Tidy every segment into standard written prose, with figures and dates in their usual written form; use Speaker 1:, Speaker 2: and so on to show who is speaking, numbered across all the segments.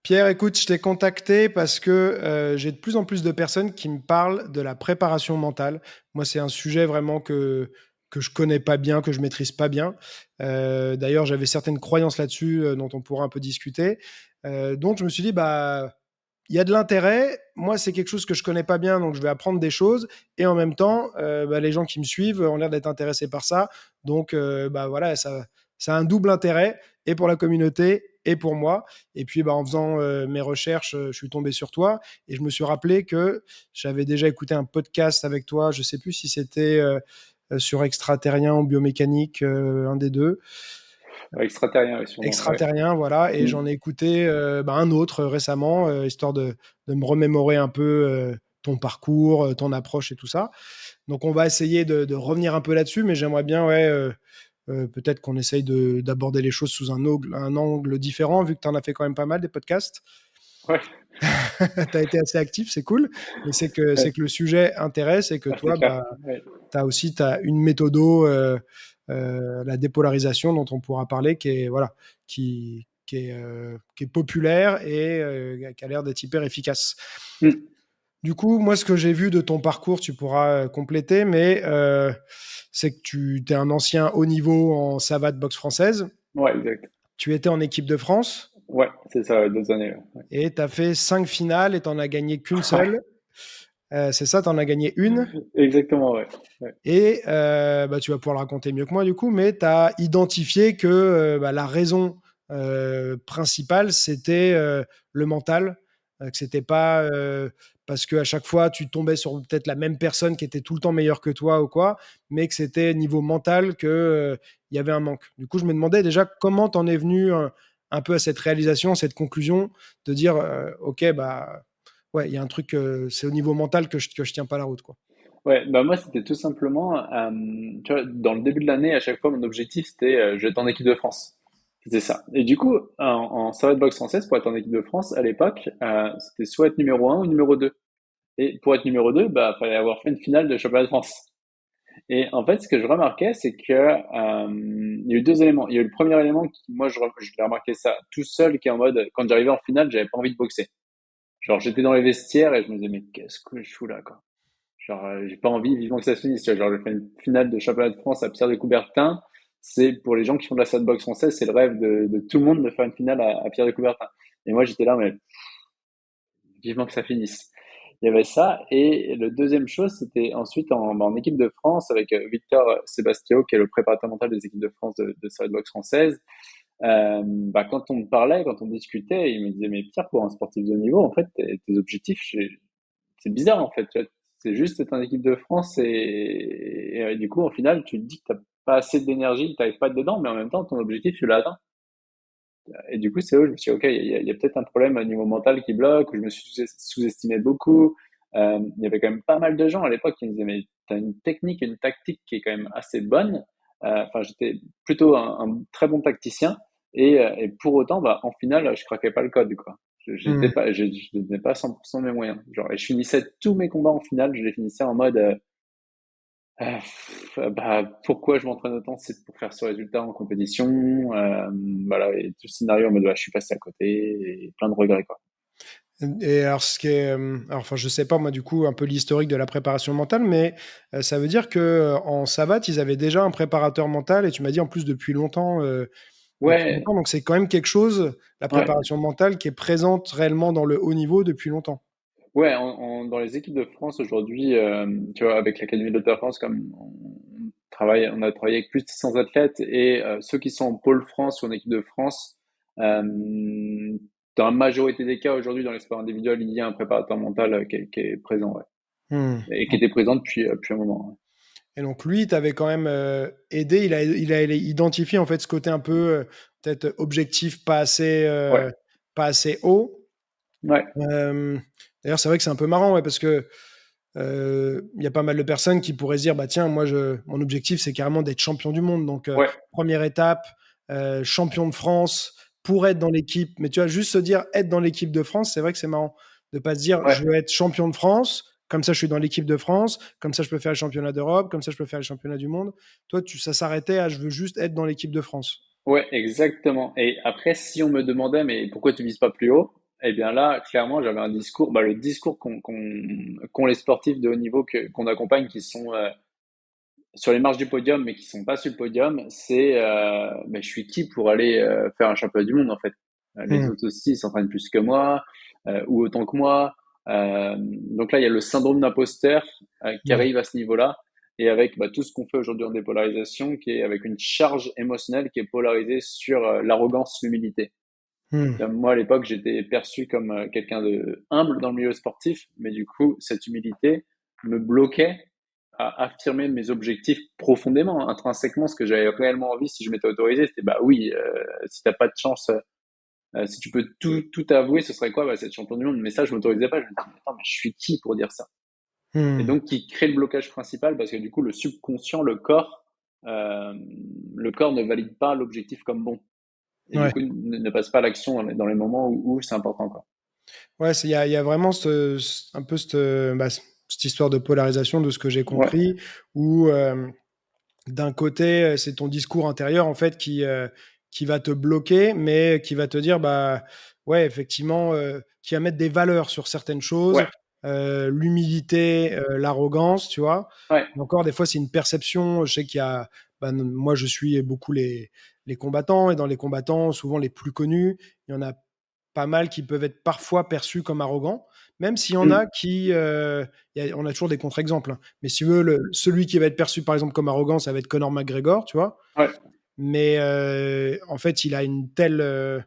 Speaker 1: Pierre, écoute, je t'ai contacté parce que j'ai de plus en plus de personnes qui me parlent de la préparation mentale. Moi, c'est un sujet vraiment que je connais pas bien, que je maîtrise pas bien. D'ailleurs, j'avais certaines croyances là-dessus dont on pourra un peu discuter. Donc, je me suis dit, bah, il y a de l'intérêt. Moi, c'est quelque chose que je connais pas bien, donc je vais apprendre des choses. Et en même temps, bah, les gens qui me suivent ont l'air d'être intéressés par ça. Donc, bah, voilà, ça a un double intérêt, et pour la communauté, et pour moi. Et puis, bah, en faisant mes recherches, je suis tombé sur toi, et je me suis rappelé que j'avais déjà écouté un podcast avec toi. Je sais plus si c'était sur extraterrien ou biomécanique, un des deux.
Speaker 2: Extraterrien, ouais, sûrement. Ouais.
Speaker 1: Extraterrien, voilà, et
Speaker 2: Mm.
Speaker 1: j'en ai écouté bah, un autre récemment, histoire de me remémorer un peu ton parcours, ton approche et tout ça. Donc on va essayer de revenir un peu là-dessus, mais j'aimerais bien, ouais, peut-être qu'on essaye d'aborder les choses sous un angle différent, vu que tu en as fait quand même pas mal des podcasts.
Speaker 2: Ouais,
Speaker 1: Tu as été assez actif, c'est cool, mais
Speaker 2: ouais.
Speaker 1: c'est que le sujet intéresse, et que
Speaker 2: C'est
Speaker 1: toi,
Speaker 2: clair.
Speaker 1: bah,
Speaker 2: Ouais.
Speaker 1: tu as aussi une méthodo, la dépolarisation dont on pourra parler, qui est, voilà, qui est populaire et qui a l'air d'être hyper efficace.
Speaker 2: Mm.
Speaker 1: Du coup, moi, ce que j'ai vu de ton parcours, tu pourras compléter, mais c'est que tu es un ancien haut niveau en savate boxe française.
Speaker 2: Ouais, exact.
Speaker 1: Tu étais en équipe de France
Speaker 2: Ouais, c'est ça, ouais, 2 années. Ouais.
Speaker 1: et tu as fait 5 finales et tu n'en as gagné qu'une
Speaker 2: Ouais.
Speaker 1: seule. C'est ça, tu en as gagné une.
Speaker 2: Exactement, ouais. Ouais.
Speaker 1: Et bah, tu vas pouvoir le raconter mieux que moi, du coup, mais tu as identifié que bah, la raison principale, c'était le mental, que c'était pas parce qu'à chaque fois, tu tombais sur peut-être la même personne qui était tout le temps meilleure que toi ou quoi, mais que c'était niveau mental que il y avait un manque. Du coup, je me demandais déjà comment t'en es venu un peu à cette réalisation, cette conclusion, de dire, ok, bah ouais, il y a un truc, c'est au niveau mental que je tiens pas la route, quoi.
Speaker 2: Ouais, bah moi, c'était tout simplement, tu vois, dans le début de l'année, à chaque fois, mon objectif, c'était je vais être en équipe de France. C'était ça. Et du coup, en savate boxe française, pour être en équipe de France, à l'époque, c'était soit être numéro un ou numéro 2. Et pour être numéro 2, bah, fallait avoir fait une finale de championnat de France. Et en fait, ce que je remarquais, c'est que il y a eu deux éléments. Il y a eu le premier élément qui, moi, je l'ai remarqué ça tout seul, qui est en mode, quand j'arrivais en finale, j'avais pas envie de boxer. Genre, j'étais dans les vestiaires et je me disais, mais qu'est-ce que je fous là, quoi. Genre, j'ai pas envie, vivement que ça se finisse. Tu vois. Genre, j'ai fait une finale de championnat de France à Pierre de Coubertin. C'est pour les gens qui font de la sandbox française, c'est le rêve de tout le monde de faire une finale à Pierre de Coubertin. Et moi, j'étais là, mais vivement que ça finisse. Il y avait ça. Et le deuxième chose, c'était ensuite en équipe de France avec Victor Sébastio, qui est le préparateur mental des équipes de France de Sidebox française. Bah, quand on me parlait, quand on discutait, il me disait, mais Pierre, pour un sportif de haut niveau, en fait, tes objectifs, c'est bizarre, en fait. Tu vois. C'est juste être en équipe de France et du coup, au final, tu te dis que t'as pas assez d'énergie, tu n'arrives pas dedans, mais en même temps, ton objectif, tu l'as atteint. Et du coup, c'est où je me suis dit, OK, il y a peut-être un problème au niveau mental qui bloque, où je me suis sous-estimé beaucoup. Il y avait quand même pas mal de gens à l'époque qui me disaient, mais tu as une technique et une tactique qui est quand même assez bonne. Enfin, j'étais plutôt un très bon tacticien. Et pour autant, bah, en finale, je craquais pas le code, quoi.
Speaker 1: Hmm.
Speaker 2: Je donnais pas 100% de mes moyens. Genre, et je finissais tous mes combats en finale, je les finissais en mode, bah, pourquoi je m'entraîne autant? C'est pour faire ce résultat en compétition. Voilà, et tout le scénario en mode, ouais, je suis passé à côté et plein de regrets, quoi.
Speaker 1: Et alors, ce qui est, alors, enfin, je sais pas moi du coup un peu l'historique de la préparation mentale, mais ça veut dire que en savate ils avaient déjà un préparateur mental, et tu m'as dit en plus depuis longtemps,
Speaker 2: Ouais,
Speaker 1: donc c'est quand même quelque chose, la
Speaker 2: ouais,
Speaker 1: préparation mentale, qui est présente réellement dans le haut niveau depuis longtemps.
Speaker 2: ouais. Dans les équipes de France aujourd'hui, tu vois, avec l'Académie de l'Haute France, comme on a travaillé avec plus de 600 athlètes et ceux qui sont en pôle France ou en équipe de France, euh, dans la majorité des cas aujourd'hui, dans les sports individuels, il y a un préparateur mental qui est présent, ouais.
Speaker 1: Hmm.
Speaker 2: Et qui était présent depuis un moment. Ouais.
Speaker 1: Et donc lui, il t'avait quand même aidé, il a identifié en fait ce côté un peu peut-être objectif
Speaker 2: Ouais,
Speaker 1: pas assez haut.
Speaker 2: ouais,
Speaker 1: D'ailleurs, c'est vrai que c'est un peu marrant, ouais, parce que il y a pas mal de personnes qui pourraient se dire, bah tiens, mon objectif, c'est carrément d'être champion du monde. Donc,
Speaker 2: ouais,
Speaker 1: première étape, champion de France pour être dans l'équipe. Mais tu vois, juste se dire être dans l'équipe de France, c'est vrai que c'est marrant de pas se dire,
Speaker 2: ouais.
Speaker 1: je veux être champion de France. Comme ça, je suis dans l'équipe de France. Comme ça, je peux faire le championnat d'Europe. Comme ça, je peux faire le championnat du monde. Toi, ça s'arrêtait à je veux juste être dans l'équipe de France.
Speaker 2: Ouais, exactement. Et après, si on me demandait, mais pourquoi tu vises pas plus haut? eh bien là, clairement, j'avais un discours, le discours qu'ont les sportifs de haut niveau qu'on accompagne, qui sont sur les marches du podium, mais qui sont pas sur le podium, c'est mais je suis qui pour aller faire un championnat du monde en fait. Les
Speaker 1: Hmm.
Speaker 2: autres aussi ils s'entraînent plus que moi ou autant que moi. Donc là, il y a le syndrome d'imposteur qui
Speaker 1: Ouais.
Speaker 2: arrive à ce niveau-là, et avec tout ce qu'on fait aujourd'hui en dépolarisation, qui est avec une charge émotionnelle qui est polarisée sur l'arrogance, l'humilité.
Speaker 1: Hmm.
Speaker 2: Moi, à l'époque, j'étais perçu comme quelqu'un de humble dans le milieu sportif, mais du coup, cette humilité me bloquait à affirmer mes objectifs profondément, intrinsèquement. Ce que j'avais réellement envie, si je m'étais autorisé, c'était bah oui, si t'as pas de chance, si tu peux tout avouer, ce serait quoi? Bah, c'est être champion du monde. Mais ça, je m'autorisais pas. Je me disais, attends, mais je suis qui pour dire ça? Et
Speaker 1: Hmm.
Speaker 2: donc, qui crée le blocage principal, parce que du coup, le subconscient, euh, le corps ne valide pas l'objectif comme bon. Et du
Speaker 1: Ouais.
Speaker 2: coup, ne passe pas à l'action dans les moments où c'est important, quoi.
Speaker 1: Ouais, il y a vraiment un peu cette histoire de polarisation de ce que j'ai
Speaker 2: Ouais.
Speaker 1: compris, où d'un côté, c'est ton discours intérieur en fait qui va te bloquer, mais qui va te dire bah ouais, effectivement, qui va mettre des valeurs sur certaines choses,
Speaker 2: Ouais,
Speaker 1: l'humilité, l'arrogance, tu vois.
Speaker 2: ouais,
Speaker 1: Et encore des fois, c'est une perception. Je sais qu'il y a, moi, je suis beaucoup les combattants, et dans les combattants, souvent les plus connus, il y en a pas mal qui peuvent être parfois perçus comme arrogants, même s'il y en a
Speaker 2: mm,
Speaker 1: qui, on a toujours des contre-exemples, hein. Mais si tu veux, celui qui va être perçu par exemple comme arrogant, ça va être Conor McGregor, tu vois.
Speaker 2: ouais,
Speaker 1: Mais en fait, il a une telle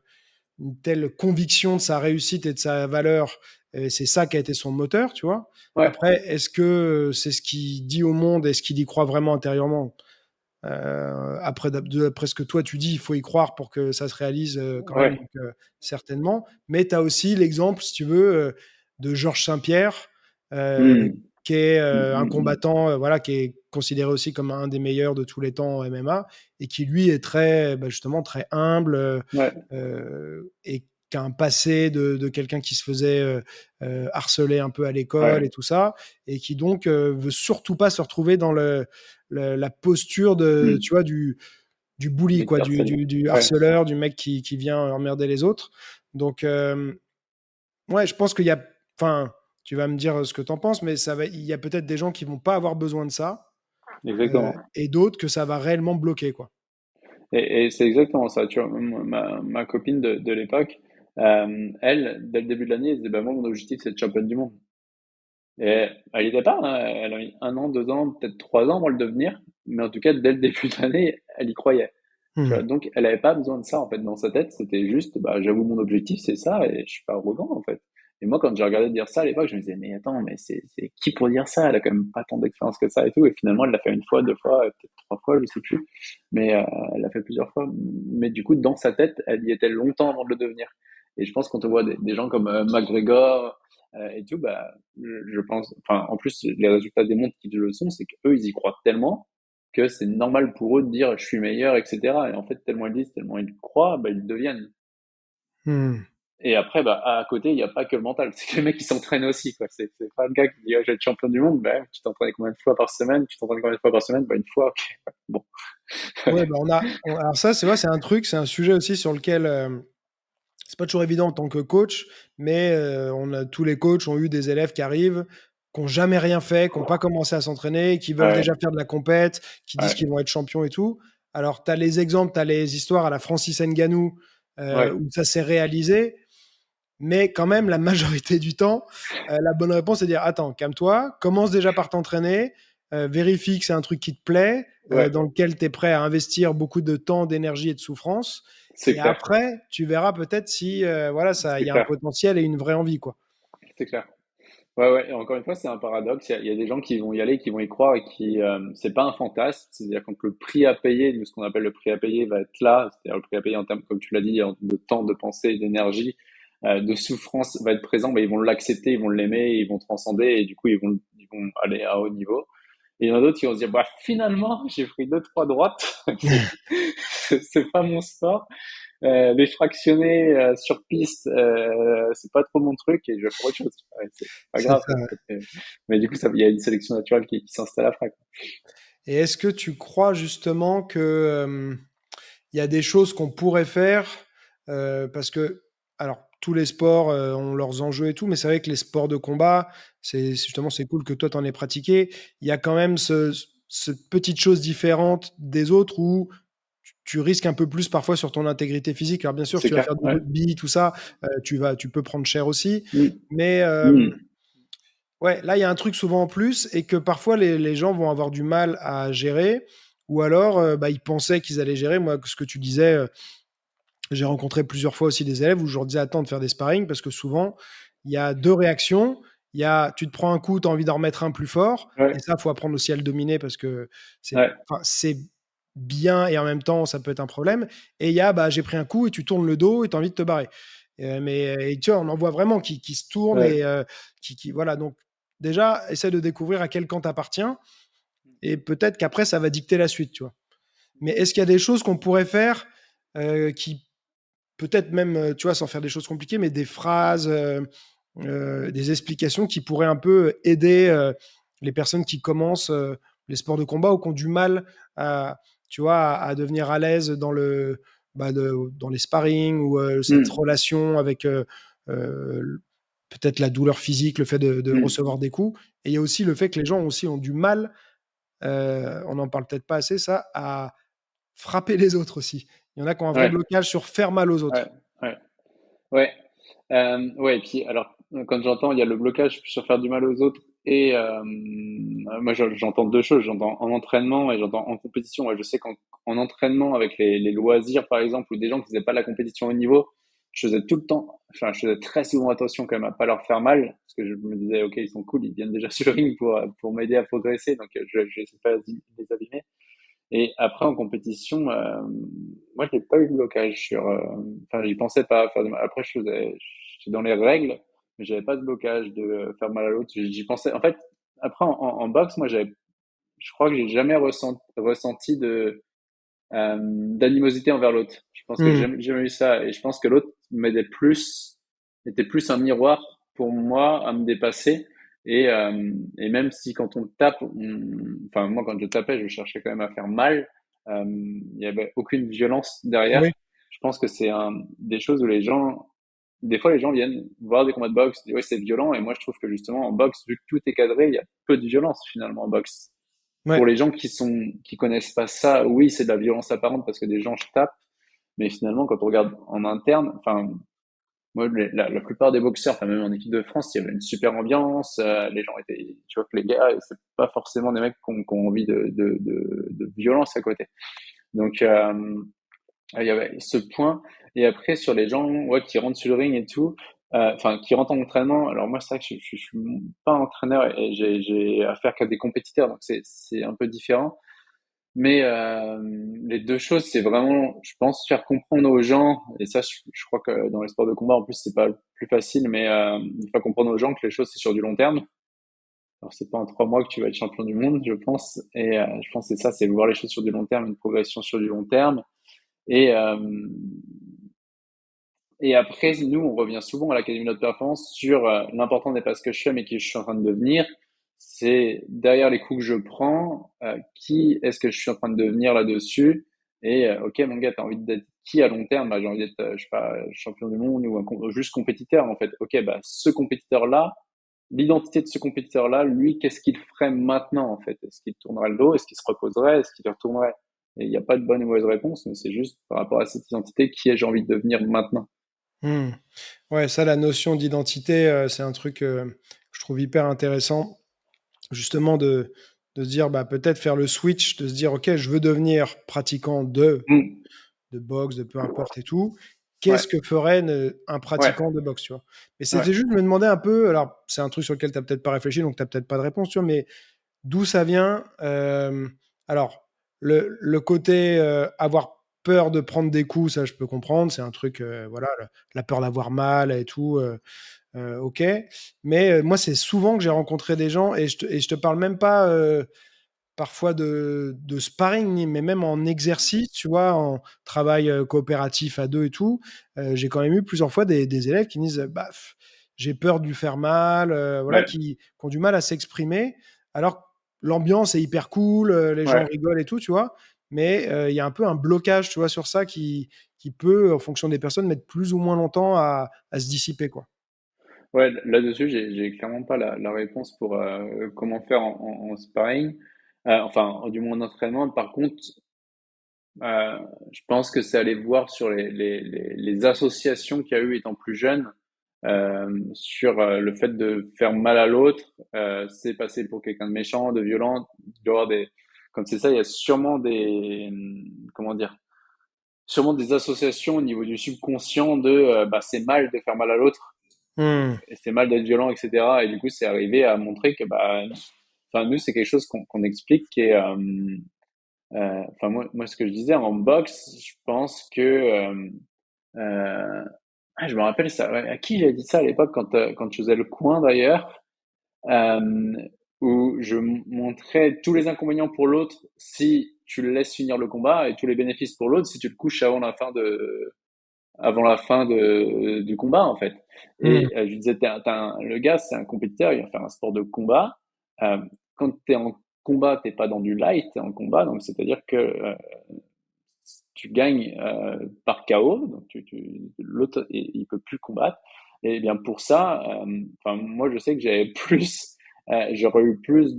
Speaker 1: conviction de sa réussite et de sa valeur. Et c'est ça qui a été son moteur, tu vois.
Speaker 2: ouais,
Speaker 1: Après, est-ce que c'est ce qu'il dit au monde? Est-ce qu'il y croit vraiment intérieurement? Après ce que toi tu dis, il faut y croire pour que ça se réalise quand même,
Speaker 2: ouais,
Speaker 1: donc, certainement. Mais tu as aussi l'exemple, si tu veux, de Georges Saint-Pierre, euh,
Speaker 2: mm,
Speaker 1: qui est
Speaker 2: mm,
Speaker 1: un
Speaker 2: mm, mm.
Speaker 1: combattant, voilà, qui est considéré aussi comme un des meilleurs de tous les temps en MMA, et qui lui est très, justement, très humble,
Speaker 2: Ouais,
Speaker 1: et qui a un passé de quelqu'un qui se faisait harceler un peu à l'école
Speaker 2: ouais,
Speaker 1: et tout ça, et qui donc veut surtout pas se retrouver dans la posture de,
Speaker 2: mm.
Speaker 1: tu vois, du bully,
Speaker 2: Mec
Speaker 1: quoi,
Speaker 2: harcelé.
Speaker 1: du
Speaker 2: Ouais,
Speaker 1: harceleur, du mec qui vient emmerder les autres. Donc, ouais, je pense qu'il y a, enfin, tu vas me dire ce que tu en penses, mais il y a peut-être des gens qui vont pas avoir besoin de ça,
Speaker 2: exactement.
Speaker 1: et d'autres que ça va réellement bloquer, quoi.
Speaker 2: Et c'est exactement ça. Tu vois, ma copine de l'époque, elle, dès le début de l'année, elle disait, bah, moi, mon objectif, c'est être championne du monde. Et elle y était pas, hein. Elle a mis 1 an, 2 ans, peut-être 3 ans avant le devenir. Mais en tout cas, dès le début de l'année, elle y croyait. Tu vois,
Speaker 1: Hmm.
Speaker 2: donc, elle avait pas besoin de ça, en fait, dans sa tête. C'était juste, bah, j'avoue mon objectif, c'est ça, et je suis pas arrogant, en fait. Et moi, quand j'ai regardé dire ça à l'époque, je me disais, mais attends, mais c'est qui pour dire ça? Elle a quand même pas tant d'expérience que ça et tout. Et finalement, elle l'a fait 1 fois, 2 fois, peut-être 3 fois, je sais plus. Mais elle l'a fait plusieurs fois. Mais du coup, dans sa tête, elle y était longtemps avant de le devenir. Et je pense quand on voit des gens comme McGregor et tout, bah, je pense, enfin, en plus, les résultats démontrent qu'ils le sont, c'est qu'eux, ils y croient tellement que c'est normal pour eux de dire je suis meilleur, etc. Et en fait, tellement ils disent, tellement ils croient, bah, ils le deviennent.
Speaker 1: Hmm.
Speaker 2: Et après, bah, à côté, il n'y a pas que le mental. C'est que les mecs qui s'entraînent aussi, quoi. C'est pas le gars qui dit, oh, je vais être champion du monde. Bah, tu t'entraînes combien de fois par semaine? Tu t'entraînes combien de fois par semaine? Bah, 1 fois, ok. Bon.
Speaker 1: Ouais, bah alors ça, c'est vrai, c'est un truc, c'est un sujet aussi sur lequel c'est pas toujours évident en tant que coach, mais tous les coachs ont eu des élèves qui arrivent, qui n'ont jamais rien fait, qui n'ont pas commencé à s'entraîner, qui veulent
Speaker 2: Ouais,
Speaker 1: déjà faire de la compète, qui disent qu'ils
Speaker 2: ouais,
Speaker 1: vont être champions et tout. Alors, tu as les exemples, tu as les histoires à la Francis Ngannou,
Speaker 2: ouais.
Speaker 1: où ça s'est réalisé, mais quand même, la majorité du temps, la bonne réponse, c'est de dire, attends, calme-toi, commence déjà par t'entraîner, vérifie que c'est un truc qui te plaît,
Speaker 2: Ouais,
Speaker 1: dans lequel tu es prêt à investir beaucoup de temps, d'énergie et de souffrance.
Speaker 2: c'est
Speaker 1: Et
Speaker 2: clair.
Speaker 1: après, tu verras peut-être si voilà, il
Speaker 2: C'est
Speaker 1: y a un
Speaker 2: clair.
Speaker 1: potentiel et une vraie envie, quoi.
Speaker 2: C'est clair. Ouais, ouais, et encore une fois, c'est un paradoxe. Il y a des gens qui vont y aller, qui vont y croire et qui, c'est pas un fantasme. C'est-à-dire quand le prix à payer, nous, ce qu'on appelle le prix à payer va être là, c'est-à-dire le prix à payer en termes, comme tu l'as dit, de temps, de pensée, d'énergie, de souffrance va être présent, mais ils vont l'accepter, ils vont l'aimer, ils vont transcender et du coup, ils vont aller à haut niveau. Et il y en a d'autres qui vont se dire, bah, finalement, j'ai pris 2, 3 droites. C'est pas mon sport. Les fractionnés sur piste, c'est pas trop mon truc et je vais faire autre chose. Ouais, c'est pas
Speaker 1: C'est
Speaker 2: grave.
Speaker 1: ça.
Speaker 2: Mais du coup, il y a une sélection naturelle qui s'installe après, quoi.
Speaker 1: Et est-ce que tu crois justement que il y a des choses qu'on pourrait faire parce que, alors, tous les sports ont leurs enjeux et tout, mais c'est vrai que les sports de combat, justement, c'est cool que toi, tu en aies pratiqué. Il y a quand même cette petite chose différente des autres où tu risques un peu plus parfois sur ton intégrité physique. Alors bien sûr, si
Speaker 2: C'est
Speaker 1: tu vas
Speaker 2: clair.
Speaker 1: faire du
Speaker 2: Ouais.
Speaker 1: rugby, tout ça, tu peux prendre cher aussi.
Speaker 2: Mm.
Speaker 1: Mais
Speaker 2: Mm.
Speaker 1: ouais, là, il y a un truc souvent en plus et que parfois les gens vont avoir du mal à gérer ou alors bah, ils pensaient qu'ils allaient gérer. Moi, ce que tu disais, j'ai rencontré plusieurs fois aussi des élèves où je leur disais attends de faire des sparring parce que souvent, il y a deux réactions. Il y a tu te prends un coup, tu as envie d'en remettre un plus fort. Et
Speaker 2: Ouais.
Speaker 1: ça, il faut apprendre aussi à le dominer parce que c'est
Speaker 2: Ouais.
Speaker 1: enfin, c'est bien et en même temps, ça peut être un problème. Et il y a bah, j'ai pris un coup et tu tournes le dos et tu as envie de te barrer. Mais et tu vois, on en voit vraiment qui se tournent
Speaker 2: Ouais.
Speaker 1: et voilà. Donc, déjà, essaie de découvrir à quel camp t'appartiens et peut-être qu'après, ça va dicter la suite, tu vois. Mais est-ce qu'il y a des choses qu'on pourrait faire qui peut-être même, tu vois, sans faire des choses compliquées, mais des phrases, des explications qui pourraient un peu aider les personnes qui commencent les sports de combat ou qui ont du mal à, tu vois, à devenir à l'aise dans les sparring ou cette
Speaker 2: Mm.
Speaker 1: relation avec peut-être la douleur physique, le fait de
Speaker 2: Mm.
Speaker 1: recevoir des coups. Et il y a aussi le fait que les gens aussi ont du mal, on n'en parle peut-être pas assez, ça, à frapper les autres aussi. Il y en a qui ont un vrai
Speaker 2: Ouais.
Speaker 1: blocage sur faire mal aux
Speaker 2: Ouais.
Speaker 1: autres.
Speaker 2: Ouais. Ouais. Ouais, et puis alors, quand j'entends, il y a le blocage sur faire du mal aux autres, et moi j'entends deux choses, j'entends en entraînement et j'entends en compétition. Ouais, je sais qu'en entraînement avec les loisirs par exemple, ou des gens qui faisaient pas la compétition au niveau, je faisais tout le temps, enfin je faisais très souvent attention quand même à pas leur faire mal, parce que je me disais ok ils sont cool, ils viennent déjà sur le ring pour m'aider à progresser, donc je sais pas les abîmer. Et après, en compétition, moi, j'ai pas eu de blocage sur. Enfin, j'y pensais pas faire de mal. Après, j'étais dans les règles, mais j'avais pas de blocage de faire mal à l'autre. J'y pensais. En fait, après, en boxe, moi, je crois que j'ai jamais ressenti d'animosité envers l'autre. Je pense que j'ai
Speaker 1: Hmm.
Speaker 2: jamais eu ça. Et je pense que l'autre était plus un miroir pour moi à me dépasser. Et même si quand on tape, enfin, moi, quand je tapais, je cherchais quand même à faire mal. Il n'y avait aucune violence derrière.
Speaker 1: Oui.
Speaker 2: Je pense que c'est des choses où des fois, les gens viennent voir des combats de boxe, disent ouais, c'est violent. Et moi, je trouve que justement, en boxe, vu que tout est cadré, il y a peu de violence finalement en boxe. Pour
Speaker 1: Ouais.
Speaker 2: les gens qui connaissent pas ça, oui, c'est de la violence apparente parce que des gens se tapent, mais finalement, quand on regarde en interne, enfin, moi, la plupart des boxeurs, enfin, même en équipe de France, il y avait une super ambiance, les gens étaient, tu vois que les gars, c'est pas forcément des mecs qui ont envie de violence à côté. Donc, il y avait ce point. Et après, sur les gens, ouais, qui rentrent sur le ring et tout, enfin, qui rentrent en entraînement. Alors moi, c'est vrai que je suis pas entraîneur et j'ai affaire qu'à des compétiteurs, donc c'est un peu différent. Mais les deux choses, c'est vraiment, je pense, faire comprendre aux gens, et ça, je crois que dans les sports de combat, en plus, c'est pas le plus facile, mais faire comprendre aux gens que les choses, c'est sur du long terme. Alors, c'est pas en 3 mois que tu vas être champion du monde, je pense. Et je pense que c'est ça, c'est voir les choses sur du long terme, une progression sur du long terme. Et, euh, et après, nous, on revient souvent à l'Académie de haute performance sur l'important n'est pas ce que je fais, mais qui je suis en train de devenir. C'est derrière les coups que je prends, qui est-ce que je suis en train de devenir là-dessus? Et ok, mon gars, t'as envie d'être qui à long terme? Bah, j'ai envie d'être, je sais pas, champion du monde ou juste compétiteur, en fait. Ok, bah, ce compétiteur-là, l'identité de ce compétiteur-là, lui, qu'est-ce qu'il ferait maintenant, en fait? Est-ce qu'il tournerait le dos? Est-ce qu'il se reposerait? Est-ce qu'il retournerait? Et il n'y a pas de bonne ou mauvaise réponse, mais c'est juste par rapport à cette identité, qui ai-je envie de devenir maintenant?
Speaker 1: Hmm. Ouais, ça, la notion d'identité, c'est un truc que je trouve hyper intéressant, justement de se dire, bah, peut-être faire le switch, de se dire, OK, je veux devenir pratiquant
Speaker 2: Mm.
Speaker 1: de boxe, de peu importe et tout.
Speaker 2: Ouais,
Speaker 1: Qu'est-ce que ferait un
Speaker 2: ouais,
Speaker 1: pratiquant de boxe, tu vois? Mais
Speaker 2: ouais,
Speaker 1: c'était juste de me demander un peu, alors c'est un truc sur lequel tu n'as peut-être pas réfléchi, donc tu n'as peut-être pas de réponse, tu vois, mais d'où ça vient? Alors, le côté avoir peur de prendre des coups, ça je peux comprendre, c'est un truc, voilà, la peur d'avoir mal et tout, ok. Mais moi, c'est souvent que j'ai rencontré des gens, et je te parle même pas parfois de sparring, mais même en exercice, tu vois, en travail coopératif à deux et tout. J'ai quand même eu plusieurs fois des élèves qui me disent bah, j'ai peur de lui faire mal, voilà,
Speaker 2: ouais,
Speaker 1: qui ont du mal à s'exprimer. Alors, l'ambiance est hyper cool, les gens
Speaker 2: ouais,
Speaker 1: rigolent et tout, tu vois. mais il y a un peu un blocage, tu vois, sur ça qui peut, en fonction des personnes, mettre plus ou moins longtemps à se dissiper, quoi.
Speaker 2: Ouais, là-dessus, j'ai clairement pas la réponse pour comment faire en sparring. Enfin, du moins en entraînement. Par contre, je pense que c'est aller voir sur les associations qu'il y a eu étant plus jeune, sur le fait de faire mal à l'autre, c'est passer pour quelqu'un de méchant, de violent, il doit y avoir des, comme c'est ça, il y a sûrement des, comment dire, sûrement des associations au niveau du subconscient de, bah, c'est mal de faire mal à l'autre,
Speaker 1: Hmm.
Speaker 2: et c'est mal d'être violent, etc. Et du coup, c'est arrivé à montrer que, bah, enfin, nous, c'est quelque chose qu'on explique qui est, enfin, moi, ce que je disais en boxe, je pense que, je me rappelle ça, ouais, à qui j'ai dit ça à l'époque quand je faisais le coin d'ailleurs, euh, où je montrais tous les inconvénients pour l'autre si tu le laisses finir le combat et tous les bénéfices pour l'autre si tu le couches avant la fin du combat en fait.
Speaker 1: Hmm.
Speaker 2: Et je lui disais, le gars c'est un compétiteur, il va faire un sport de combat. Euh, Quand t'es en combat, t'es pas dans du light, t'es en combat, donc c'est-à-dire que tu gagnes par KO, donc l'autre il peut plus combattre. Et bien pour ça, enfin moi je sais que j'avais plus, j'aurais eu plus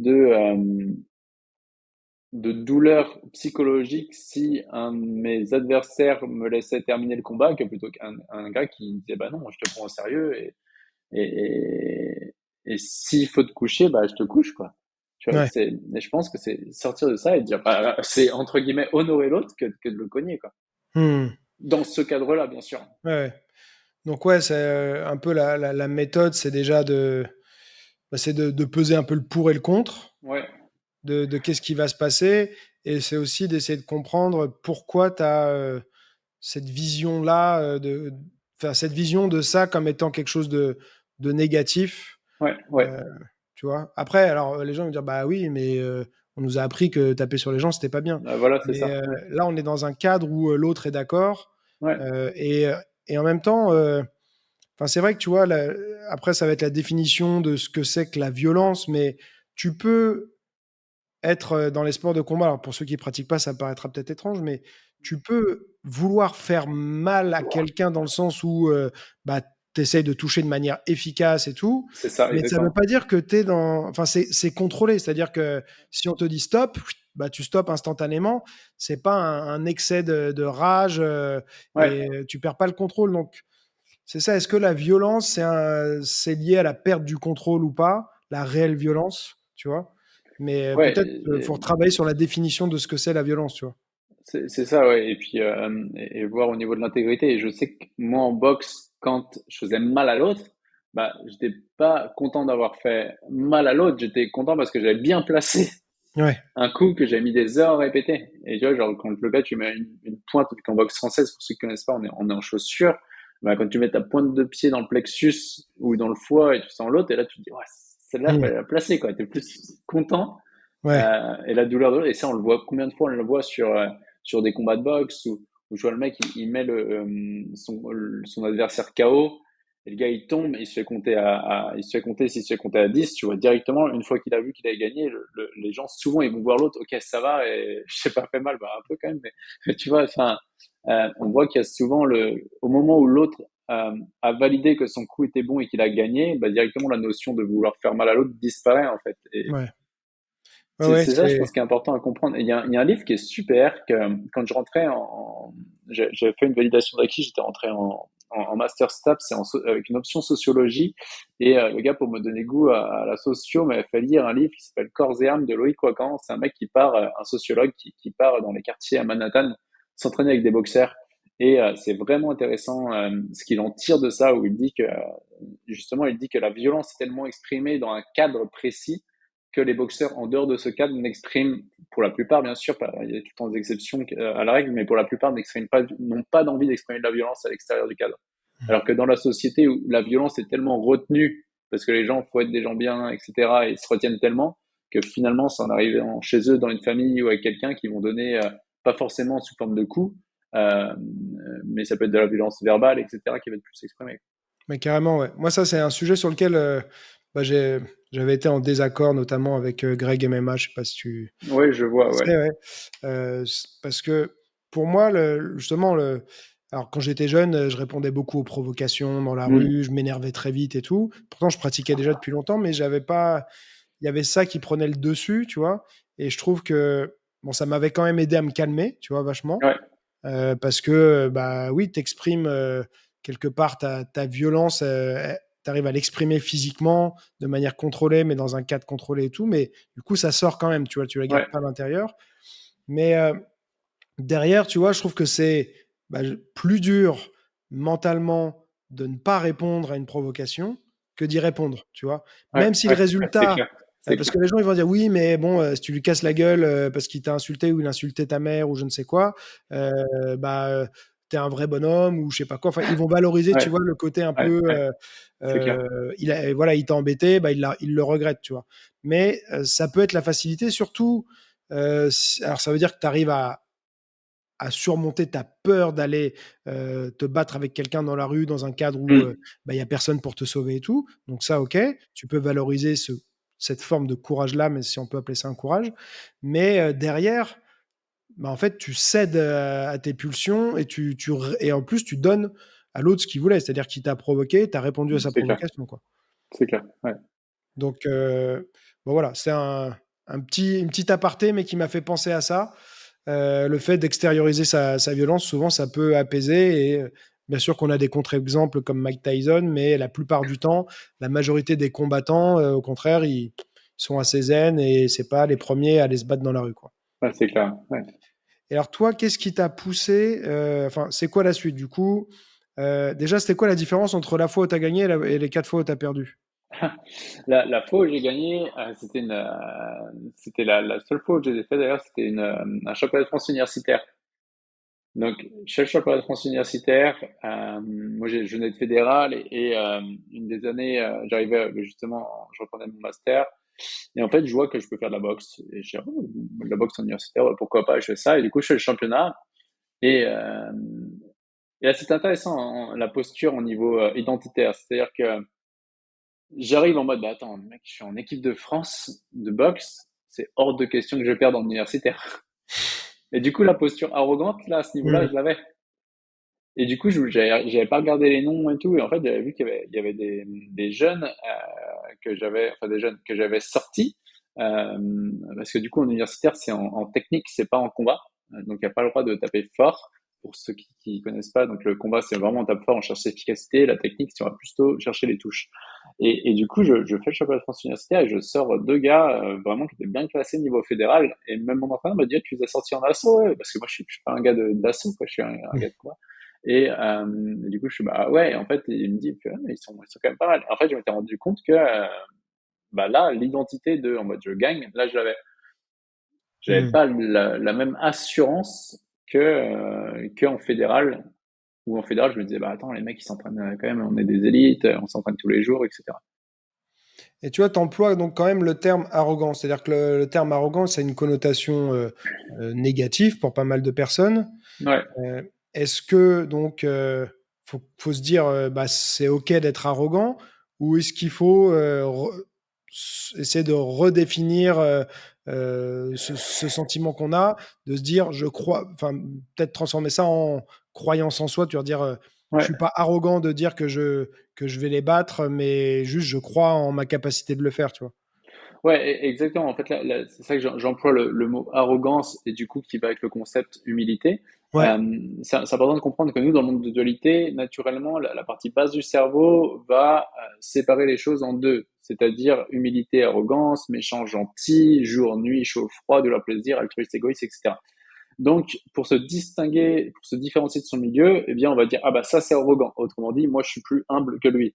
Speaker 2: de douleur psychologique si un de mes adversaires me laissait terminer le combat que plutôt qu'un un gars qui disait bah non, je te prends au sérieux et, et, et s'il faut te coucher, bah je te couche quoi. Tu vois,
Speaker 1: Ouais.
Speaker 2: et je pense que c'est sortir de ça et dire bah c'est entre guillemets honorer l'autre que de le cogner quoi.
Speaker 1: Hmm.
Speaker 2: Dans ce cadre-là, bien sûr.
Speaker 1: Ouais, ouais. Donc ouais, c'est un peu la méthode, c'est déjà c'est de peser un peu le pour et le contre,
Speaker 2: Ouais,
Speaker 1: de qu'est-ce qui va se passer, et c'est aussi d'essayer de comprendre pourquoi tu as cette vision-là, enfin, cette vision de ça comme étant quelque chose de négatif.
Speaker 2: ouais, ouais.
Speaker 1: euh, Tu vois. Après, alors les gens vont dire, bah oui, mais on nous a appris que taper sur les gens, c'était pas bien.
Speaker 2: Bah, voilà, c'est
Speaker 1: Mais
Speaker 2: ça. Ouais,
Speaker 1: là, on est dans un cadre où l'autre est d'accord.
Speaker 2: ouais,
Speaker 1: euh, et, euh, et en même temps, enfin, c'est vrai que tu vois, après, ça va être la définition de ce que c'est que la violence, mais tu peux être dans les sports de combat. Alors, pour ceux qui pratiquent pas, ça paraîtra peut-être étrange, mais tu peux vouloir faire mal à quelqu'un dans le sens où bah, tu essayes de toucher de manière efficace et tout,
Speaker 2: c'est ça,
Speaker 1: mais ça ne veut
Speaker 2: exactement.
Speaker 1: pas dire que tu es dans. Enfin, c'est contrôlé. C'est-à-dire que si on te dit stop, bah, tu stops instantanément. C'est pas un excès de rage
Speaker 2: Ouais,
Speaker 1: et tu perds pas le contrôle. Donc, c'est ça. Est-ce que la violence, c'est lié à la perte du contrôle ou pas? La réelle violence, tu vois? Mais
Speaker 2: ouais,
Speaker 1: peut-être faut travailler sur la définition de ce que c'est la violence, tu vois?
Speaker 2: c'est ça, ouais. Et puis, et voir au niveau de l'intégrité. Et je sais que moi, en boxe, quand je faisais mal à l'autre, bah, j'étais pas content d'avoir fait mal à l'autre. J'étais content parce que j'avais bien placé
Speaker 1: Ouais.
Speaker 2: un coup que j'avais mis des heures à répéter. Et tu vois, genre, quand le gars, tu mets une pointe, en boxe française, pour ceux qui connaissent pas, on est en chaussure. Bah, quand tu mets ta pointe de pied dans le plexus ou dans le foie et tu sens l'autre, et là, tu te dis, ouais, celle-là,
Speaker 1: Mmh.
Speaker 2: fallait la placer, quoi. T'es plus content.
Speaker 1: Ouais.
Speaker 2: Et la douleur de l'autre, et ça, on le voit, combien de fois on le voit sur des combats de boxe où je vois le mec, il met son adversaire KO, et le gars, il tombe, il se fait compter il se fait compter, s'il se fait compter à 10 tu vois directement, une fois qu'il a vu qu'il avait gagné, les gens, souvent, ils vont voir l'autre, ok, ça va, et je sais pas fait mal, bah, un peu quand même, mais tu vois, enfin, on voit qu'il y a souvent au moment où l'autre a validé que son coup était bon et qu'il a gagné, bah, directement la notion de vouloir faire mal à l'autre disparaît, en fait. Et
Speaker 1: Ouais. Ouais, ouais,
Speaker 2: c'est ça, je
Speaker 1: c'est
Speaker 2: pense, qui est important à comprendre. Et il y a un livre qui est super, que quand je rentrais j'avais fait une validation d'acquis, j'étais rentré en master STAPS avec une option sociologie. Et le gars, pour me donner goût à la socio, m'avait fait lire un livre qui s'appelle Corps et âme de Loïc Wacan. C'est un mec qui part, un sociologue qui part dans les quartiers à Manhattan, s'entraîner avec des boxeurs. Et c'est vraiment intéressant ce qu'il en tire de ça, où il dit que, justement, il dit que la violence est tellement exprimée dans un cadre précis que les boxeurs en dehors de ce cadre n'expriment, pour la plupart bien sûr, il y a tout le temps des exceptions à la règle, mais pour la plupart n'expriment pas, n'ont pas d'envie d'exprimer de la violence à l'extérieur du cadre. Alors que dans la société où la violence est tellement retenue, parce que les gens faut être des gens bien, etc., et ils se retiennent tellement, que finalement, c'est en arrivant chez eux, dans une famille ou avec quelqu'un, qui vont donner, pas forcément sous forme de coups, mais ça peut être de la violence verbale, etc., qui va être plus exprimée.
Speaker 1: mais carrément, ouais. Moi, ça, c'est un sujet sur lequel bah, j'ai j'avais été en désaccord notamment avec Greg MMA, je sais pas si tu
Speaker 2: Oui, je vois, ouais.
Speaker 1: sais, ouais. Parce que pour moi, justement, alors quand j'étais jeune, je répondais beaucoup aux provocations dans la
Speaker 2: Hmm.
Speaker 1: rue, je m'énervais très vite et tout. Pourtant, je pratiquais déjà depuis longtemps, mais j'avais pas, il y avait ça qui prenait le dessus, tu vois. Et je trouve que, bon, ça m'avait quand même aidé à me calmer, tu vois, vachement.
Speaker 2: Ouais,
Speaker 1: Parce que, bah oui, t'exprimes quelque part ta violence, tu arrives à l'exprimer physiquement de manière contrôlée, mais dans un cadre contrôlé et tout. Mais du coup, ça sort quand même, tu vois, tu la gardes
Speaker 2: ouais,
Speaker 1: pas à l'intérieur. Mais derrière, tu vois, je trouve que c'est bah, plus dur mentalement de ne pas répondre à une provocation que d'y répondre, tu vois.
Speaker 2: ouais,
Speaker 1: Même si le
Speaker 2: ouais, ouais, c'est
Speaker 1: résultat,
Speaker 2: clair, c'est
Speaker 1: parce
Speaker 2: clair.
Speaker 1: que les gens ils vont dire oui, mais bon, si tu lui casses la gueule parce qu'il t'a insulté ou il a insulté ta mère ou je ne sais quoi, bah t'es un vrai bonhomme ou je sais pas quoi. Enfin, ils vont valoriser, tu
Speaker 2: Ouais,
Speaker 1: vois, le côté un
Speaker 2: ouais,
Speaker 1: peu,
Speaker 2: ouais, c'est clair.
Speaker 1: voilà, il t'a embêté, bah il le regrette, tu vois. Mais ça peut être la facilité, surtout. Alors ça veut dire que tu arrives à surmonter ta peur d'aller te battre avec quelqu'un dans la rue, dans un cadre où
Speaker 2: Hmm.
Speaker 1: bah, il n'y a personne pour te sauver et tout. Donc ça, ok, tu peux valoriser cette forme de courage-là, mais si on peut appeler ça un courage. Mais derrière, bah, en fait, tu cèdes à tes pulsions et, et en plus, tu donnes à l'autre ce qu'il voulait, c'est-à-dire qu'il t'a provoqué, tu as répondu à sa
Speaker 2: C'est clair,
Speaker 1: provocation. Quoi.
Speaker 2: c'est clair. Ouais.
Speaker 1: Donc, bon, voilà, c'est une petite aparté, mais qui m'a fait penser à ça. Le fait d'extérioriser sa violence, souvent, ça peut apaiser. Et bien sûr qu'on a des contre-exemples comme Mike Tyson, mais la plupart du temps, la majorité des combattants, au contraire, ils sont assez zen et c'est pas les premiers à aller se battre dans la rue, quoi.
Speaker 2: Ouais, c'est clair. Ouais.
Speaker 1: Et alors, toi, qu'est-ce qui t'a poussé enfin, c'est quoi la suite, du coup? Déjà, c'était quoi la différence entre la fois où tu as gagné et les 4 fois où tu as perdu?
Speaker 2: La fois où j'ai gagné, c'était la seule fois où j'ai fait d'ailleurs, c'était un championnat de France universitaire. Donc, chez le championnat de France universitaire, moi je venais de fédéral et une des années, j'arrivais justement, je reprenais mon master et en fait je vois que je peux faire de la boxe et je dis oh, de la boxe universitaire, ouais, pourquoi pas, je fais ça et du coup je fais le championnat et, euh, et là c'est intéressant la posture au niveau identitaire, c'est-à-dire que j'arrive en mode, bah attends, mec, je suis en équipe de France de boxe, c'est hors de question que je perde en universitaire. Et du coup, la posture arrogante, là, à ce niveau-là,
Speaker 1: Hmm.
Speaker 2: je l'avais. Et du coup, j'avais pas regardé les noms et tout, et en fait, j'avais vu il y avait des jeunes que j'avais, enfin des jeunes que j'avais sortis, parce que du coup, en universitaire, c'est en technique, c'est pas en combat, donc il n'y a pas le droit de taper fort. Pour ceux qui connaissent pas, donc le combat, c'est vraiment on tape fort, on cherche l'efficacité, la technique, c'est on va plutôt chercher les touches. Et du coup, je fais le championnat de France universitaire et je sors deux gars vraiment qui étaient bien classés niveau fédéral. Et même mon entraîneur m'a dit, ah, tu les as sortis en assaut, ouais, parce que moi, je suis pas un gars d'assaut, quoi, je suis un gars de combat. Et du coup, je suis bah ouais, en fait, il me dit, ah, mais ils sont quand même pas mal. En fait, je m'étais rendu compte que bah là, l'identité de en mode je gagne, là, je l'avais. J'avais
Speaker 1: Hmm.
Speaker 2: pas la même assurance que en fédéral. Où en fédéral, je me disais, bah attends, les mecs, ils s'entraînent quand même, on est des élites, on s'entraîne tous les jours, etc.
Speaker 1: Et tu vois, tu emploies donc quand même le terme arrogant. C'est-à-dire que le terme arrogant, ça a une connotation négative pour pas mal de personnes.
Speaker 2: Ouais,
Speaker 1: Euh, Est-ce que donc faut se dire bah, c'est ok d'être arrogant ou est-ce qu'il faut essayer de redéfinir ce sentiment qu'on a, de se dire je crois, enfin peut-être transformer ça en croyance en soi, tu vas dire je
Speaker 2: ouais.
Speaker 1: suis pas arrogant de dire que je vais les battre, mais juste je crois en ma capacité de le faire, tu vois.
Speaker 2: Ouais, exactement. En fait, c'est ça que j'emploie le mot arrogance et du coup qui va avec le concept humilité.
Speaker 1: Ouais.
Speaker 2: C'est important de comprendre que nous, dans le monde de dualité, naturellement, la partie basse du cerveau va séparer les choses en deux, c'est-à-dire humilité, arrogance, méchant, gentil, jour, nuit, chaud, froid, douleur, plaisir, altruiste, égoïste, etc. Donc, pour se distinguer, pour se différencier de son milieu, eh bien, on va dire, ah bah ça c'est arrogant. Autrement dit, moi je suis plus humble que lui.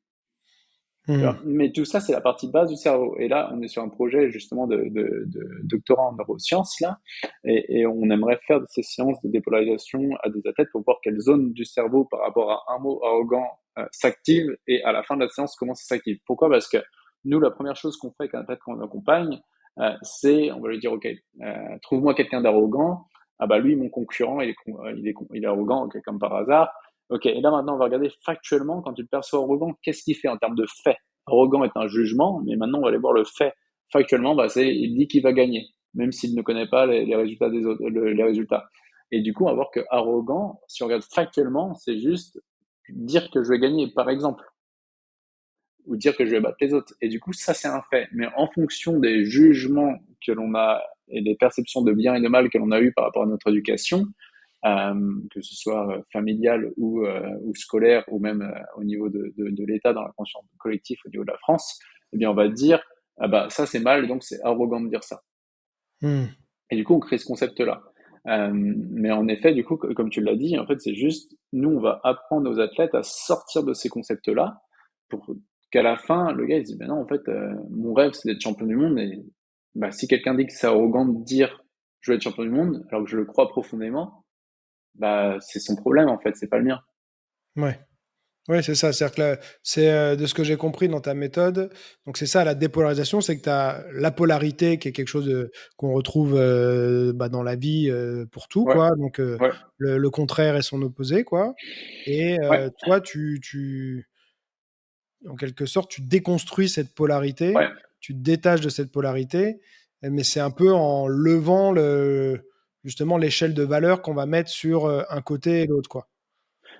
Speaker 2: Tu vois.
Speaker 1: Mhm.
Speaker 2: Mais tout ça, c'est la partie basse du cerveau. Et là, on est sur un projet justement de doctorat en neurosciences, là, et on aimerait faire de ces séances de dépolarisation à des athlètes pour voir quelle zone du cerveau par rapport à un mot arrogant s'active, et à la fin de la séance, comment ça s'active. Pourquoi? Parce que nous, la première chose qu'on fait avec un athlète qu'on accompagne, c'est, on va lui dire, OK, trouve-moi quelqu'un d'arrogant. Ah bah lui, mon concurrent, il est arrogant, ok, comme par hasard. Ok, et là maintenant, on va regarder factuellement, quand tu le perçois arrogant, qu'est-ce qu'il fait en termes de faits? arrogant est un jugement, mais maintenant on va aller voir le fait. Factuellement, bah, il dit qu'il va gagner, même s'il ne connaît pas les résultats des autres, les résultats. Et du coup, on va voir que arrogant, si on regarde factuellement, c'est juste dire que je vais gagner, par exemple, ou dire que je vais battre les autres. Et du coup, ça, c'est un fait. Mais en fonction des jugements que l'on a et des perceptions de bien et de mal que l'on a eues par rapport à notre éducation, que ce soit familiale ou scolaire, ou même au niveau de l'État, dans la conscience collective, au niveau de la France, eh bien, on va dire, ah bah, ça, c'est mal, donc c'est arrogant de dire ça.
Speaker 1: Hmm.
Speaker 2: Et du coup, on crée ce concept-là. Mais en effet, du coup, comme tu l'as dit, en fait, c'est juste, nous, on va apprendre aux athlètes à sortir de ces concepts-là pour qu'à la fin, le gars, il se dit, ben non, en fait, mon rêve, c'est d'être champion du monde. Et bah, si quelqu'un dit que c'est arrogant de dire, je veux être champion du monde, alors que je le crois profondément, bah, c'est son problème, en fait, c'est pas le mien.
Speaker 1: Ouais. Ouais, c'est ça. C'est-à-dire que c'est de ce que j'ai compris dans ta méthode. Donc, c'est ça, la dépolarisation, c'est que tu as la polarité qui est quelque chose qu'on retrouve bah, dans la vie pour tout,
Speaker 2: Ouais,
Speaker 1: quoi. Donc,
Speaker 2: ouais,
Speaker 1: le contraire et son opposé, quoi. Et
Speaker 2: ouais,
Speaker 1: toi, en quelque sorte, tu déconstruis cette polarité,
Speaker 2: ouais.
Speaker 1: tu te détaches de cette polarité, mais c'est un peu en levant justement l'échelle de valeur qu'on va mettre sur un côté et l'autre, quoi.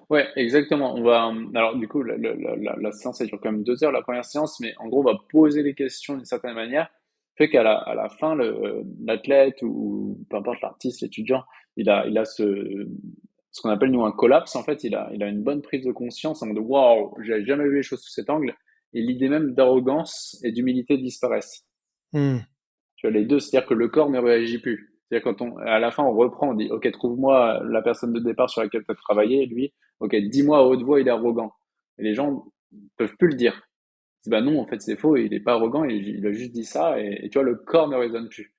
Speaker 2: Ouais, exactement. On va, alors du coup, la séance, elle dure quand même 2 heures, la première séance, mais en gros, on va poser les questions d'une certaine manière, fait qu'à la fin, l'athlète ou peu importe l'artiste, l'étudiant, il a ce qu'on appelle nous un collapse. En fait, il a une bonne prise de conscience en mode waouh, j'avais jamais vu les choses sous cet angle, et l'idée même d'arrogance et d'humilité disparaissent.
Speaker 1: Hmm.
Speaker 2: Tu vois, les deux, c'est-à-dire que le corps ne réagit plus. C'est-à-dire quand à la fin, on reprend, on dit, OK, trouve-moi la personne de départ sur laquelle tu as travaillé, lui, OK, dis-moi à haute voix, il est arrogant. Et les gens peuvent plus le dire. C'est bah non, en fait, c'est faux, il est pas arrogant, il a juste dit ça, et tu vois, le corps ne résonne plus.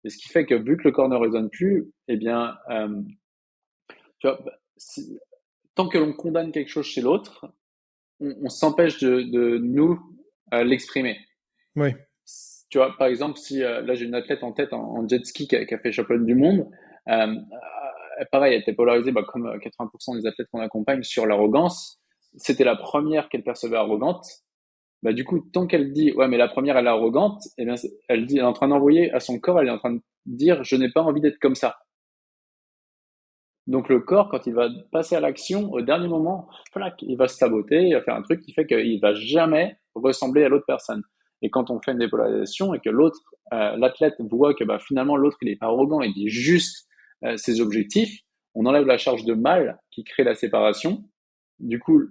Speaker 2: Et ce qui fait que, vu que le corps ne résonne plus, eh bien, tu vois, tant que l'on condamne quelque chose chez l'autre, on s'empêche de nous l'exprimer.
Speaker 1: Oui.
Speaker 2: Tu vois, par exemple, si là j'ai une athlète en tête en jet ski qui a fait championne du monde, pareil, elle était polarisée bah, comme 80% des athlètes qu'on accompagne sur l'arrogance. C'était la première qu'elle percevait arrogante. Bah, du coup, tant qu'elle dit ouais, mais la première elle est arrogante, eh bien, elle est en train d'envoyer à son corps, elle est en train de dire je n'ai pas envie d'être comme ça. Donc le corps, quand il va passer à l'action, au dernier moment, flac, il va se saboter, il va faire un truc qui fait qu'il va jamais ressembler à l'autre personne. Et quand on fait une dépolarisation et que l'autre, l'athlète voit que bah, finalement l'autre il est pas arrogant, il dit juste ses objectifs, on enlève la charge de mal qui crée la séparation. Du coup,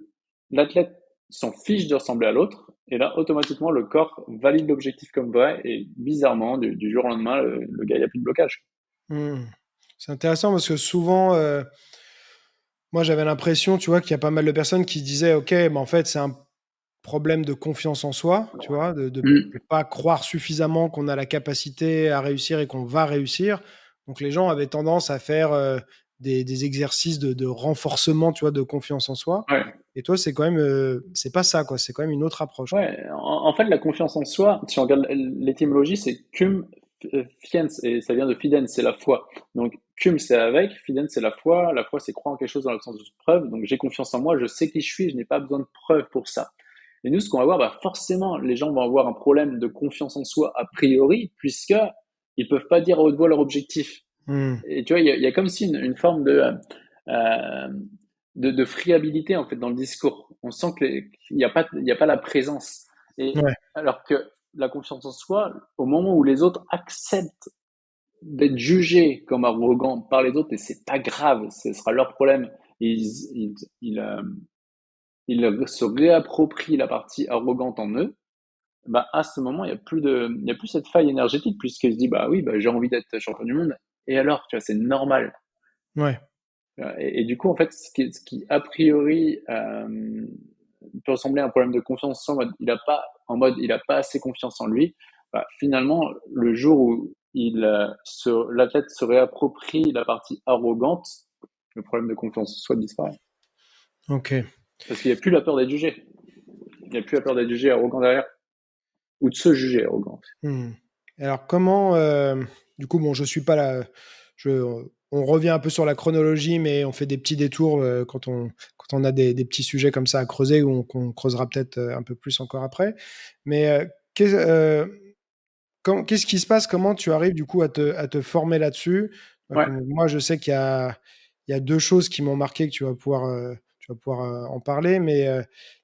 Speaker 2: l'athlète s'en fiche de ressembler à l'autre, et là automatiquement le corps valide l'objectif comme vrai, et bizarrement du jour au lendemain le gars il a plus de blocage.
Speaker 1: Hmm. C'est intéressant parce que souvent, moi j'avais l'impression, tu vois, qu'il y a pas mal de personnes qui se disaient, OK, mais en fait, c'est un problème de confiance en soi, tu vois, de
Speaker 2: Mm.
Speaker 1: pas croire suffisamment qu'on a la capacité à réussir et qu'on va réussir. Donc les gens avaient tendance à faire des exercices de renforcement, tu vois, de confiance en soi.
Speaker 2: Ouais.
Speaker 1: Et toi, c'est quand même, c'est pas ça, quoi. C'est quand même une autre approche, quoi.
Speaker 2: Ouais, en fait, la confiance en soi, si on regarde l'étymologie, c'est cum fiens, et ça vient de fidens, c'est la foi. Donc, cum, c'est avec, fidens, c'est la foi, c'est croire en quelque chose dans l'absence de preuve. Donc, j'ai confiance en moi, je sais qui je suis, je n'ai pas besoin de preuves pour ça. Et nous, ce qu'on va voir, bah, forcément, les gens vont avoir un problème de confiance en soi a priori, puisque ils peuvent pas dire à haute voix leur objectif.
Speaker 1: Hmm.
Speaker 2: Et tu vois, il y a comme si une forme euh, de friabilité en fait dans le discours. On sent qu'il n'y a pas la présence. Et
Speaker 1: Ouais,
Speaker 2: alors que la confiance en soi, au moment où les autres acceptent d'être jugés comme arrogants par les autres, et c'est pas grave, ce sera leur problème. Ils se réapproprient la partie arrogante en eux. Bah, à ce moment, il y a plus cette faille énergétique puisqu'ils se dit bah oui, bah, j'ai envie d'être champion du monde. Et alors, tu vois, c'est normal.
Speaker 1: ouais.
Speaker 2: Et du coup, en fait, ce qui a priori peut ressembler à un problème de confiance il a pas assez confiance en lui, bah, finalement, le jour où l'athlète se réapproprie la partie arrogante, le problème de confiance en soi disparaît.
Speaker 1: Ok.
Speaker 2: Parce qu'il n'y a plus la peur d'être jugé. Il n'y a plus la peur d'être jugé arrogant derrière, ou de se juger arrogant.
Speaker 1: Hmm. Alors, comment, du coup, bon, je suis pas là. On revient un peu sur la chronologie, mais on fait des petits détours quand quand on a des petits sujets comme ça à creuser, ou qu'on creusera peut-être un peu plus encore après. Mais qu'est-ce qui se passe? Comment tu arrives du coup à te former là-dessus?
Speaker 2: Ouais,
Speaker 1: Moi, je sais il y a deux choses qui m'ont marqué que tu vas pouvoir en parler. Mais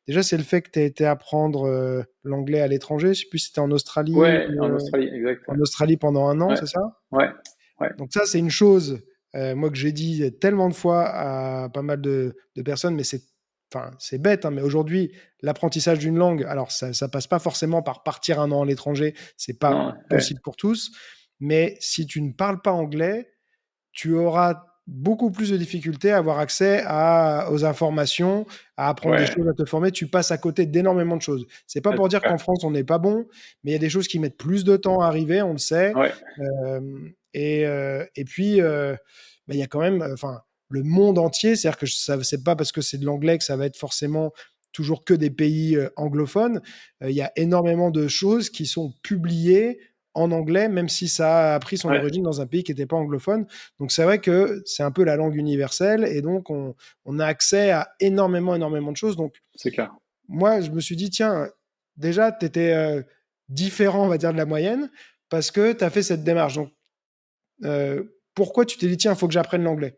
Speaker 1: déjà, c'est le fait que tu as été apprendre l'anglais à l'étranger. Je sais plus si c'était en Australie
Speaker 2: ouais,
Speaker 1: ou
Speaker 2: en Australie, exact.
Speaker 1: en Australie pendant un an,
Speaker 2: Ouais,
Speaker 1: c'est ça?
Speaker 2: ouais, ouais,
Speaker 1: Donc ça, c'est une chose, moi, que j'ai dit tellement de fois à pas mal de personnes, mais c'est bête, hein, mais aujourd'hui, l'apprentissage d'une langue, alors ça passe pas forcément par partir un an à l'étranger, c'est pas
Speaker 2: non, ouais,
Speaker 1: possible pour tous, mais si tu ne parles pas anglais, tu auras beaucoup plus de difficultés à avoir accès aux informations, à apprendre des
Speaker 2: ouais,
Speaker 1: choses, à te former. Tu passes à côté d'énormément de choses. C'est pas
Speaker 2: ouais,
Speaker 1: pour
Speaker 2: c'est
Speaker 1: dire qu'en
Speaker 2: clair.
Speaker 1: France, on n'est pas bon, mais il y a des choses qui mettent plus de temps à arriver, on le sait.
Speaker 2: Ouais,
Speaker 1: Et puis, bah, il y a quand même, enfin, le monde entier, c'est-à-dire que ça, c'est pas parce que c'est de l'anglais que ça va être forcément toujours que des pays anglophones. Il y a énormément de choses qui sont publiées en anglais, même si ça a pris son
Speaker 2: ouais,
Speaker 1: origine dans un pays qui n'était pas anglophone. Donc c'est vrai que c'est un peu la langue universelle, et donc on a accès à énormément, énormément de choses. Donc
Speaker 2: c'est clair.
Speaker 1: moi, je me suis dit, tiens, déjà, tu étais différent, on va dire, de la moyenne, parce que tu as fait cette démarche. Donc pourquoi tu t'es dit, tiens, il faut que j'apprenne l'anglais?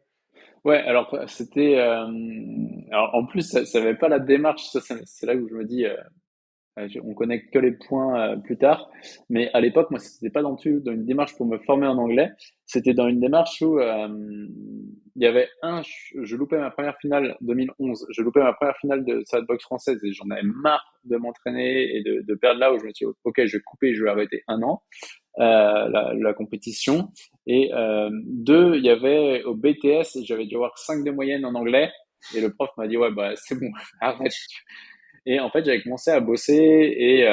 Speaker 2: Ouais, alors c'était, alors en plus, ça avait pas la démarche, ça, c'est là où je me dis, on connecte que les points plus tard. Mais à l'époque, moi, c'était pas dans une démarche pour me former en anglais. C'était dans une démarche où il y avait je loupais ma première finale 2011. Je loupais ma première finale de Sadbox française et j'en avais marre de m'entraîner et de perdre là où je me suis dit, ok, je vais couper, je vais arrêter un an la compétition. Et deux, il y avait au BTS, j'avais dû avoir 5 de moyenne en anglais. Et le prof m'a dit, ouais, bah, c'est bon, arrête. Et en fait, j'avais commencé à bosser et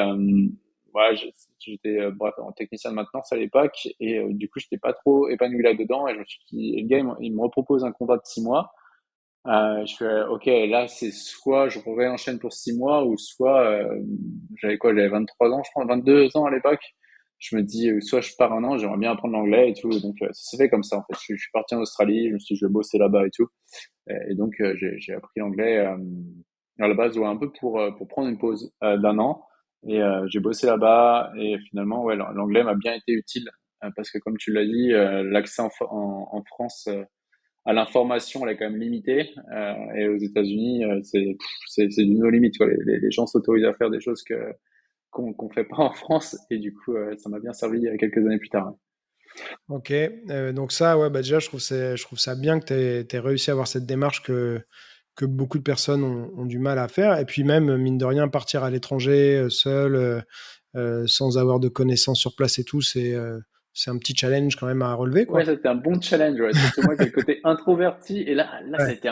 Speaker 2: voilà, j'étais bref, en technicien de maintenance à l'époque et du coup, j'étais pas trop épanoui là-dedans et je me suis dit, le gars, il me repropose un contrat de 6 mois. Je fais, ok, là, c'est soit je réenchaîne pour 6 mois ou soit, j'avais quoi, j'avais 23 ans, je crois, 22 ans à l'époque. Je me dis, soit je pars un an, j'aimerais bien apprendre l'anglais et tout. Donc, ça s'est fait comme ça, en fait. Je suis parti en Australie, je me suis dit, je vais bosser là-bas et tout. Et donc, j'ai appris l'anglais à la base, ouais, un peu pour prendre une pause d'un an. Et j'ai bossé là-bas. Et finalement, ouais, l'anglais m'a bien été utile parce que, comme tu l'as dit, l'accès en France à l'information, elle est quand même limitée. Et aux États-Unis, c'est du no limite, quoi. Les gens s'autorisent à faire des choses qu'on fait pas en France. Et du coup, ça m'a bien servi quelques années plus tard.
Speaker 1: Ok, donc ça, ouais, bah déjà, je trouve ça bien que tu aies réussi à avoir cette démarche que beaucoup de personnes ont du mal à faire. Et puis même, mine de rien, partir à l'étranger seul, sans avoir de connaissances sur place et tout, c'est un petit challenge quand même à relever,
Speaker 2: Ouais,
Speaker 1: quoi.
Speaker 2: c'était un bon challenge, ouais. Surtout moi qui ai le côté introverti. Et là, ça a
Speaker 1: Ouais.
Speaker 2: été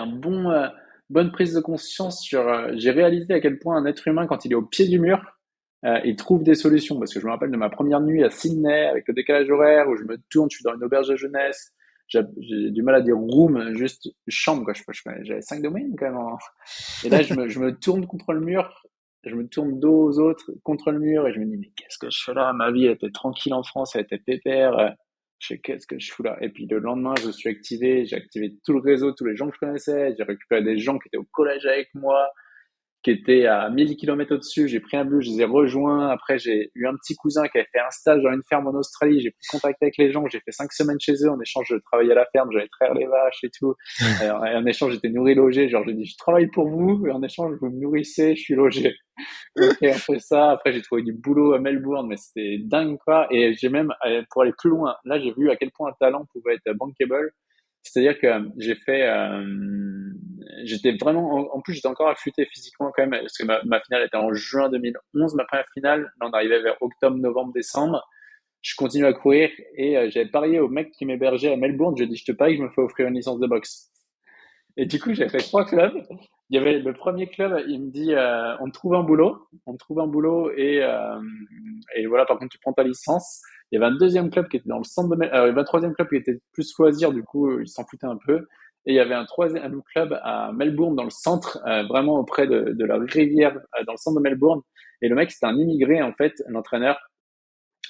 Speaker 2: bonne prise de conscience sur. J'ai réalisé à quel point un être humain, quand il est au pied du mur, il trouve des solutions. Parce que je me rappelle de ma première nuit à Sydney avec le décalage horaire où je me tourne, je suis dans une auberge de jeunesse. J'ai du mal à dire room, juste chambre, quoi. J'avais 5 domaines quand même, hein. Et là, je me tourne contre le mur, je me tourne dos aux autres contre le mur et je me dis, mais qu'est-ce que je fais là? Ma vie, elle était tranquille en France, elle était pépère. Je fais, qu'est-ce que je fous là? Et puis le lendemain, je suis activé, j'ai activé tout le réseau, tous les gens que je connaissais, j'ai récupéré des gens qui étaient au collège avec moi, qui était à 1000 kilomètres au-dessus. J'ai pris un bus, je les ai rejoints. Après, j'ai eu un petit cousin qui avait fait un stage dans une ferme en Australie. J'ai pris contact avec les gens. J'ai fait 5 semaines chez eux. En échange, je travaillais à la ferme. J'allais traire les vaches et tout. Et en échange, j'étais nourri, logé. Genre, j'ai dit, je travaille pour vous. Et en échange, vous me nourrissez, je suis logé. Ok, on fait ça. Après, j'ai trouvé du boulot à Melbourne, mais c'était dingue, quoi. Et j'ai même, pour aller plus loin, là, j'ai vu à quel point un talent pouvait être bankable. C'est-à-dire que j'étais vraiment, en plus, j'étais encore affûté physiquement quand même, parce que ma finale était en juin 2011, ma première finale. Là, on arrivait vers octobre, novembre, décembre. Je continue à courir et j'avais parié au mec qui m'hébergeait à Melbourne. Je lui ai dit, je te parie que je me fais offrir une licence de boxe. Et du coup, j'ai fait 3 clubs. Il y avait le premier club, il me dit, on te trouve un boulot, et voilà, par contre, tu prends ta licence. Il y avait un deuxième club qui était dans le centre de, il y avait un troisième club qui était plus loisir, du coup, ils s'en foutaient un peu. Et il y avait un club à Melbourne, dans le centre, vraiment auprès de la rivière, dans le centre de Melbourne. Et le mec, c'était un immigré, en fait, l'entraîneur.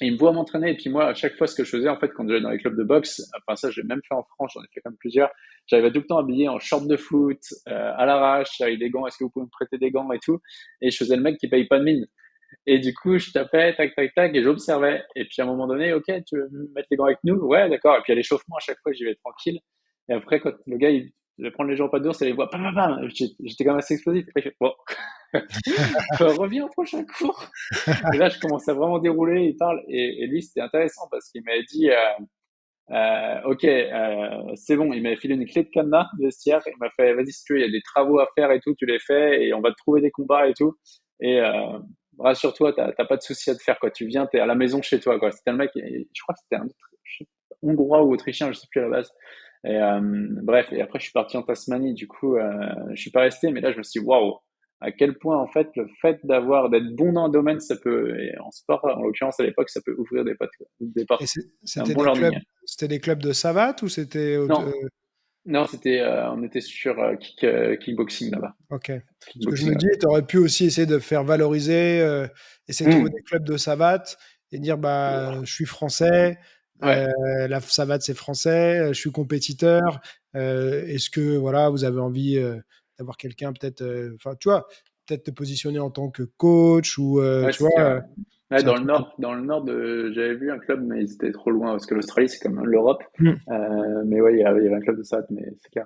Speaker 2: Et il me voit m'entraîner. Et puis moi, à chaque fois, ce que je faisais, en fait, quand j'allais dans les clubs de boxe, enfin ça, j'ai même fait en France, j'en ai fait quand même plusieurs. J'arrivais tout le temps habillé en short de foot, à l'arrache, avec des gants. Est-ce que vous pouvez me prêter des gants et tout? Et je faisais le mec qui paye pas de mine. Et du coup, je tapais, tac, tac, tac, et j'observais. Et puis à un moment donné, ok, tu veux mettre les gants avec nous? Ouais, d'accord. Et puis à l'échauffement, à chaque fois, j'y vais tranquille. Et après, quand le gars, il va prendre les gens pas d'ours, et les voit, pam, pam, pam. J'étais quand même assez explosif. Après, je fais, bon, reviens au prochain cours. Et là, je commence à vraiment dérouler, il parle. Et lui, c'était intéressant parce qu'il m'avait dit, ok, c'est bon. Il m'avait filé une clé de cadenas de vestiaire. Il m'a fait, vas-y, si tu veux, il y a des travaux à faire et tout, tu les fais et on va te trouver des combats et tout. Et rassure-toi, t'as pas de souci à te faire, quoi. Tu viens, t'es à la maison chez toi, quoi. C'était un mec, je crois que c'était un Hongrois ou Autrichien, je sais plus à la base. Et bref, et après, je suis parti en Tasmanie. Du coup, je suis pas resté, mais là, je me suis dit, waouh, à quel point, en fait, le fait d'être bon dans un domaine, ça peut, et en sport, en l'occurrence, à l'époque, ça peut ouvrir des
Speaker 1: Et
Speaker 2: portes. C'est un bon learning.
Speaker 1: c'était des clubs de savate ou c'était
Speaker 2: Non, non, on était sur kickboxing là-bas.
Speaker 1: ok. Ce que je me
Speaker 2: Kickboxing,
Speaker 1: dis, tu aurais pu aussi essayer de faire valoriser, essayer de
Speaker 2: ouais.
Speaker 1: trouver des clubs de savate et dire bah je suis français,
Speaker 2: Ouais,
Speaker 1: la savate c'est français, je suis compétiteur. Est-ce que voilà vous avez envie d'avoir quelqu'un peut-être, enfin tu vois, peut-être te positionner en tant que coach ou
Speaker 2: ouais,
Speaker 1: tu
Speaker 2: c'est
Speaker 1: vois,
Speaker 2: clair. Ouais,
Speaker 1: c'est un truc.
Speaker 2: dans le nord j'avais vu un club, mais c'était trop loin parce que l'Australie c'est comme l'Europe.
Speaker 1: Hmm.
Speaker 2: Mais ouais, il y avait un club de ça, mais c'est clair.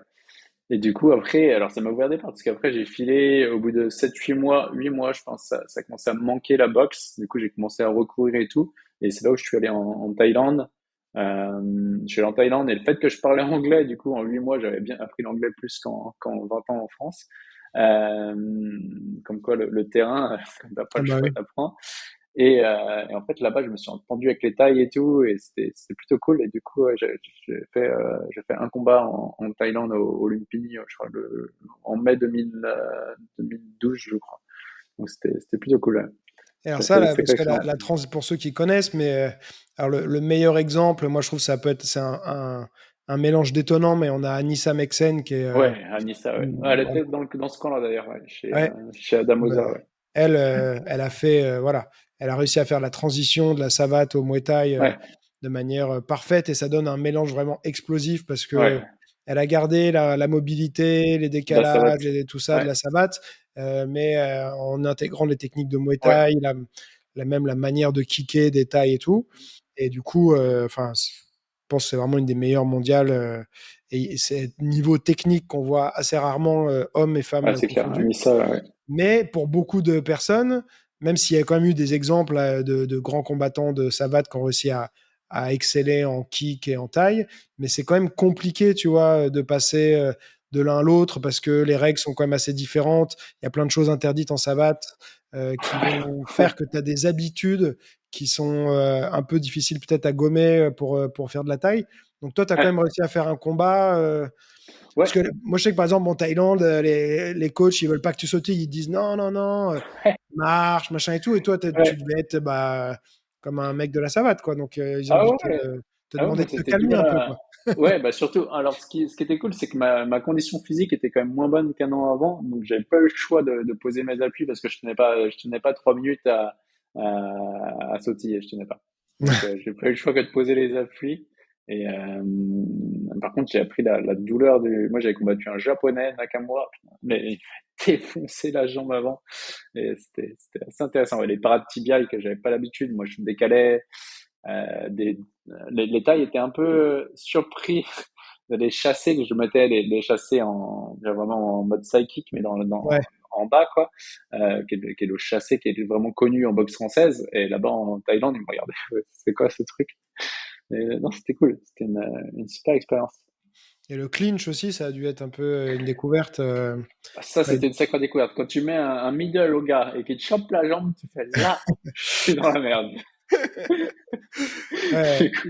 Speaker 2: Et du coup, après, alors ça m'a ouvert des portes parce qu'après j'ai filé au bout de 8 mois, je pense, ça commençait à me manquer la boxe. Du coup, j'ai commencé à recourir et tout. Et c'est là où je suis allé en Thaïlande. Je suis allé en Thaïlande et le fait que je parlais anglais, du coup, en 8 mois, j'avais bien appris l'anglais plus qu'en 20 ans en France. Euh, Comme quoi, le terrain, quand t'as pas
Speaker 1: Ah
Speaker 2: le
Speaker 1: bah
Speaker 2: choix,
Speaker 1: oui.
Speaker 2: t'apprends. Et en fait, là-bas, je me suis entendu avec les Thaïs et tout, et c'était plutôt cool. Et du coup, ouais, j'ai fait un combat en Thaïlande au Lumpini, je crois, en mai 2012, je crois. Donc c'était plutôt cool. Ouais.
Speaker 1: Et alors ça, là,
Speaker 2: C'était
Speaker 1: parce
Speaker 2: quoi
Speaker 1: que
Speaker 2: expérience?
Speaker 1: pour ceux qui connaissent, mais alors le meilleur exemple, moi je trouve que ça peut être, c'est un mélange détonnant, mais on a Anissa Meksen qui est,
Speaker 2: Ouais, Anissa, ouais. Ouais, elle
Speaker 1: voilà,
Speaker 2: était dans ce camp-là, d'ailleurs, ouais,
Speaker 1: ouais,
Speaker 2: chez Adamosa,
Speaker 1: bah,
Speaker 2: ouais.
Speaker 1: elle, elle a fait, voilà, elle a réussi à faire la transition de la savate au Muay Thai
Speaker 2: Ouais,
Speaker 1: de manière parfaite et ça donne un mélange vraiment explosif parce que
Speaker 2: ouais.
Speaker 1: elle a gardé la mobilité, les
Speaker 2: Là, ça va.
Speaker 1: décalages et tout ça de
Speaker 2: Ouais,
Speaker 1: la savate, mais en intégrant les techniques de Muay
Speaker 2: ouais.
Speaker 1: Thai, même la manière de kicker des tailles et tout. Et du coup, enfin, je pense que c'est vraiment une des meilleures mondiales. Et c'est niveau technique qu'on voit assez rarement, hommes et
Speaker 2: Ouais,
Speaker 1: femmes
Speaker 2: c'est clair.
Speaker 1: confondus.
Speaker 2: Anissa, ouais.
Speaker 1: Mais pour beaucoup de personnes, même s'il y a quand même eu des exemples de grands combattants de savate qui ont réussi à exceller en kick et en taille, mais c'est quand même compliqué, tu vois, de passer de l'un à l'autre parce que les règles sont quand même assez différentes. Il y a plein de choses interdites en savate qui vont
Speaker 2: Ouais,
Speaker 1: faire que tu as des habitudes qui sont un peu difficiles peut-être à gommer pour faire de la taille. Donc toi, tu as quand
Speaker 2: ouais.
Speaker 1: même réussi à faire un combat. Parce
Speaker 2: Ouais,
Speaker 1: que moi, je sais que par exemple, en Thaïlande, les coachs, ils veulent pas que tu sautes, ils disent non, non, non, marche, machin et tout. Et toi, tu
Speaker 2: ouais.
Speaker 1: devais être bah, comme un mec de la savate, quoi. Donc, ils ont
Speaker 2: Ah
Speaker 1: dû
Speaker 2: ouais.
Speaker 1: te
Speaker 2: Ah ouais,
Speaker 1: demander
Speaker 2: moi
Speaker 1: de te
Speaker 2: c'était
Speaker 1: calmer
Speaker 2: dur
Speaker 1: un peu,
Speaker 2: à...
Speaker 1: quoi.
Speaker 2: Ouais, bah surtout, alors ce qui était cool, c'est que ma condition physique était quand même moins bonne qu'un an avant, donc j'avais pas eu le choix de poser mes appuis parce que je tenais pas 3 minutes à sautiller, je tenais pas. Donc j'ai pas eu le choix que de poser les appuis. Et par contre, j'ai appris la douleur du. Moi, j'avais combattu un japonais, Nakamura, mais il m'a défoncé la jambe avant. Et c'était assez intéressant. Ouais, les parades tibiales que j'avais pas l'habitude, moi je me décalais. Des, les tailles étaient un peu surpris de les chasser, que je mettais les chasser vraiment en mode psychic, mais
Speaker 1: Ouais.
Speaker 2: en bas, quoi, qui est le chassé qui est vraiment connu en boxe française. Et là-bas, en Thaïlande, ils me regardaient, c'est quoi ce truc? Et non, c'était cool, c'était une super expérience.
Speaker 1: Et le clinch aussi, ça a dû être un peu une découverte.
Speaker 2: Ça,
Speaker 1: Ouais.
Speaker 2: c'était une sacrée découverte. Quand tu mets un middle au gars et qu'il te chope la jambe, tu fais là, je suis dans la merde.
Speaker 1: Ouais.
Speaker 2: Du coup,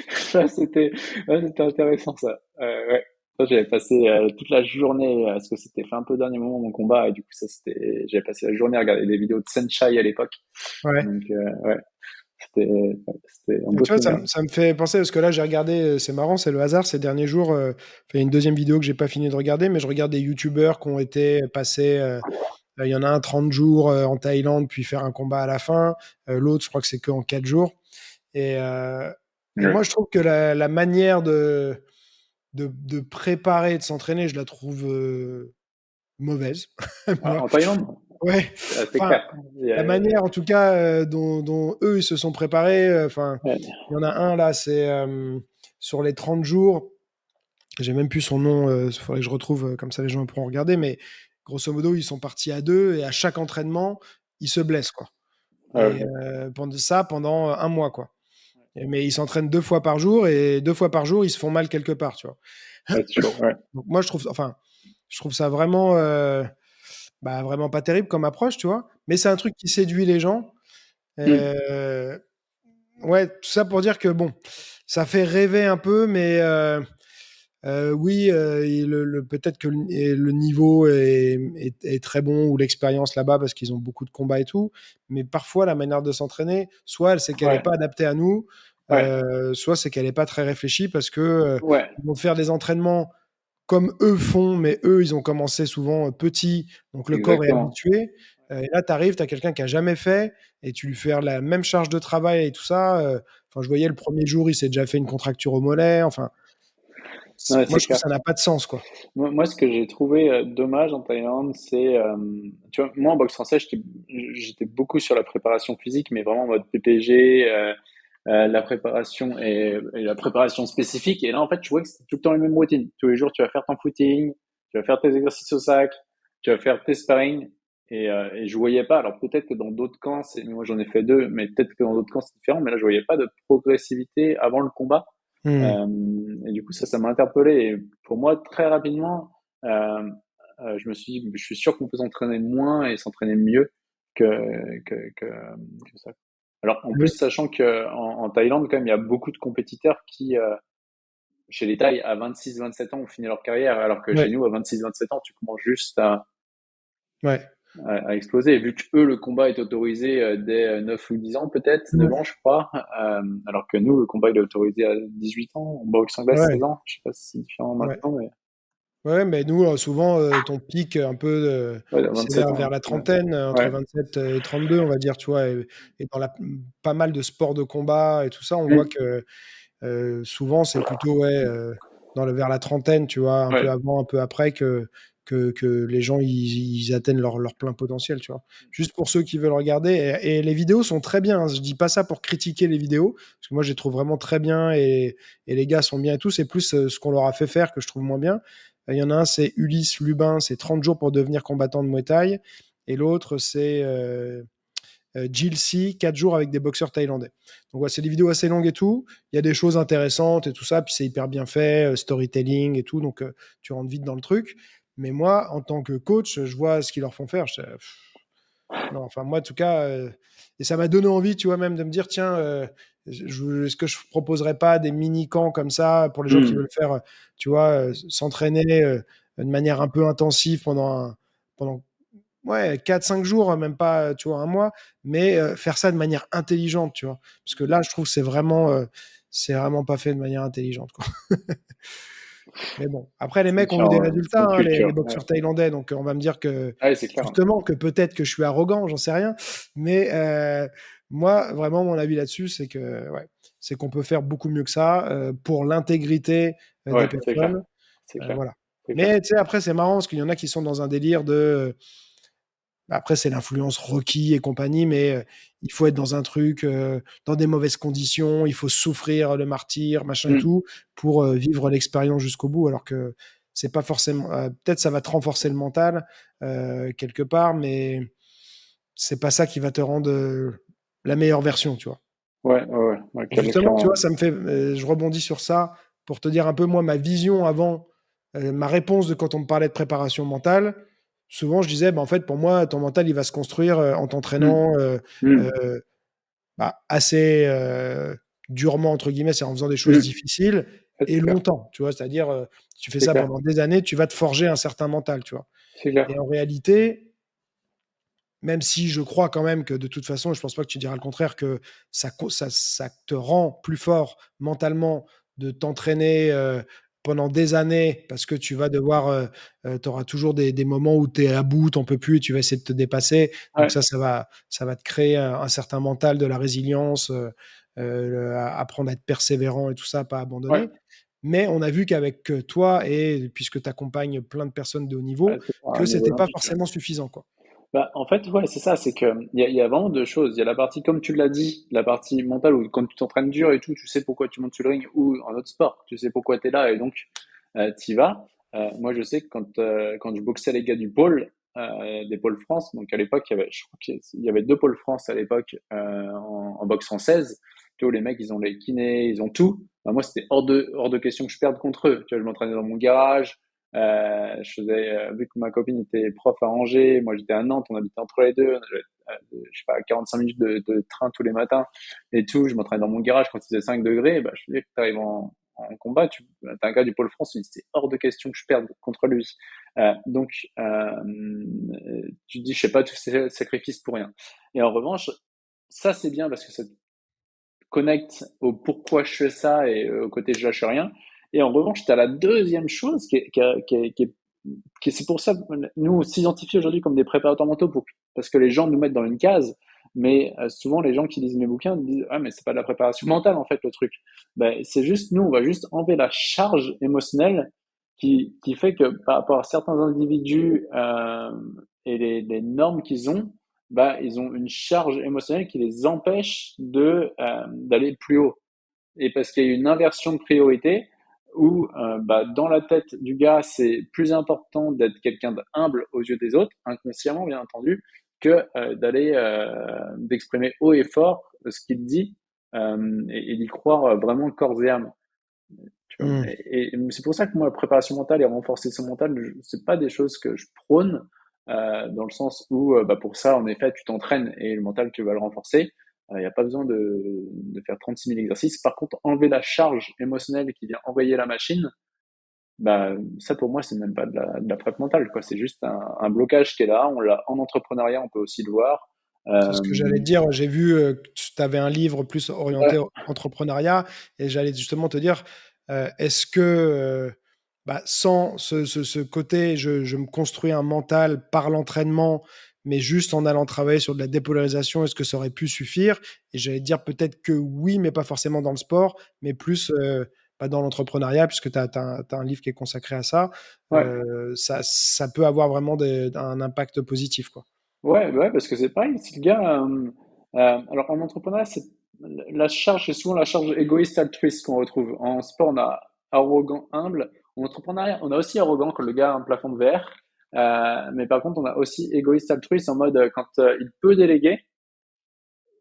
Speaker 2: ça, c'était intéressant, ça. Ouais. Ça, j'avais passé toute la journée, parce que c'était fait un peu au dernier moment mon combat, et du coup, j'avais passé la journée à regarder des vidéos de Senchai à l'époque.
Speaker 1: Ouais.
Speaker 2: Donc, ouais, c'était un
Speaker 1: Et
Speaker 2: beau
Speaker 1: tu vois,
Speaker 2: souvenir.
Speaker 1: ça me fait penser, parce que là, j'ai regardé, c'est marrant, c'est le hasard, ces derniers jours, il y a une deuxième vidéo que j'ai pas fini de regarder, mais je regarde des youtubeurs qui ont été passés Il y en a un 30 jours en Thaïlande, puis faire un combat à la fin. L'autre, je crois que c'est qu'en 4 jours. Et, euh, et
Speaker 2: Ouais.
Speaker 1: moi, je trouve que la manière de préparer, de s'entraîner, je la trouve mauvaise.
Speaker 2: Ah,
Speaker 1: Moi.
Speaker 2: en Thaïlande,
Speaker 1: Ouais.
Speaker 2: c'est
Speaker 1: Enfin,
Speaker 2: clair.
Speaker 1: la manière, en tout cas, dont eux, ils se sont préparés. Enfin,
Speaker 2: Ouais,
Speaker 1: il y en a un là, c'est sur les 30 jours. J'ai même plus son nom, il faudrait que je retrouve, comme ça les gens pourront regarder, mais grosso modo, ils sont partis à deux et à chaque entraînement, ils se blessent, quoi. Et
Speaker 2: ouais,
Speaker 1: pendant un mois, quoi. Mais ils s'entraînent 2 fois par jour et 2 fois par jour, ils se font mal quelque part, tu vois.
Speaker 2: ouais, c'est chaud. Ouais,
Speaker 1: Donc moi, je trouve ça vraiment, vraiment pas terrible comme approche, tu vois. Mais c'est un truc qui séduit les gens.
Speaker 2: Hmm.
Speaker 1: Euh, ouais, tout ça pour dire que bon, ça fait rêver un peu, mais oui, peut-être que le niveau est très bon ou l'expérience là-bas parce qu'ils ont beaucoup de combats et tout, mais parfois la manière de s'entraîner, soit c'est qu'elle n'est
Speaker 2: Ouais,
Speaker 1: pas adaptée à nous,
Speaker 2: ouais,
Speaker 1: soit c'est qu'elle n'est pas très réfléchie parce que
Speaker 2: ouais,
Speaker 1: ils vont faire des entraînements comme eux font, mais eux, ils ont commencé souvent petits, donc le corps est
Speaker 2: exactement.
Speaker 1: habitué. Et là, tu arrives, tu as quelqu'un qui a jamais fait, et tu lui fais la même charge de travail et tout ça. Enfin, je voyais le premier jour, il s'est déjà fait une contracture au mollet. Enfin,
Speaker 2: Ouais,
Speaker 1: moi,
Speaker 2: c'est
Speaker 1: je trouve
Speaker 2: clair.
Speaker 1: que ça n'a pas de sens, quoi.
Speaker 2: Moi, ce que j'ai trouvé dommage en Thaïlande, c'est, tu vois, moi en boxe française, j'étais beaucoup sur la préparation physique, mais vraiment en mode PPG, la préparation et la préparation spécifique. Et là, en fait, tu vois que c'est tout le temps les mêmes routines. Tous les jours, tu vas faire ton footing, tu vas faire tes exercices au sac, tu vas faire tes sparring. Et je voyais pas. Alors peut-être que dans d'autres camps, moi j'en ai fait deux, mais peut-être que dans d'autres camps c'est différent. Mais là, je voyais pas de progressivité avant le combat.
Speaker 1: Hmm.
Speaker 2: Et du coup, ça m'a interpellé. Et pour moi, très rapidement, euh, je me suis dit, je suis sûr qu'on peut s'entraîner moins et s'entraîner mieux que ça. Alors, en plus,
Speaker 1: Oui,
Speaker 2: sachant que en Thaïlande, quand même, il y a beaucoup de compétiteurs qui, chez les Thaïs, à 26-27 ans, ont fini leur carrière, alors que chez
Speaker 1: ouais,
Speaker 2: nous, à 26-27 ans, tu commences juste
Speaker 1: ouais.
Speaker 2: à exploser. Et vu que eux, le combat est autorisé dès 9 ou 10 ans, peut-être, 9 ans,
Speaker 1: Ouais,
Speaker 2: je crois, alors que nous, le combat il est autorisé à 18 ans, en boxe anglaise,
Speaker 1: ouais,
Speaker 2: 16 ans. Je sais pas si c'est différent
Speaker 1: ouais.
Speaker 2: maintenant, mais
Speaker 1: Ouais, mais nous, souvent, ton pic un peu,
Speaker 2: ouais,
Speaker 1: c'est
Speaker 2: 27
Speaker 1: vers
Speaker 2: ans.
Speaker 1: la
Speaker 2: Ouais,
Speaker 1: trentaine, entre
Speaker 2: ouais.
Speaker 1: 27 et 32, on va dire, tu vois. Et dans pas mal de sports de combat et tout ça, on voit
Speaker 2: Mm.
Speaker 1: que souvent, c'est plutôt ouais, vers la trentaine, tu vois, un peu
Speaker 2: Ouais,
Speaker 1: avant, un peu après, que les gens ils atteignent leur plein potentiel, tu vois. Juste pour ceux qui veulent regarder. Et les vidéos sont très bien, hein. Je dis pas ça pour critiquer les vidéos, parce que moi, je les trouve vraiment très bien et les gars sont bien et tout. C'est plus ce qu'on leur a fait faire que je trouve moins bien. Il y en a un, c'est Ulysse Lubin, c'est 30 jours pour devenir combattant de Muay Thai. Et l'autre, c'est Jill C, 4 jours avec des boxeurs thaïlandais. Donc ouais, c'est des vidéos assez longues et tout. Il y a des choses intéressantes et tout ça, puis c'est hyper bien fait, storytelling et tout, donc tu rentres vite dans le truc. Mais moi, en tant que coach, je vois ce qu'ils leur font faire. Non, enfin moi en tout cas, et ça m'a donné envie, tu vois, même de me dire, tiens, est-ce que je proposerais pas des mini-camps comme ça pour les gens qui
Speaker 2: Mm.
Speaker 1: veulent faire, tu vois, s'entraîner de manière un peu intensive pendant ouais, 4 5 jours, même pas, tu vois, un mois, mais faire ça de manière intelligente, tu vois. Parce que là, je trouve que c'est vraiment pas fait de manière intelligente, quoi. Mais bon, après, les
Speaker 2: C'est
Speaker 1: mecs ont eu
Speaker 2: différent,
Speaker 1: des
Speaker 2: ouais. C'est
Speaker 1: résultats,
Speaker 2: une
Speaker 1: hein, les
Speaker 2: culture. Ouais,
Speaker 1: boxeurs thaïlandais, donc on va me dire que,
Speaker 2: ouais, c'est clair.
Speaker 1: justement, que peut-être que je suis arrogant, j'en sais rien. Mais moi, vraiment, mon avis là-dessus, c'est que, ouais, c'est qu'on peut faire beaucoup mieux que ça pour l'intégrité des
Speaker 2: Ouais, c'est clair.
Speaker 1: personnes.
Speaker 2: C'est clair.
Speaker 1: Voilà.
Speaker 2: C'est clair.
Speaker 1: Mais tu sais, après, c'est marrant parce qu'il y en a qui sont dans un délire de après, c'est l'influence Rocky et compagnie, mais il faut être dans un truc, dans des mauvaises conditions, il faut souffrir le martyr, machin et
Speaker 2: Mm.
Speaker 1: tout, pour vivre l'expérience jusqu'au bout. Alors que c'est pas forcément. Peut-être ça va te renforcer le mental quelque part, mais c'est pas ça qui va te rendre la meilleure version, tu vois.
Speaker 2: Ouais, ouais, ouais, ouais,
Speaker 1: Et justement, tu vois,
Speaker 2: clairement.
Speaker 1: ça me fait. Je rebondis sur ça pour te dire un peu moi ma vision avant, ma réponse de quand on me parlait de préparation mentale. Souvent, je disais, bah, en fait, pour moi, ton mental, il va se construire en
Speaker 2: Mm.
Speaker 1: t'entraînant
Speaker 2: Mm.
Speaker 1: euh, assez durement, entre guillemets, c'est en faisant des choses
Speaker 2: Mm.
Speaker 1: difficiles
Speaker 2: Ouais,
Speaker 1: et
Speaker 2: c'est clair.
Speaker 1: longtemps. Tu vois, c'est-à-dire, si tu fais
Speaker 2: C'est
Speaker 1: ça
Speaker 2: clair.
Speaker 1: pendant des années, tu vas te forger un certain mental, tu vois.
Speaker 2: C'est clair.
Speaker 1: Et en réalité, même si je crois quand même que de toute façon, je pense pas que tu diras le contraire, que ça te rend plus fort mentalement de t'entraîner pendant des années parce que tu vas devoir, tu auras toujours des moments où tu es à bout, tu en peux plus et tu vas essayer de te dépasser. Donc
Speaker 2: Ouais,
Speaker 1: ça va te créer un certain mental, de la résilience, apprendre à être persévérant et tout ça, pas
Speaker 2: ouais,
Speaker 1: abandonner. Mais on a vu qu'avec, toi et puisque tu accompagnes plein de personnes de haut
Speaker 2: ouais,
Speaker 1: niveau,
Speaker 2: c'est
Speaker 1: que
Speaker 2: un niveau
Speaker 1: c'était pas
Speaker 2: olympique. Ouais.
Speaker 1: forcément suffisant, quoi.
Speaker 2: Bah, en fait, ouais, c'est ça, c'est que il y a vraiment deux choses. Il y a la partie, comme tu l'as dit, la partie mentale où quand tu t'entraînes dur et tout, tu sais pourquoi tu montes sur le ring ou en autre sport, tu sais pourquoi tu es là et donc tu y vas. Moi, je sais que quand je boxais les gars du pôle, des pôles France, donc à l'époque, je crois qu'il y avait deux pôles France à l'époque en boxe française. Tu vois, les mecs, ils ont les kinés, ils ont tout. Bah, moi, c'était hors de question que je perde contre eux. Tu vois, je m'entraînais dans mon garage. Vu que ma copine était prof à Angers, moi j'étais à Nantes, on habitait entre les deux, je sais pas, 45 minutes de train tous les matins et tout. Je m'entraînais dans mon garage quand il faisait 5 degrés. Bah, je te dis que tu arrives en combat, t'as un gars du Pôle France, c'est hors de question que je perde contre lui. Donc, tu te dis, je sais pas, tous ces sacrifices pour rien. Et en revanche, ça c'est bien parce que ça te connecte au pourquoi je fais ça et au côté je lâche rien. Et en revanche, tu as la deuxième chose c'est pour ça que nous on s'identifie aujourd'hui comme des préparateurs mentaux parce que les gens nous mettent dans une case. Mais souvent les gens qui lisent mes bouquins disent ah mais c'est pas de la préparation mentale en fait le truc. Ben, c'est juste nous on va juste enlever la charge émotionnelle qui fait que par rapport à certains individus et les normes qu'ils ont, bah ils ont une charge émotionnelle qui les empêche d'aller plus haut. Et parce qu'il y a une inversion de priorité où bah, dans la tête du gars, c'est plus important d'être quelqu'un d'humble aux yeux des autres, inconsciemment bien entendu, que d'exprimer haut et fort ce qu'il dit et d'y croire vraiment corps et âme. Tu vois.
Speaker 1: Mmh.
Speaker 2: Et c'est pour ça que moi, la préparation mentale et renforcer son mental, c'est pas des choses que je prône, dans le sens où, bah, pour ça, en effet, tu t'entraînes et le mental, tu vas le renforcer. Il n'y a pas besoin de faire 36 000 exercices. Par contre, enlever la charge émotionnelle qui vient envoyer la machine, bah, ça pour moi, c'est même pas de la prep mentale, quoi. C'est juste un blocage qui est là. On l'a en entrepreneuriat, on peut aussi le voir.
Speaker 1: C'est ce que j'allais te dire. J'ai vu, que tu avais un livre plus orienté
Speaker 2: Ouais,
Speaker 1: entrepreneuriat et j'allais justement te dire, est-ce que, bah, sans ce côté, je me construis un mental par l'entraînement, mais juste en allant travailler sur de la dépolarisation, est-ce que ça aurait pu suffire? Et j'allais te dire peut-être que oui, mais pas forcément dans le sport, mais plus, bah, dans l'entrepreneuriat puisque tu as un livre qui est consacré à ça.
Speaker 2: ouais.
Speaker 1: Ça peut avoir vraiment un impact positif, quoi.
Speaker 2: Ouais, ouais, parce que c'est pareil, si le gars, alors en entrepreneuriat, la charge, c'est souvent la charge égoïste altruiste qu'on retrouve. En sport, on a arrogant, humble. En entrepreneuriat, on a aussi arrogant quand le gars a un plafond de verre. Mais par contre, on a aussi égoïste altruiste en mode quand il peut déléguer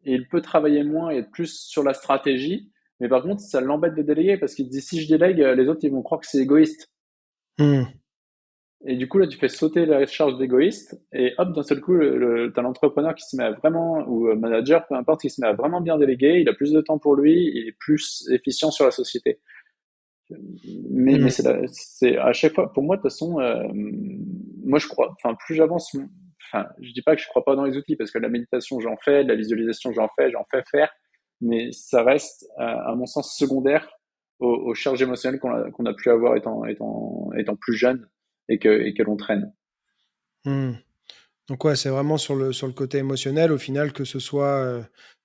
Speaker 2: et il peut travailler moins et être plus sur la stratégie. Mais par contre, ça l'embête de déléguer parce qu'il dit si je délègue, les autres ils vont croire que c'est égoïste.
Speaker 1: Mmh.
Speaker 2: Et du coup, là, tu fais sauter la charge d'égoïste, et hop, d'un seul coup, t'as l'entrepreneur qui se met à vraiment, ou manager, peu importe, qui se met à vraiment bien déléguer, il a plus de temps pour lui, il est plus efficient sur la société. Mais
Speaker 1: Mmh.
Speaker 2: c'est à chaque fois, pour moi, de toute façon, moi, je crois, enfin, plus j'avance, enfin, je dis pas que je crois pas dans les outils, parce que la méditation, j'en fais, la visualisation, j'en fais faire, mais ça reste, à mon sens, secondaire aux charges émotionnelles qu'on a pu avoir étant plus jeune et que l'on traîne.
Speaker 1: Mmh. Donc ouais, c'est vraiment sur le côté émotionnel au final, que ce soit,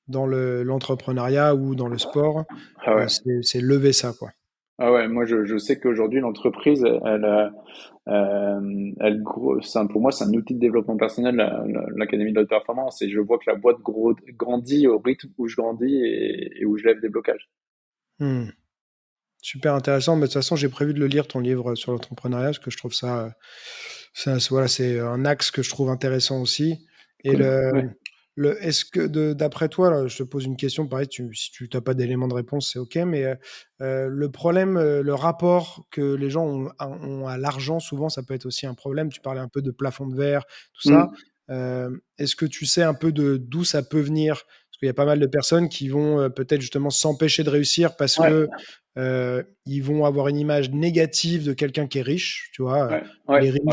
Speaker 1: dans l'entrepreneuriat ou dans le sport,
Speaker 2: Ah ouais.
Speaker 1: c'est lever ça, quoi.
Speaker 2: Ah ouais, moi je sais qu'aujourd'hui l'entreprise, pour moi c'est un outil de développement personnel, l'académie de haute performance, et je vois que la boîte grandit au rythme où je grandis et où je lève des blocages.
Speaker 1: Mmh. Super intéressant, mais de toute façon, j'ai prévu de le lire ton livre sur l'entrepreneuriat parce que je trouve ça voilà, c'est un axe que je trouve intéressant aussi et
Speaker 2: Cool. Ouais.
Speaker 1: est-ce que d'après toi, là, je te pose une question, pareil, si tu n'as pas d'éléments de réponse, c'est OK, mais le problème, le rapport que les gens ont à l'argent, souvent, ça peut être aussi un problème. Tu parlais un peu de plafond de verre, tout ça.
Speaker 2: Mm.
Speaker 1: Est-ce que tu sais un peu d'où ça peut venir? Parce qu'il y a pas mal de personnes qui vont, peut-être justement s'empêcher de réussir parce
Speaker 2: Ouais,
Speaker 1: que, ils vont avoir une image négative de quelqu'un qui est riche, tu vois?
Speaker 2: ouais, ouais, ouais,
Speaker 1: Les
Speaker 2: clairement,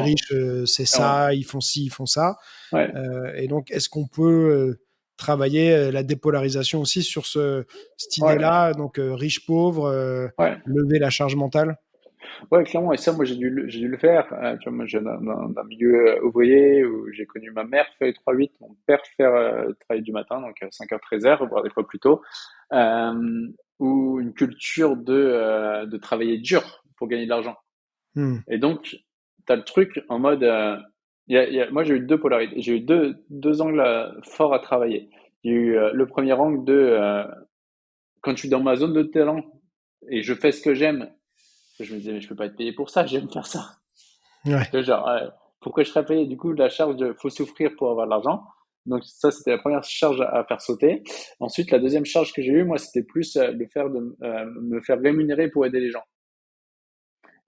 Speaker 1: riches, c'est
Speaker 2: clairement.
Speaker 1: ça, ils font ci, ils font ça.
Speaker 2: Ouais.
Speaker 1: Et donc est-ce qu'on peut, travailler la dépolarisation aussi sur cette
Speaker 2: Ouais,
Speaker 1: idée-là, donc riche-pauvre,
Speaker 2: ouais.
Speaker 1: lever la charge mentale.
Speaker 2: Ouais, clairement. Et ça, moi, j'ai dû le faire. Tu vois, moi, je viens d'un milieu ouvrier où j'ai connu ma mère faire 3-8, mon père faire travailler du matin, donc 5h-13h, voire des fois plus tôt. Euh, ou une culture de travailler dur pour gagner de l'argent.
Speaker 1: Hmm.
Speaker 2: Et donc, tu as le truc en mode. Moi, j'ai eu deux polarités. J'ai eu deux angles forts à travailler. J'ai eu le premier angle quand je suis dans ma zone de talent et je fais ce que j'aime, je me disais, mais je peux pas être payé pour ça, j'aime faire ça.
Speaker 1: Ouais.
Speaker 2: Tu vois, genre, pourquoi je serais payé? Du coup, la charge de faut souffrir pour avoir de l'argent. Donc ça, c'était la première charge à faire sauter. Ensuite, la deuxième charge que j'ai eue, moi, c'était plus me faire rémunérer pour aider les gens.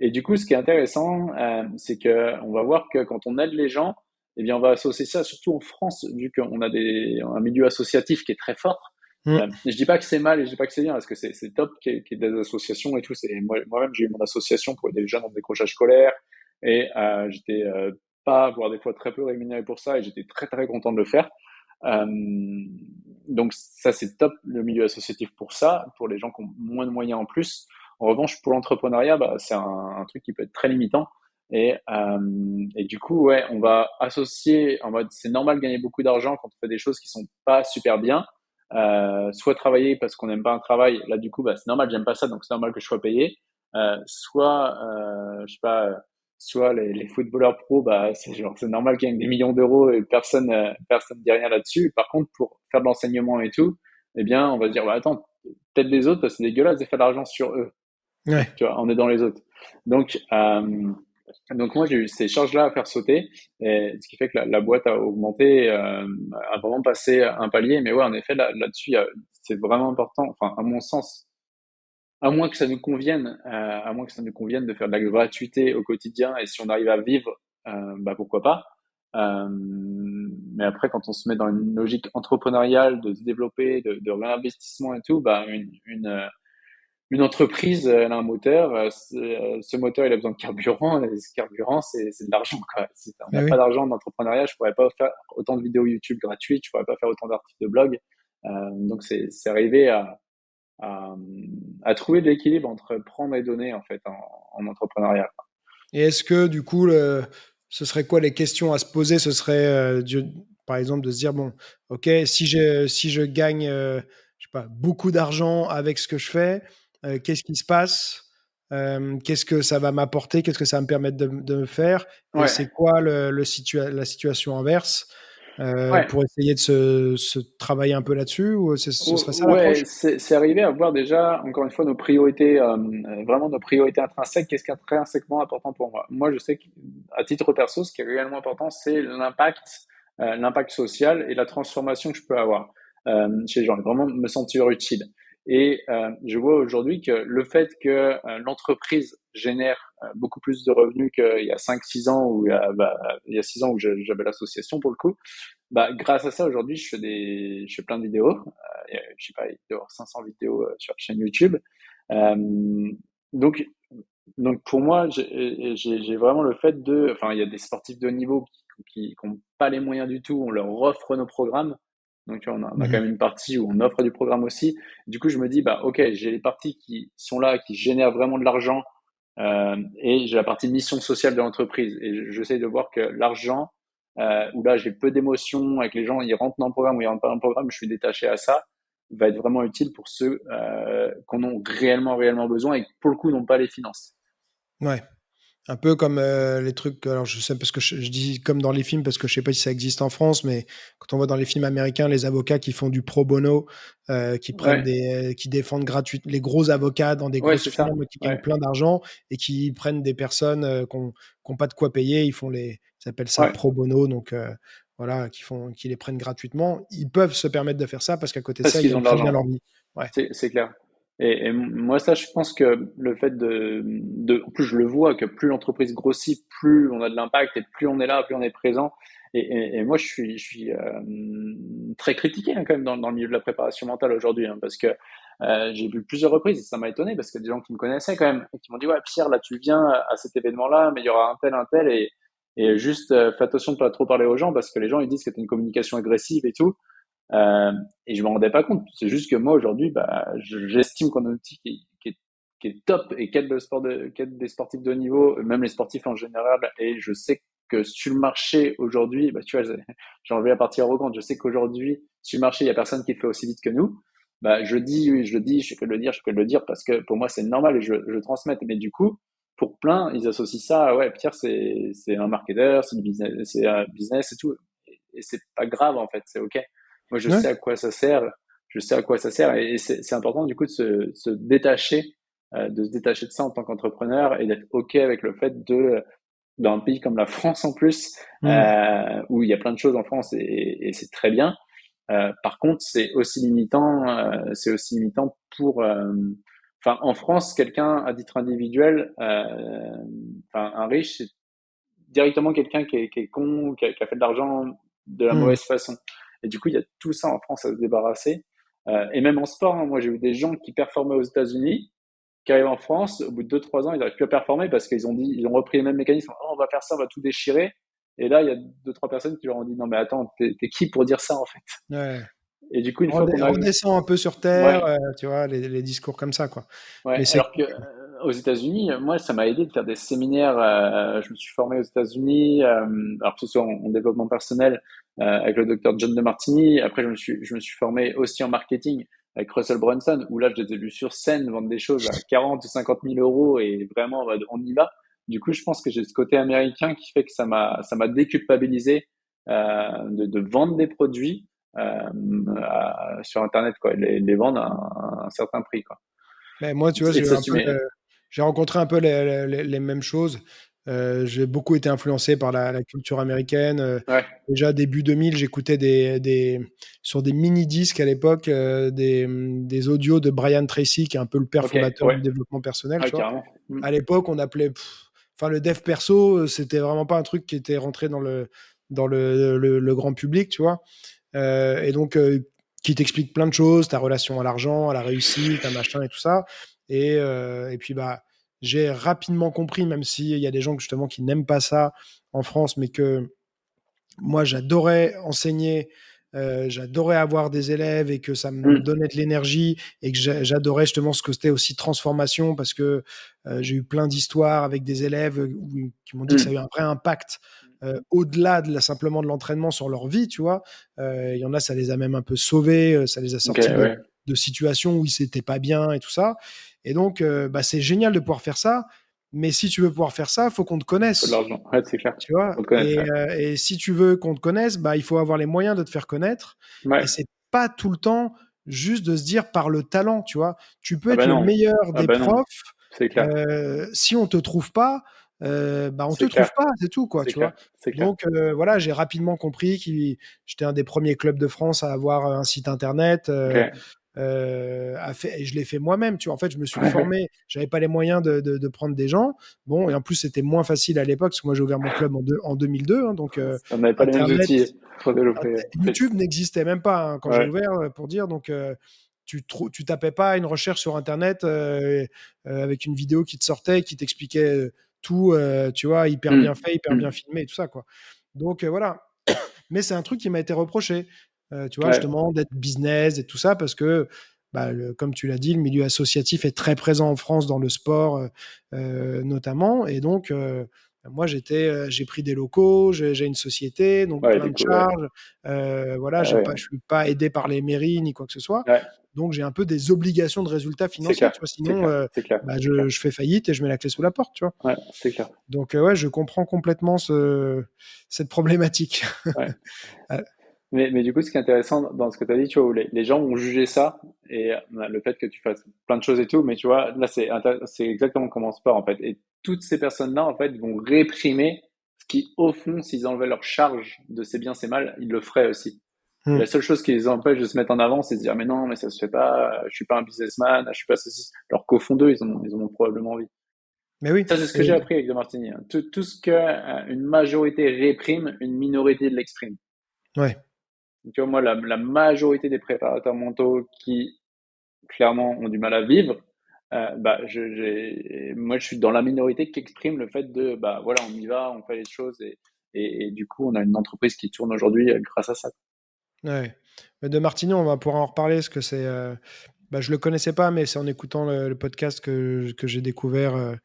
Speaker 2: Et du coup, ce qui est intéressant, c'est que on va voir que quand on aide les gens, eh bien, on va associer ça, surtout en France, vu qu'on a un milieu associatif qui est très fort.
Speaker 1: Hmm.
Speaker 2: Je dis pas que c'est mal et je dis pas que c'est bien, parce que c'est top qu'il y ait des associations et tout. Moi-même, j'ai eu mon association pour aider les jeunes en décrochage scolaire et j'étais pas, voire des fois très peu rémunéré pour ça et j'étais très très content de le faire. Euh, donc ça, c'est top, le milieu associatif pour ça, pour les gens qui ont moins de moyens en plus. En revanche, pour l'entrepreneuriat, bah, c'est un truc qui peut être très limitant. Et du coup, ouais, on va associer en mode, c'est normal de gagner beaucoup d'argent quand on fait des choses qui sont pas super bien. Soit travailler parce qu'on n'aime pas un travail, là du coup, bah, c'est normal, j'aime pas ça, donc c'est normal que je sois payé. Je sais pas, soit les footballeurs pros, bah, c'est normal qu'ils gagnent des millions d'euros et personne dit rien là-dessus. Par contre, pour faire de l'enseignement et tout, eh bien, on va se dire, bah, attends, peut-être les autres, parce que c'est dégueulasse de faire de l'argent sur eux.
Speaker 1: Ouais.
Speaker 2: Tu vois, on est dans les autres. Donc, donc moi, j'ai eu ces charges-là à faire sauter, et ce qui fait que la boîte a augmenté, a vraiment passé un palier. Mais ouais, en effet, là-dessus, c'est vraiment important, enfin, à mon sens, à moins que ça nous convienne, à moins que ça nous convienne de faire de la gratuité au quotidien, et si on arrive à vivre, bah pourquoi pas. Mais après, quand on se met dans une logique entrepreneuriale, de se développer, de réinvestissement et tout, bah une entreprise, elle a un moteur, ce moteur, il a besoin de carburant, et ce carburant, c'est de l'argent, quoi. Si on
Speaker 1: Ah
Speaker 2: n'a
Speaker 1: oui.
Speaker 2: pas d'argent en entrepreneuriat, je pourrais pas faire autant de vidéos YouTube gratuites, je pourrais pas faire autant d'articles de blog. Donc c'est arrivé à, à trouver de l'équilibre entre prendre et donner, en fait, en entrepreneuriat.
Speaker 1: Et est-ce que du coup, ce serait quoi les questions à se poser? Ce serait, par exemple, de se dire, bon, ok, si je gagne, je sais pas, beaucoup d'argent avec ce que je fais, qu'est-ce qui se passe? Qu'est-ce que ça va m'apporter? Qu'est-ce que ça va me permettre de me faire? Et
Speaker 2: Ouais,
Speaker 1: c'est quoi la situation inverse
Speaker 2: ouais.
Speaker 1: pour essayer de se travailler un peu là-dessus? Ou ce serait ça
Speaker 2: Ouais,
Speaker 1: l'approche?
Speaker 2: c'est arrivé à voir déjà, encore une fois, nos priorités, vraiment nos priorités intrinsèques. Qu'est-ce qui est intrinsèquement important pour moi? Moi, je sais qu'à titre perso, ce qui est réellement important, c'est l'impact social et la transformation que je peux avoir chez les gens, et vraiment me sentir utile. Et je vois aujourd'hui que le fait que l'entreprise génère beaucoup plus de revenus qu'il y a 5-6 ans, ou il y a 6 ans où j'avais l'association pour le coup, bah, grâce à ça, aujourd'hui, je fais plein de vidéos. Je sais pas, il doit y avoir 500 vidéos sur la chaîne YouTube. Euh, donc, donc pour moi, j'ai vraiment le fait enfin, il y a des sportifs de haut niveau qui n'ont pas les moyens du tout. On leur offre nos programmes. Donc, tu vois, on a quand
Speaker 1: Mhm.
Speaker 2: même une partie où on offre du programme aussi. Du coup, je me dis, bah, ok, j'ai les parties qui sont là, qui génèrent vraiment de l'argent, et j'ai la partie mission sociale de l'entreprise. Et j'essaie de voir que l'argent, où là j'ai peu d'émotions avec les gens, ils rentrent dans le programme ou ils rentrent pas dans le programme, je suis détaché à ça, va être vraiment utile pour ceux qu'on a réellement besoin et qui, pour le coup, n'ont pas les finances.
Speaker 1: Ouais. Un peu comme les trucs, alors je sais parce que je dis comme dans les films parce que je sais pas si ça existe en France, mais quand on voit dans les films américains les avocats qui font du pro bono,
Speaker 2: Ouais,
Speaker 1: qui défendent gratuitement les gros avocats dans des
Speaker 2: ouais,
Speaker 1: grosses
Speaker 2: c'est ça.
Speaker 1: firmes qui gagnent
Speaker 2: Ouais,
Speaker 1: plein d'argent et qui prennent des personnes qui ont pas de quoi payer, ils appellent ça
Speaker 2: ouais,
Speaker 1: pro bono, donc voilà, qui les prennent gratuitement. Ils peuvent se permettre de faire ça parce qu'à côté de
Speaker 2: parce
Speaker 1: ça, ils
Speaker 2: qu'ils ont
Speaker 1: gagnent
Speaker 2: de
Speaker 1: très bien
Speaker 2: l'argent.
Speaker 1: leur vie. Ouais.
Speaker 2: C'est clair. Et moi, ça, je pense que le fait en plus, je le vois que plus l'entreprise grossit, plus on a de l'impact et plus on est là, plus on est présent. Et moi, je suis très critiqué hein, quand même dans le milieu de la préparation mentale aujourd'hui, hein, parce que j'ai vu plusieurs reprises et ça m'a étonné parce que des gens qui me connaissaient quand même et qui m'ont dit ouais Pierre, là tu viens à cet événement-là, mais il y aura un tel et juste fais attention de pas trop parler aux gens parce que les gens ils disent que tu as une communication agressive et tout. Euh, et je me rendais pas compte. C'est juste que moi, aujourd'hui, j'estime qu'on a un outil qui est top et qu'aide des sportifs de haut niveau, même les sportifs en général. Et je sais que sur le marché aujourd'hui, tu vois, j'ai enlevé la partie arrogante. Je sais qu'aujourd'hui, sur le marché, il y a personne qui le fait aussi vite que nous. Je dis, oui, je le dis, je fais que le dire, je fais que le dire parce que pour moi, c'est normal et je transmets. Mais du coup, pour plein, ils associent ça à, ouais, Pierre, c'est un marketeur, c'est un business et tout. Et c'est pas grave, en fait, c'est OK. Moi, je
Speaker 1: Ouais.
Speaker 2: sais à quoi ça sert, je sais à quoi ça sert, et c'est important, du coup, se détacher, de se détacher de ça en tant qu'entrepreneur et d'être OK avec le fait dans un pays comme la France en plus,
Speaker 1: Mm.
Speaker 2: où il y a plein de choses en France et c'est très bien. Par contre, c'est aussi limitant en France, quelqu'un à titre individuel, un riche, c'est directement quelqu'un qui est con, qui a fait de l'argent de la
Speaker 1: Mm.
Speaker 2: mauvaise façon. Et du coup, il y a tout ça en France à se débarrasser. Et même en sport, hein, moi j'ai vu des gens qui performaient aux États-Unis, qui arrivent en France, au bout de 2-3 ans, ils n'arrivent plus à performer parce ils ont repris les mêmes mécanismes. Oh, on va faire ça, on va tout déchirer. Et là, il y a 2-3 personnes qui leur ont dit non mais attends, t'es qui pour dire ça en fait?
Speaker 1: Ouais.
Speaker 2: Et du coup, une fois qu'on a,
Speaker 1: Redescends un peu sur terre,
Speaker 2: ouais,
Speaker 1: tu vois, les discours comme ça, quoi.
Speaker 2: ouais,
Speaker 1: Mais c'est
Speaker 2: alors que aux États-Unis, moi, ça m'a aidé de faire des séminaires. Je me suis formé aux États-Unis, alors que ce soit en développement personnel avec le docteur John DeMartini. Après, je me suis formé aussi en marketing avec Russell Brunson, où là, je les ai vus sur scène vendre des choses à 40 ou 50 000 euros et vraiment, on y va. Du coup, je pense que j'ai ce côté américain qui fait que ça m'a déculpabilisé de vendre des produits sur Internet, quoi, et les vendre à un certain prix, quoi.
Speaker 1: Mais moi, tu vois,
Speaker 2: Et de s'assumer.
Speaker 1: j'ai rencontré un peu les mêmes choses. J'ai beaucoup été influencé par la culture américaine.
Speaker 2: Ouais,
Speaker 1: Déjà, début 2000, j'écoutais sur des mini-disques à l'époque, des audios de Brian Tracy, qui est un peu le père
Speaker 2: ok,
Speaker 1: fondateur
Speaker 2: ouais,
Speaker 1: du développement personnel,
Speaker 2: ouais,
Speaker 1: tu vois.
Speaker 2: carrément. Mm.
Speaker 1: À l'époque, on appelait, enfin, le dev perso, c'était vraiment pas un truc qui était rentré dans le grand public, tu vois. Et donc, qui t'explique plein de choses, ta relation à l'argent, à la réussite, à machin et tout ça. Et puis, bah, j'ai rapidement compris, même s'il y a des gens justement qui n'aiment pas ça en France, mais que moi, j'adorais enseigner, j'adorais avoir des élèves et que ça me
Speaker 2: Mm.
Speaker 1: donnait de l'énergie et que j'adorais justement ce que c'était aussi transformation parce que j'ai eu plein d'histoires avec des élèves qui m'ont dit que ça a eu
Speaker 2: Mm.
Speaker 1: un vrai impact au-delà simplement de l'entraînement sur leur vie, tu vois. Il y en a, ça les a même un peu sauvés, ça les a
Speaker 2: Ok,
Speaker 1: sortis
Speaker 2: ouais.
Speaker 1: de situations où ils s'étaient pas bien et tout ça. Et donc, bah, c'est génial de pouvoir faire ça. Mais si tu veux pouvoir faire ça, il faut qu'on te
Speaker 2: Faut de
Speaker 1: connaisse.
Speaker 2: l'argent. Ouais, c'est clair.
Speaker 1: Tu vois?
Speaker 2: Faut le connaître, ouais.
Speaker 1: Et si tu veux qu'on te connaisse, bah, il faut avoir les moyens de te faire connaître. Et
Speaker 2: Ouais.
Speaker 1: c'est pas tout le temps juste de se dire par le talent, tu vois? Tu peux
Speaker 2: Ah
Speaker 1: être
Speaker 2: bah
Speaker 1: le
Speaker 2: non.
Speaker 1: meilleur
Speaker 2: Ah
Speaker 1: des
Speaker 2: bah non.
Speaker 1: profs,
Speaker 2: C'est clair.
Speaker 1: si on te trouve pas, bah, on te
Speaker 2: C'est
Speaker 1: trouve
Speaker 2: clair.
Speaker 1: pas, c'est tout, quoi,
Speaker 2: C'est
Speaker 1: tu vois?
Speaker 2: clair. C'est clair.
Speaker 1: Donc voilà, j'ai rapidement compris j'étais un des premiers clubs de France à avoir un site internet,
Speaker 2: Ok.
Speaker 1: et je l'ai fait moi-même, tu vois? En fait, je me suis
Speaker 2: Ouais, ouais.
Speaker 1: formé, j'avais pas les moyens de prendre des gens. Bon, et en plus, c'était moins facile à l'époque, parce que moi, j'ai ouvert mon club en 2002, hein, donc
Speaker 2: On n'avait pas les mêmes
Speaker 1: internet,
Speaker 2: outils pour développer.
Speaker 1: YouTube n'existait même pas, hein, quand j'ai
Speaker 2: Ouais.
Speaker 1: ouvert, pour dire, donc tu tapais pas une recherche sur internet, avec une vidéo qui te sortait, qui t'expliquait, tout, tu vois? Hyper bien
Speaker 2: Mm.
Speaker 1: fait, hyper bien
Speaker 2: Mm.
Speaker 1: filmé et tout ça, quoi. Donc voilà. Mais c'est un truc qui m'a été reproché, tu vois?
Speaker 2: Ouais.
Speaker 1: Justement d'être business et tout ça parce que, bah, comme tu l'as dit, le milieu associatif est très présent en France dans le sport, notamment. Et donc moi j'ai pris des locaux, j'ai une société, donc
Speaker 2: Ouais,
Speaker 1: plein
Speaker 2: du
Speaker 1: de
Speaker 2: coup, ouais.
Speaker 1: charges, voilà,
Speaker 2: Ah ouais.
Speaker 1: je suis pas aidé par les mairies ni quoi que ce soit.
Speaker 2: Ouais.
Speaker 1: Donc j'ai un peu des obligations de résultats
Speaker 2: C'est
Speaker 1: financiers,
Speaker 2: clair.
Speaker 1: tu vois?
Speaker 2: C'est
Speaker 1: Sinon,
Speaker 2: clair. C'est clair.
Speaker 1: bah,
Speaker 2: C'est clair.
Speaker 1: je fais faillite et je mets la clé sous la porte, tu vois?
Speaker 2: Ouais, c'est clair.
Speaker 1: Donc ouais, je comprends complètement cette problématique.
Speaker 2: Ouais.
Speaker 1: Heu,
Speaker 2: Mais du coup, ce qui est intéressant dans ce que tu as dit, tu vois, où les gens ont jugé ça et le fait que tu fasses plein de choses et tout, mais tu vois, là, c'est exactement comme en sport, en fait. Et toutes ces personnes-là, en fait, vont réprimer ce qui, au fond, s'ils enlevaient leur charge de c'est bien, c'est mal, ils le feraient aussi. Et la
Speaker 1: mmh.
Speaker 2: seule chose qui les empêche de se mettre en avant, c'est de dire, mais non, mais ça se fait pas, je suis pas un businessman, je suis pas ceci. Alors qu'au fond d'eux, ils en ont probablement envie.
Speaker 1: Mais oui,
Speaker 2: Ça, c'est ce que
Speaker 1: et
Speaker 2: j'ai appris avec De Martini, hein. Tout ce que une majorité réprime, une minorité l'exprime.
Speaker 1: ouais.
Speaker 2: Tu vois, moi, la majorité des préparateurs mentaux qui, clairement, ont du mal à vivre, moi, je suis dans la minorité qui exprime le fait de, bah, voilà, on y va, on fait les choses et du coup, on a une entreprise qui tourne aujourd'hui grâce à ça.
Speaker 1: Ouais. Mais de Martini, on va pouvoir en reparler parce que bah, je le connaissais pas, mais c'est en écoutant le podcast que j'ai découvert.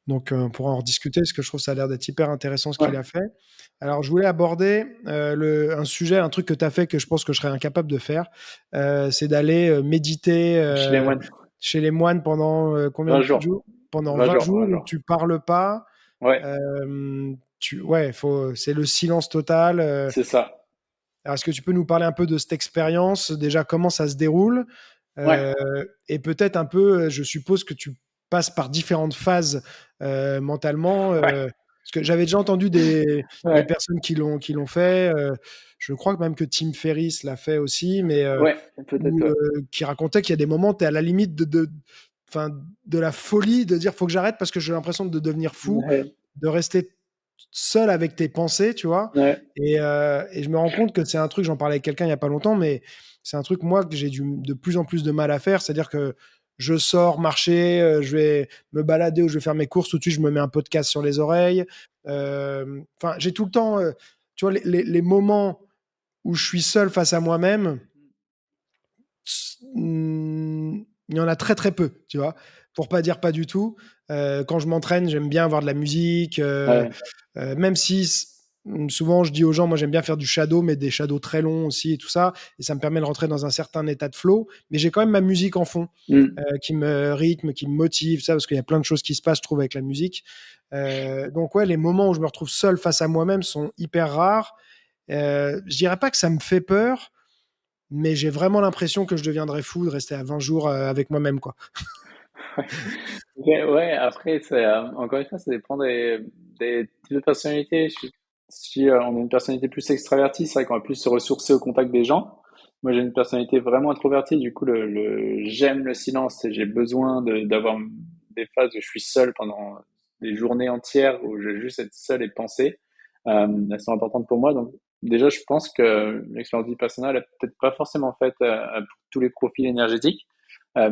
Speaker 1: Donc, on pourra en rediscuter parce que je trouve que ça a l'air d'être hyper intéressant ce qu'il
Speaker 2: Ouais,
Speaker 1: a fait. Alors, je voulais aborder un sujet, un truc que tu as fait que je pense que je serais incapable de faire. C'est d'aller méditer
Speaker 2: chez les moines.
Speaker 1: chez les moines pendant combien
Speaker 2: 20
Speaker 1: de
Speaker 2: jours.
Speaker 1: jours? Pendant
Speaker 2: 20
Speaker 1: 20
Speaker 2: jours,
Speaker 1: jours
Speaker 2: 20
Speaker 1: où
Speaker 2: jours.
Speaker 1: tu parles pas.
Speaker 2: Ouais,
Speaker 1: Ouais, c'est le silence total.
Speaker 2: c'est ça.
Speaker 1: Alors, est-ce que tu peux nous parler un peu de cette expérience? Déjà, comment ça se déroule?
Speaker 2: Ouais,
Speaker 1: Euh, et peut-être un peu, je suppose que tu passes par différentes phases mentalement.
Speaker 2: ouais,
Speaker 1: Parce que j'avais déjà entendu des
Speaker 2: ouais,
Speaker 1: personnes qui l'ont fait. Je crois que même que Tim Ferriss l'a fait aussi, mais
Speaker 2: ouais, peut-être, ouais.
Speaker 1: qui racontait qu'il y a des moments, tu es à la limite enfin, de la folie, de dire faut que j'arrête parce que j'ai l'impression de devenir fou,
Speaker 2: Ouais,
Speaker 1: de rester seul avec tes pensées, tu vois.
Speaker 2: ouais,
Speaker 1: Et je me rends compte que c'est un truc, j'en parlais avec quelqu'un il n'y a pas longtemps, mais c'est un truc, moi, que j'ai de plus en plus de mal à faire. C'est-à-dire que je sors marcher, je vais me balader ou je vais faire mes courses, tout de suite, je me mets un podcast sur les oreilles. Enfin, j'ai tout le temps, tu vois, les moments où je suis seul face à moi-même, il y en a très très peu, tu vois, pour pas dire pas du tout. Quand je m'entraîne, j'aime bien avoir de la musique,
Speaker 2: ouais.
Speaker 1: même si souvent je dis aux gens, moi j'aime bien faire du shadow, mais des shadows très longs aussi et tout ça, et ça me permet de rentrer dans un certain état de flow. Mais j'ai quand même ma musique en fond
Speaker 2: Mm.
Speaker 1: qui me rythme, qui me motive, ça, parce qu'il y a plein de choses qui se passent, je trouve, avec la musique. Donc ouais, les moments où je me retrouve seul face à moi-même sont hyper rares. Je dirais pas que ça me fait peur, mais j'ai vraiment l'impression que je deviendrais fou de rester à 20 jours avec moi-même, quoi.
Speaker 2: Ouais, ouais, après, encore une fois, ça dépend des types de personnalités. Si on a une personnalité plus extravertie, c'est vrai qu'on va plus se ressourcer au contact des gens. Moi, j'ai une personnalité vraiment introvertie, du coup, j'aime le silence et j'ai besoin d'avoir des phases où je suis seul pendant des journées entières où je vais juste être seul et penser. Elles sont importantes pour moi. Donc, déjà, je pense que l'expérience de vie personnelle est peut-être pas forcément faite pour tous les profils énergétiques. Euh,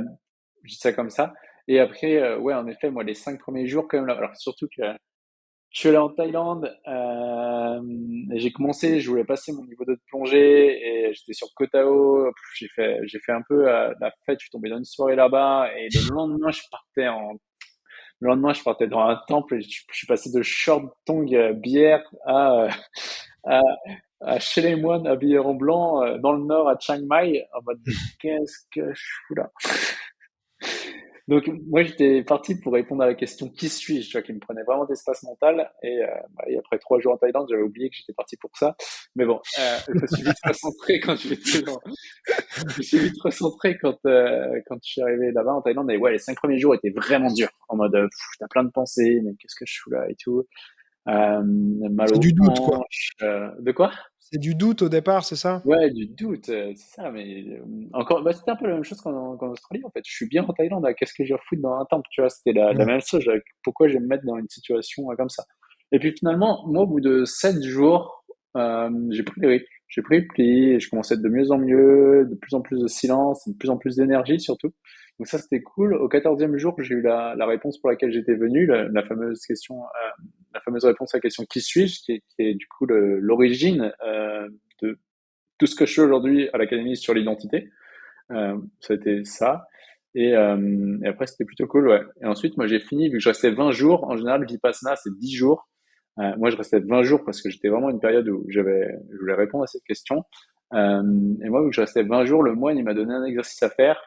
Speaker 2: je dis ça comme ça. Et après, ouais, en effet, moi, les 5 premiers jours, quand même, là, alors surtout que je suis allé en Thaïlande, et j'ai commencé, je voulais passer mon niveau 2 de plongée, et j'étais sur Koh Tao, j'ai fait un peu la fête, je suis tombé dans une soirée là-bas, et le lendemain, je partais dans un temple, et je suis passé de short, tongs, bière, à, chez les moines habillés en blanc, dans le nord, à Chiang Mai, en mode, mais qu'est-ce que je fous là? Donc, moi, j'étais parti pour répondre à la question qui suis-je, tu vois, qui me prenait vraiment d'espace mental. Et après 3 jours en Thaïlande, j'avais oublié que j'étais parti pour ça. Mais bon, je me suis vite recentré quand je me suis vite recentré quand je suis arrivé là-bas en Thaïlande. Et ouais, les 5 premiers jours étaient vraiment durs. En mode, t'as plein de pensées, mais qu'est-ce que je fous là et tout. Mal
Speaker 1: C'est
Speaker 2: aux
Speaker 1: du doute, quoi.
Speaker 2: hanches. De quoi?
Speaker 1: C'est du doute au départ, c'est ça?
Speaker 2: Ouais, du doute, c'est ça, mais encore, bah, c'était un peu la même chose qu'en Australie, en fait. Je suis bien en Thaïlande, qu'est-ce que je vais foutre dans un temple, tu vois, c'était la
Speaker 1: Ouais.
Speaker 2: même chose. Pourquoi je vais me mettre dans une situation comme ça? Et puis finalement, moi, au bout de 7 jours, j'ai pris le rythme, j'ai pris le pli, et je commençais à être de mieux en mieux, de plus en plus de silence, de plus en plus d'énergie surtout. Donc ça, c'était cool. Au 14e jour, j'ai eu la réponse pour laquelle j'étais venu, la fameuse question, la fameuse réponse à la question qui suis-je, qui est du coup l'origine de tout ce que je fais aujourd'hui à l'académie sur l'identité. Ça a été ça. Et après, c'était plutôt cool, ouais. Et ensuite, moi, j'ai fini, vu que je restais 20 jours. En général, Vipassana, c'est 10 jours. Moi, je restais 20 jours parce que j'étais vraiment à une période où je voulais répondre à cette question. Et moi, vu que je restais 20 jours, le moine, il m'a donné un exercice à faire.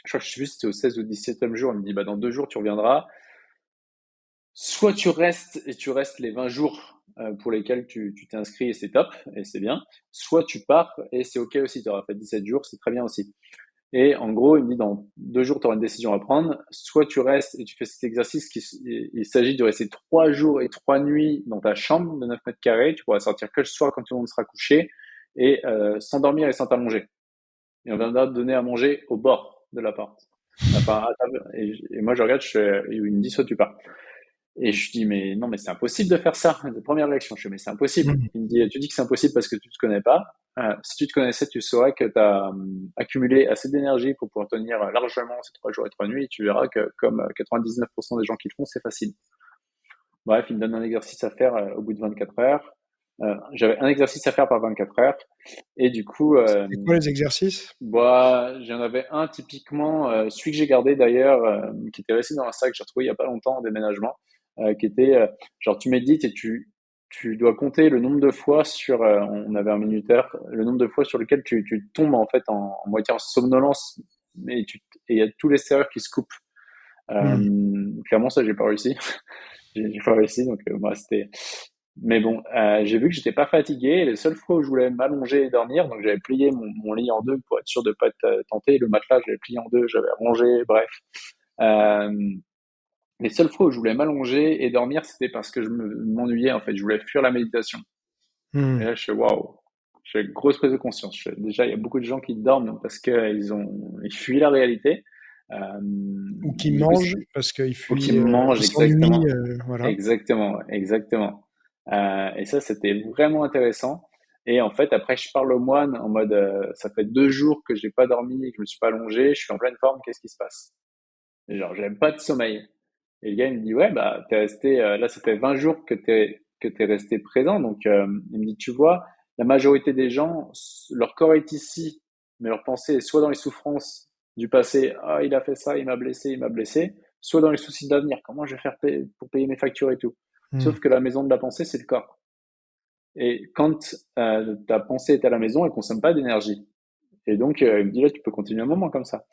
Speaker 2: Je crois que je sais plus si c'était au 16 ou 17e jour. Il me dit, bah, dans 2 jours, tu reviendras. Soit tu restes et tu restes les 20 jours pour lesquels tu t'es inscrit et c'est top et c'est bien. Soit tu pars et c'est ok aussi. Tu auras fait 17 jours, c'est très bien aussi. Et en gros, il me dit dans 2 jours, tu auras une décision à prendre. Soit tu restes et tu fais cet exercice. Il s'agit de rester 3 jours et 3 nuits dans ta chambre de 9 mètres carrés. Tu pourras sortir que le soir quand tout le monde sera couché et s'endormir et sans t'allonger. Et on viendra te donner à manger au bord de l'appart. Enfin, à table. Et moi, je regarde, il me dit soit tu pars. Et je dis, mais non, mais c'est impossible de faire ça. La première réaction, je dis, mais c'est impossible.
Speaker 1: Mhm.
Speaker 2: Il me dit, tu dis que c'est impossible parce que tu te connais pas. Si tu te connaissais, tu saurais que tu as accumulé assez d'énergie pour pouvoir tenir largement ces 3 jours et 3 nuits. Et tu verras que, comme 99% des gens qui le font, c'est facile. Bref, il me donne un exercice à faire au bout de 24 heures. J'avais un exercice à faire par 24 heures. Et du coup,
Speaker 1: C'était quoi les exercices?
Speaker 2: bah, j'en avais un typiquement, celui que j'ai gardé d'ailleurs, qui était resté dans un sac que j'ai retrouvé il y a pas longtemps en déménagement, qui était genre tu médites et tu dois compter le nombre de fois sur, on avait un minuteur, le nombre de fois sur lequel tu tombes en fait en moitié en somnolence et il y a tous les serrures qui se coupent.
Speaker 1: Hmm.
Speaker 2: Clairement ça j'ai pas réussi. J'ai pas réussi, donc moi c'était. Mais bon, j'ai vu que j'étais pas fatigué. Les seules fois où je voulais m'allonger et dormir, donc j'avais plié mon lit en deux pour être sûr de pas être tenté. Le matelas, j'avais plié en deux, j'avais rangé, bref. Euh, les seules fois où je voulais m'allonger et dormir, c'était parce que m'ennuyais en fait. Je voulais fuir la méditation. Et
Speaker 1: Hmm.
Speaker 2: là, je suis waouh. J'ai une grosse prise de conscience. Déjà, il y a beaucoup de gens qui dorment parce ils fuient la réalité. Euh,
Speaker 1: Ou qui
Speaker 2: du coup,
Speaker 1: mangent parce qu'ils
Speaker 2: ou qui
Speaker 1: fuient, ils
Speaker 2: mangent
Speaker 1: s'ennuient,
Speaker 2: exactement.
Speaker 1: voilà.
Speaker 2: Exactement, ouais, exactement. Et ça, c'était vraiment intéressant. Et en fait, après, je parle au moine en mode, ça fait 2 jours que j'ai pas dormi et que je me suis pas allongé, je suis en pleine forme, qu'est-ce qui se passe? Et genre, j'avais pas de sommeil. Et le gars, il me dit, ouais, bah, t'es resté, là, ça fait 20 jours que t'es resté présent. Donc, il me dit, tu vois, la majorité des gens, leur corps est ici, mais leur pensée est soit dans les souffrances du passé, ah, il a fait ça, il m'a blessé, soit dans les soucis d'avenir, comment je vais faire pour payer mes factures et tout.
Speaker 1: Hmm.
Speaker 2: Sauf que la maison de la pensée, c'est le corps. Et quand ta pensée est à la maison, elle consomme pas d'énergie. Et donc, il me dit, là, tu peux continuer un moment comme ça.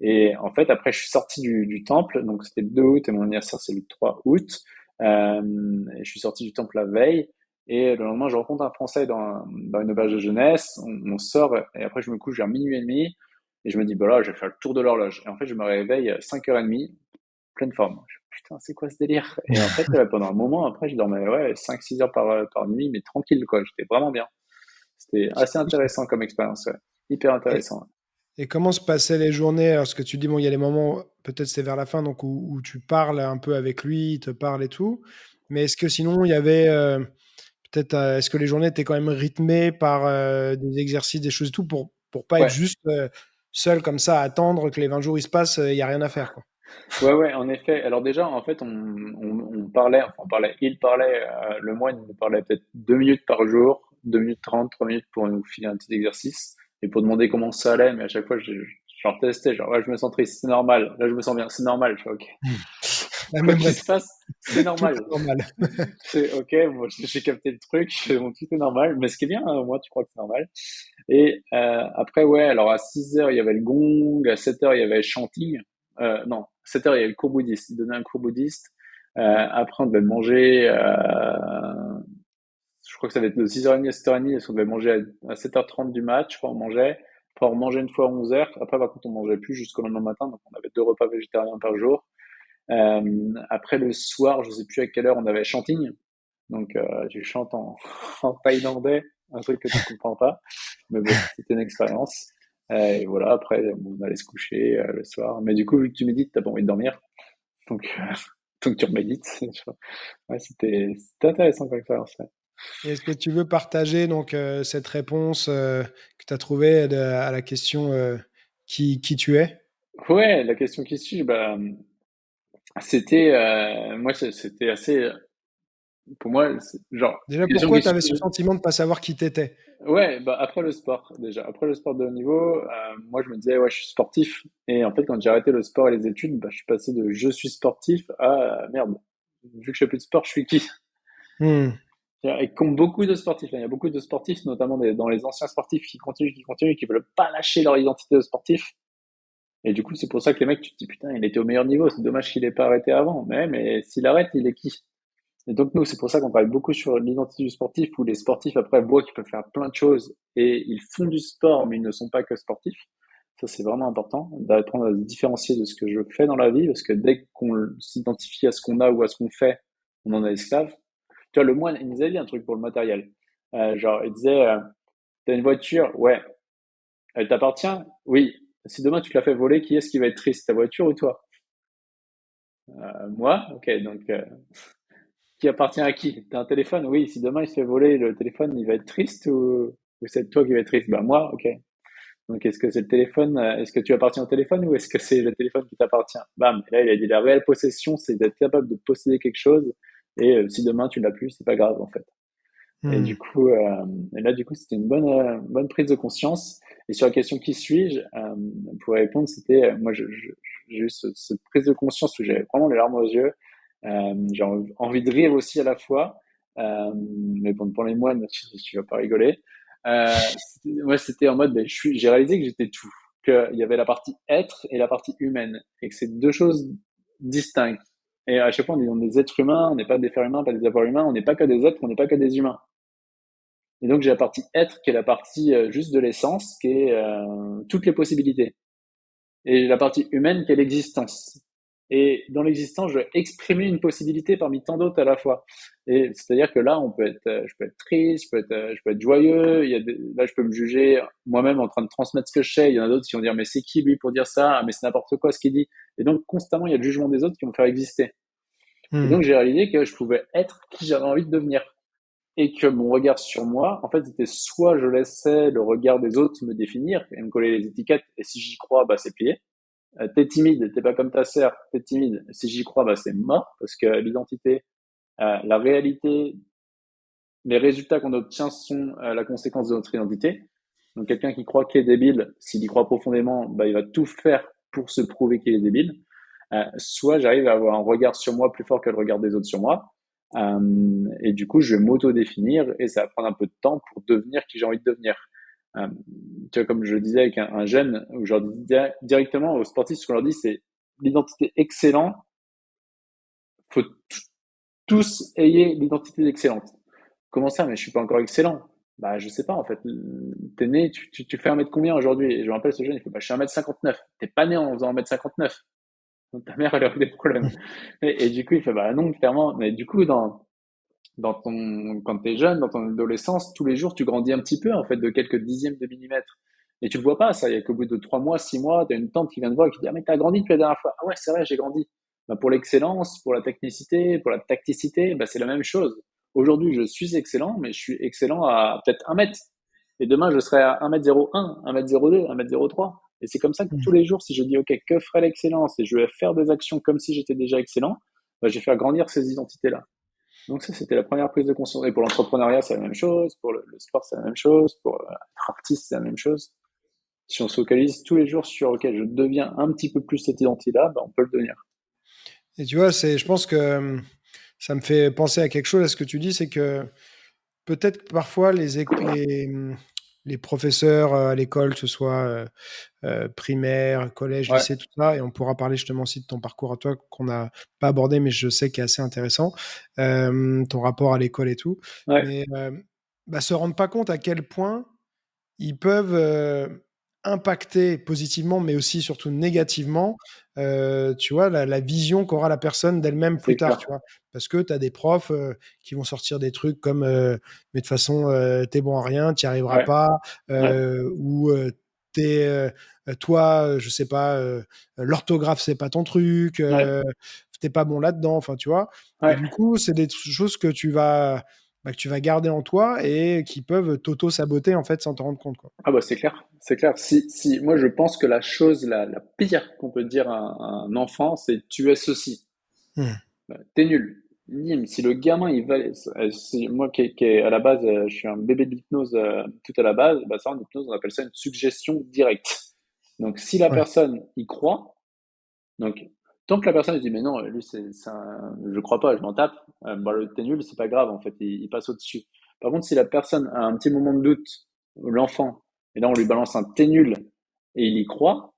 Speaker 2: Et en fait, après, je suis sorti du temple, donc c'était le 2 août et mon anniversaire, c'est le 3 août. Et je suis sorti du temple la veille. Et le lendemain, je rencontre un Français dans une auberge de jeunesse. On sort et après, je me couche vers minuit et demi. Et je me dis, bah là, je vais faire le tour de l'horloge. Et en fait, je me réveille à 5h30, pleine forme. Putain, c'est quoi ce délire? Et en fait, pendant un moment, après, je dormais ouais, 5-6 heures par nuit, mais tranquille, quoi. J'étais vraiment bien. C'était assez intéressant comme expérience, ouais. Hyper
Speaker 1: Et,
Speaker 2: intéressant.
Speaker 1: et comment se passaient les journées? Alors, ce que tu dis, bon, il y a les moments, peut-être c'est vers la fin, donc où tu parles un peu avec lui, il te parle et tout. Mais est-ce que sinon, il y avait peut-être, est-ce que les journées étaient quand même rythmées par des exercices, des choses et tout, pour pas être
Speaker 2: Ouais,
Speaker 1: juste seul comme ça, à attendre que les 20 jours ils se passent, il n'y a rien à faire, quoi.
Speaker 2: ouais, ouais, en effet. Alors déjà, en fait, on parlait, enfin, il parlait, le moine, il nous parlait peut-être 2 minutes par jour, 2 minutes 30, 3 minutes pour nous filer un petit exercice et pour demander comment ça allait. Mais à chaque fois, je leur testais, genre, ouais, je me sens triste, c'est normal. Là, je me sens bien, c'est normal. Je fais, ok.
Speaker 1: La
Speaker 2: Quoi
Speaker 1: même
Speaker 2: qu'il se
Speaker 1: réponse,
Speaker 2: passe, c'est
Speaker 1: tout
Speaker 2: normal.
Speaker 1: est normal.
Speaker 2: C'est ok, moi, j'ai capté le truc, bon, tout est normal. Mais ce qui est bien, moi, tu crois que c'est normal. Et après, ouais, alors à 6 heures, il y avait le gong, à 7 heures, il y avait le chanting. Non, à 7 heures, il y avait le cours bouddhiste. Il donnait un cours bouddhiste. Après, on devait manger, je crois que ça devait être de 6h30 à 7h30, et on devait manger à 7h30 du match, je crois, on mangeait. Après, on mangeait une fois à 11 heures. Après, par contre, on mangeait plus jusqu'au lendemain matin, donc on avait 2 repas végétariens par jour. Après, le soir, je sais plus à quelle heure, on avait chanting. Donc, tu chantes en thaïlandais, un truc que tu comprends pas. Mais bon, c'était une expérience. Et voilà, après, on allait se coucher le soir. Mais du coup, vu que tu médites, t'as pas envie de dormir. Donc, donc tu remédites. Ouais, c'était intéressant comme expérience. Ouais.
Speaker 1: Et est-ce que tu veux partager donc cette réponse que tu as trouvée à la question qui tu es?
Speaker 2: Ouais, la question qui suit, bah, moi, c'était assez, pour moi, genre,
Speaker 1: Déjà,
Speaker 2: la question
Speaker 1: pourquoi
Speaker 2: qui
Speaker 1: tu avais
Speaker 2: suit,
Speaker 1: ce sentiment de ne pas savoir qui t'étais?
Speaker 2: ouais, bah après le sport, déjà. Après le sport de haut niveau, moi je me disais, ouais, je suis sportif. Et en fait, quand j'ai arrêté le sport et les études, bah, je suis passé de je suis sportif à merde. Vu que je fais plus de sport, je suis qui?
Speaker 1: Hmm.
Speaker 2: Et comme beaucoup de sportifs, hein, il y a beaucoup de sportifs, notamment dans les anciens sportifs qui continuent, qui veulent pas lâcher leur identité de sportif. Et du coup, c'est pour ça que les mecs, tu te dis, putain, il était au meilleur niveau, c'est dommage qu'il ait pas arrêté avant. Mais s'il arrête, il est qui? Et donc nous, c'est pour ça qu'on travaille beaucoup sur l'identité du sportif, où les sportifs après voient qu'ils peuvent faire plein de choses et ils font du sport, mais ils ne sont pas que sportifs. Ça, c'est vraiment important d'apprendre à se différencier de ce que je fais dans la vie, parce que dès qu'on s'identifie à ce qu'on a ou à ce qu'on fait, on en est esclave. Tu vois, le moine, il nous a dit un truc pour le matériel. Genre, il disait, t'as une voiture, ouais, elle t'appartient? Oui. Si demain tu te la fais voler, qui est-ce qui va être triste, ta voiture ou toi? Moi? Ok, donc qui appartient à qui? T'as un téléphone? Oui, si demain il se fait voler le téléphone, il va être triste ou c'est toi qui va être triste? Bah moi, ok. Donc est-ce que c'est le téléphone, est-ce que tu appartiens au téléphone ou est-ce que c'est le téléphone qui t'appartient? Bam. Et là, il a dit la réelle possession, c'est d'être capable de posséder quelque chose et si demain tu l'as plus, c'est pas grave en fait. Et
Speaker 1: Hmm.
Speaker 2: du coup, et là, du coup, c'était une bonne prise de conscience. Et sur la question qui suis-je, pour répondre, c'était, moi, j'ai eu cette prise de conscience où j'avais vraiment les larmes aux yeux. J'ai envie de rire aussi à la fois. Mais bon, pour les moines, tu vas pas rigoler. Moi, c'était en mode, ben, j'ai réalisé que j'étais tout. Qu'il y avait la partie être et la partie humaine. Et que c'est deux choses distinctes. Et à chaque fois, on dit on est des êtres humains, on n'est pas des fers humains, pas des avoirs humains, on n'est pas que des êtres, on n'est pas que des humains. Et donc j'ai la partie être qui est la partie juste de l'essence, qui est toutes les possibilités. Et j'ai la partie humaine qui est l'existence. Et dans l'existence, je vais exprimer une possibilité parmi tant d'autres à la fois. Et c'est-à-dire que là, je peux être triste, je peux être joyeux. Là, je peux me juger moi-même en train de transmettre ce que je sais. Il y en a d'autres qui vont dire, mais c'est qui lui pour dire ça? Ah, mais c'est n'importe quoi ce qu'il dit. Et donc, constamment, il y a le jugement des autres qui vont me faire exister. Et
Speaker 1: Hmm.
Speaker 2: donc, j'ai réalisé que je pouvais être qui j'avais envie de devenir et que mon regard sur moi, en fait, c'était soit je laissais le regard des autres me définir et me coller les étiquettes, et si j'y crois, bah c'est plié. T'es timide, t'es pas comme ta sœur, t'es timide. Si j'y crois, bah c'est mort, parce que l'identité, la réalité, les résultats qu'on obtient sont la conséquence de notre identité. Donc quelqu'un qui croit qu'il est débile, s'il y croit profondément, bah il va tout faire pour se prouver qu'il est débile. Soit j'arrive à avoir un regard sur moi plus fort que le regard des autres sur moi. Et du coup, je vais m'auto-définir et ça va prendre un peu de temps pour devenir qui j'ai envie de devenir. Euh, Tu vois, comme je le disais avec un jeune, où je leur dis directement aux sportifs, ce qu'on leur dit, c'est l'identité excellente. Faut tous ayez l'identité excellente. Comment ça? Mais je suis pas encore excellent. Bah, je sais pas, en fait. T'es né, tu fais 1 mètre combien aujourd'hui? Et je me rappelle ce jeune, il fait, bah, je suis 1 m 59. T'es pas né en faisant 1 m 59. Donc ta mère, elle a eu des problèmes. Et du coup, il fait, bah non, clairement. Mais du coup, quand t'es jeune, dans ton adolescence, tous les jours, tu grandis un petit peu, en fait, de quelques dixièmes de millimètres. Et tu le vois pas, ça. Il y a qu'au bout de 3 mois, 6 mois, t'as une tante qui vient te voir et qui dit, ah, mais t'as grandi depuis la dernière fois. Ah ouais, c'est vrai, j'ai grandi. Bah, pour l'excellence, pour la technicité, pour la tacticité, bah, c'est la même chose. Aujourd'hui, je suis excellent, mais je suis excellent à peut-être 1 mètre. Et demain, je serai à 1 m 01, 1 m 02, 1 m 03. Et c'est comme ça que tous
Speaker 1: Hmm.
Speaker 2: les jours, si je dis, OK, que ferait l'excellence et je vais faire des actions comme si j'étais déjà excellent, bah, je vais faire grandir ces identités-là. Donc ça, c'était la première prise de conscience. Et pour l'entrepreneuriat, c'est la même chose. Pour le sport, c'est la même chose. Pour être artiste, c'est la même chose. Si on se focalise tous les jours sur, OK, je deviens un petit peu plus cette identité-là, bah, on peut le devenir.
Speaker 1: Et tu vois, je pense que ça me fait penser à quelque chose, à ce que tu dis, c'est que peut-être que parfois les professeurs à l'école, que ce soit primaire, collège,
Speaker 2: Ouais,
Speaker 1: lycée, tout ça, et on pourra parler justement aussi de ton parcours à toi qu'on n'a pas abordé, mais je sais qu'il est assez intéressant, ton rapport à l'école et tout,
Speaker 2: ouais,
Speaker 1: mais bah, se rendent pas compte à quel point ils peuvent impacter positivement, mais aussi surtout négativement, tu vois, la vision qu'aura la personne d'elle-même plus
Speaker 2: c'est
Speaker 1: tard,
Speaker 2: clair.
Speaker 1: tu vois. Parce que tu as des profs qui vont sortir des trucs comme mais de toute façon, t'es bon à rien, t'y arriveras
Speaker 2: Ouais,
Speaker 1: pas,
Speaker 2: ouais,
Speaker 1: ou t'es, toi, je sais pas, l'orthographe, c'est pas ton truc,
Speaker 2: ouais,
Speaker 1: t'es pas bon là-dedans, enfin, tu vois. Et
Speaker 2: ouais.
Speaker 1: du coup, c'est des choses que tu vas garder en toi et qui peuvent t'auto-saboter en fait sans te rendre compte, quoi.
Speaker 2: Ah bah c'est clair, c'est clair. Moi je pense que la chose la pire qu'on peut dire à un enfant, c'est tu es ceci.
Speaker 1: Hmm.
Speaker 2: T'es nul. Nim, si le gamin il va, moi qui est à la base, je suis un bébé de l'hypnose tout à la base, bah ça en hypnose on appelle ça une suggestion directe. Donc si la
Speaker 1: Ouais.
Speaker 2: personne y croit, donc tant que la personne elle dit mais non lui je crois pas, je m'en tape, bah le t'es nul c'est pas grave en fait, il passe au dessus. Par contre si la personne a un petit moment de doute, l'enfant, et là on lui balance un t'es nul et il y croit,